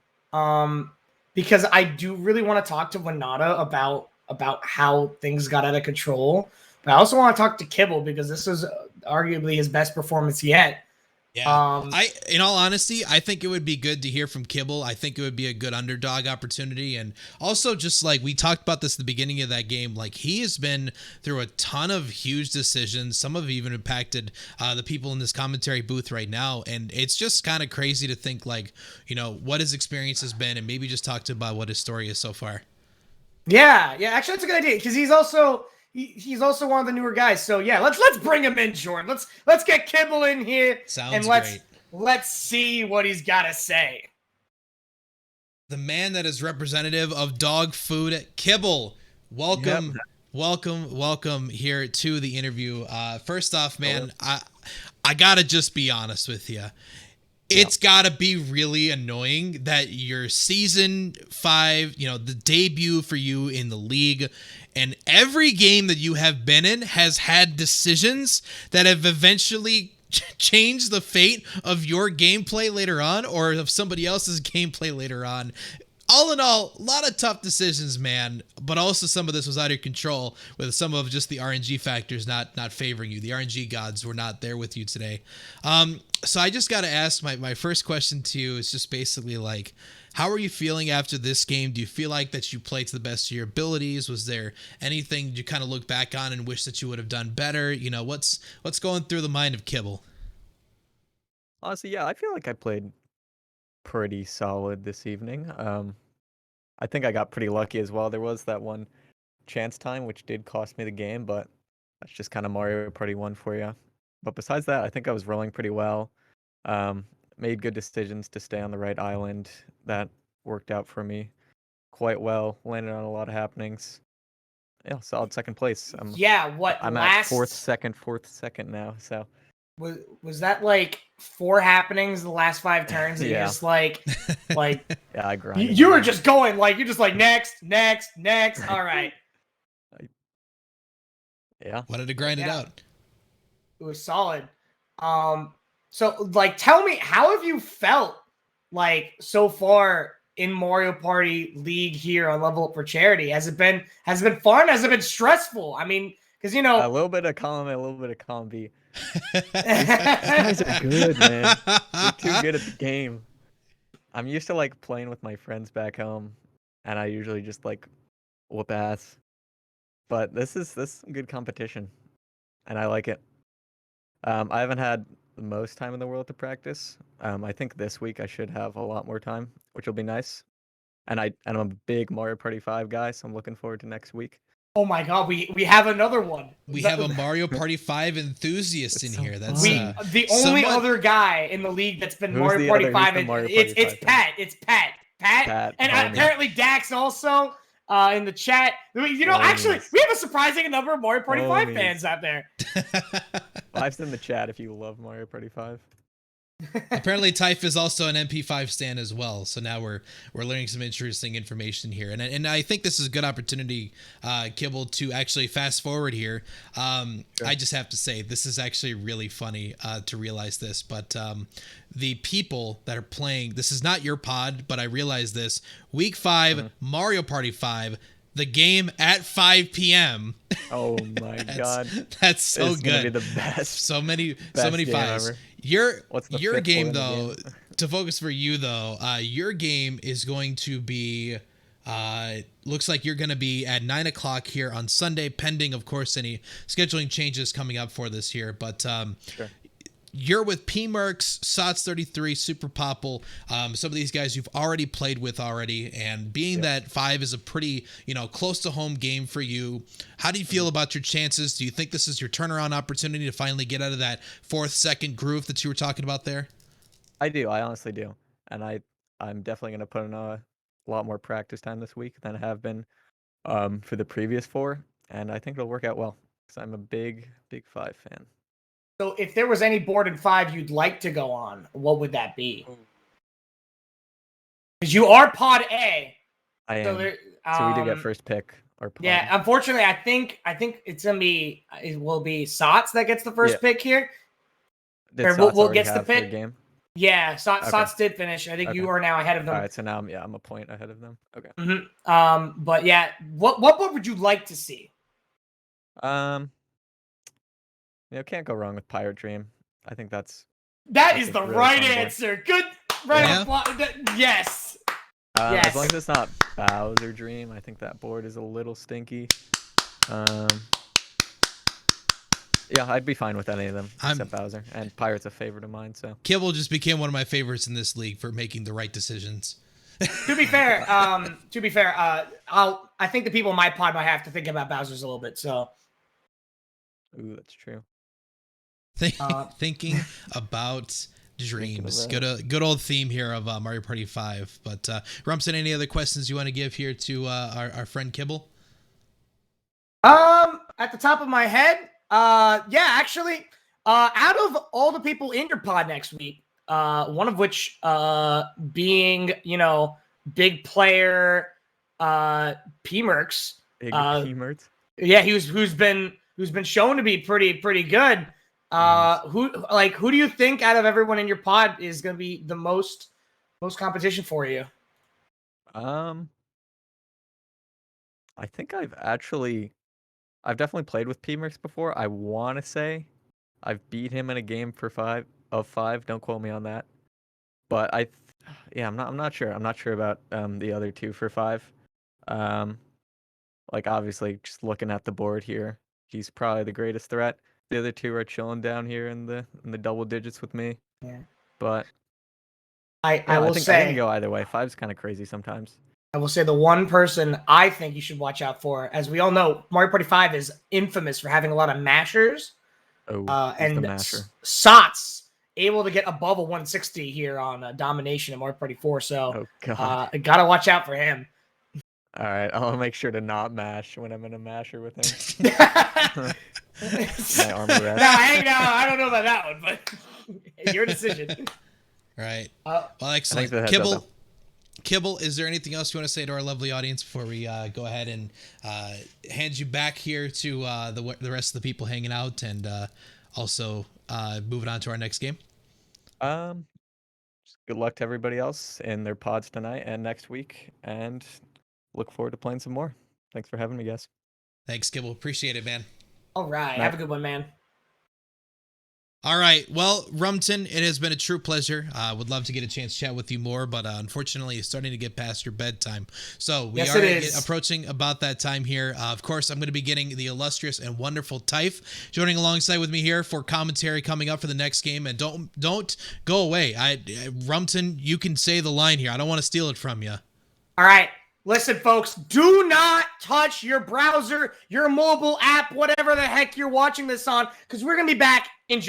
Speaker 2: Because I do really want to talk to W1nata about how things got out of control. But I also want to talk to Kibble because this was arguably his best performance yet.
Speaker 1: Yeah, in all honesty, I think it would be good to hear from Kibble. I think it would be a good underdog opportunity, and also just like we talked about this at the beginning of that game, like he has been through a ton of huge decisions. Some have even impacted the people in this commentary booth right now, and it's just kind of crazy to think like, you know, what his experience has been, and maybe just talk about what his story is so far.
Speaker 2: Yeah. Actually, that's a good idea because he's also one of the newer guys. So yeah, let's bring him in, Jordan. Let's get Kibble in here
Speaker 1: Sounds
Speaker 2: and
Speaker 1: great.
Speaker 2: let's see what he's got to say.
Speaker 1: The man that is representative of dog food, Kibble. Welcome, welcome here to the interview. First off, man, I gotta just be honest with you. It's got to be really annoying that your season 5, you know, the debut for you in the league, and every game that you have been in has had decisions that have eventually changed the fate of your gameplay later on or of somebody else's gameplay later on. All in all, a lot of tough decisions, man, but also some of this was out of your control with some of just the RNG factors not favoring you. The RNG gods were not there with you today. So I just got to ask, my first question to you is just basically like, how are you feeling after this game? Do you feel like that you played to the best of your abilities? Was there anything you kind of look back on and wish that you would have done better? You know, what's going through the mind of Kibble?
Speaker 6: Honestly, yeah, I feel like I played pretty solid this evening. I think I got pretty lucky as well. There was that one chance time which did cost me the game, but that's just kind of Mario Party 1 for you. But besides that, I think I was rolling pretty well. Made good decisions to stay on the right island. That worked out for me quite well. Landed on a lot of happenings. Yeah, solid second place. I'm at fourth second now. So
Speaker 2: Was that like 4 happenings in the last 5 turns? And you
Speaker 6: Yeah.
Speaker 2: just like
Speaker 6: yeah, I grinded.
Speaker 2: you were just going like you're just like next. All right,
Speaker 6: Yeah.
Speaker 1: Wanted to grind it out.
Speaker 2: it was solid. So like, tell me, how have you felt like so far in Mario Party League here on Level Up for Charity? Has it been fun? Has it been stressful? I mean, because you
Speaker 6: A
Speaker 2: know,
Speaker 6: little bit of column A, a little bit of column B. These guys are good, man. They're too good at the game. I'm used to like playing with my friends back home, and I usually just like whoop ass. But this is some good competition, and I like it. I haven't had the most time in the world to practice. I think this week I should have a lot more time, which will be nice. And I'm a big Mario Party 5 guy, so I'm looking forward to next week.
Speaker 2: oh my god, we have another one.
Speaker 1: We have a Mario Party 5 enthusiast in here. That's
Speaker 2: the only other guy in the league that's been
Speaker 6: Who's
Speaker 2: Mario
Speaker 6: the
Speaker 2: Party
Speaker 6: other-
Speaker 2: 5.
Speaker 6: who's the
Speaker 2: And
Speaker 6: Mario
Speaker 2: it's
Speaker 6: Party 5
Speaker 2: Pat. It's Pat.
Speaker 6: Pat,
Speaker 2: And
Speaker 6: homie.
Speaker 2: apparently Dax also in the chat. You know, actually,
Speaker 6: Homies.
Speaker 2: we have a surprising number of Mario Party 5
Speaker 6: Homies.
Speaker 2: fans out there.
Speaker 6: Five's in the chat if you love Mario Party 5.
Speaker 1: Apparently, Typh is also an MP5 stan as well. So now we're learning some interesting information here, and I think this is a good opportunity, Kibble, to actually fast forward here.
Speaker 6: Sure.
Speaker 1: I just have to say this is actually really funny to realize this, but the people that are playing, this is not your pod, but I realize this week 5 Mario Party 5. The game at 5 p.m.
Speaker 6: Oh my god.
Speaker 1: That's so
Speaker 6: It's gonna be
Speaker 1: good.
Speaker 6: the best.
Speaker 1: So many
Speaker 6: game
Speaker 1: fives.
Speaker 6: ever. What's the
Speaker 1: Your
Speaker 6: fifth
Speaker 1: game
Speaker 6: one in the
Speaker 1: though,
Speaker 6: game?
Speaker 1: to focus for you though, your game is going to be looks like you're going to be at 9 o'clock here on Sunday, pending of course any scheduling changes coming up for this here. But
Speaker 6: Sure.
Speaker 1: you're with p-merks, Sots33, Super Popple, some of these guys you've already played with already, and being that 5 is a pretty, close to home game for you, how do you feel about your chances? Do you think this is your turnaround opportunity to finally get out of that 4th second groove that you were talking about there?
Speaker 6: I do. I honestly do. And I'm definitely going to put in a lot more practice time this week than I have been for the previous 4, and I think it'll work out well because I'm a big 5 fan.
Speaker 2: So if there was any board in 5 you'd like to go on, what would that be? Because you are Pod A.
Speaker 6: I am.
Speaker 2: So, there,
Speaker 6: So we do get first pick or pod.
Speaker 2: Yeah, unfortunately, I think it's gonna be it will be Sots that gets the first pick here.
Speaker 6: Did
Speaker 2: Or
Speaker 6: Sots
Speaker 2: we'll
Speaker 6: already
Speaker 2: gets the
Speaker 6: have their
Speaker 2: pick.
Speaker 6: game?
Speaker 2: Yeah, Sots did finish. I think you are now ahead of them.
Speaker 6: All right, so now I'm a point ahead of them. Okay.
Speaker 2: But yeah, what would you like to see?
Speaker 6: Can't go wrong with Pirate Dream. I think that's
Speaker 2: That
Speaker 6: That's
Speaker 2: is
Speaker 6: a
Speaker 2: the
Speaker 6: really
Speaker 2: right
Speaker 6: fun board.
Speaker 2: answer. Good. Right
Speaker 1: Yeah.
Speaker 2: on. Yes.
Speaker 6: As long as it's not Bowser Dream, I think that board is a little stinky. Yeah, I'd be fine with any of them except Bowser. And Pirate's a favorite of mine, so.
Speaker 1: Kibble just became one of my favorites in this league for making the right decisions.
Speaker 2: To be fair, I think the people in my pod might have to think about Bowser's a little bit. So.
Speaker 6: Ooh, that's true.
Speaker 1: Thinking about dreams. Good old theme here of Mario Party 5. But Rumson, any other questions you want to give here to our friend Kibble?
Speaker 2: At the top of my head, yeah, actually, out of all the people in your pod next week, one of which being, big player p-merks.
Speaker 6: Big p-merks?
Speaker 2: Yeah, who's been shown to be pretty good. Who do you think out of everyone in your pod is going to be the most competition for you?
Speaker 6: I think I've definitely played with p-merks before. I want to say I've beat him in a game for 5 of 5. Don't quote me on that. But I'm not sure. I'm not sure about the other 2 for 5. Obviously, just looking at the board here, he's probably the greatest threat. The other 2 are chilling down here in the double digits with me.
Speaker 2: Yeah.
Speaker 6: But
Speaker 2: I
Speaker 6: think I can go either way. 5's kind of crazy sometimes.
Speaker 2: I will say the one person I think you should watch out for, as we all know, Mario Party 5 is infamous for having a lot of mashers.
Speaker 6: Oh,
Speaker 2: and
Speaker 6: the masher.
Speaker 2: Sots able to get above a 160 here on domination in Mario Party 4. So, gotta watch out for him.
Speaker 6: All right, I'll make sure to not mash when I'm in a masher with him. My armor rest.
Speaker 2: I don't know about that one, but your decision.
Speaker 1: Right. Well, excellent. Kibble, is there anything else you want to say to our lovely audience before we go ahead and hand you back here to the rest of the people hanging out and also moving on to our next game?
Speaker 6: Just good luck to everybody else in their pods tonight and next week, and look forward to playing some more. Thanks for having me, guys.
Speaker 1: Thanks, Kibble. Appreciate it, man.
Speaker 2: All right. Have a good one, man.
Speaker 1: All right. Well, Rumton, it has been a true pleasure. Would love to get a chance to chat with you more, but unfortunately, it's starting to get past your bedtime. So we are approaching about that time here. Of course, I'm going to be getting the illustrious and wonderful Typh joining alongside with me here for commentary coming up for the next game. And don't go away. Rumton, you can say the line here. I don't want to steal it from you.
Speaker 2: All right. Listen, folks, do not touch your browser, your mobile app, whatever the heck you're watching this on, because we're going to be back in just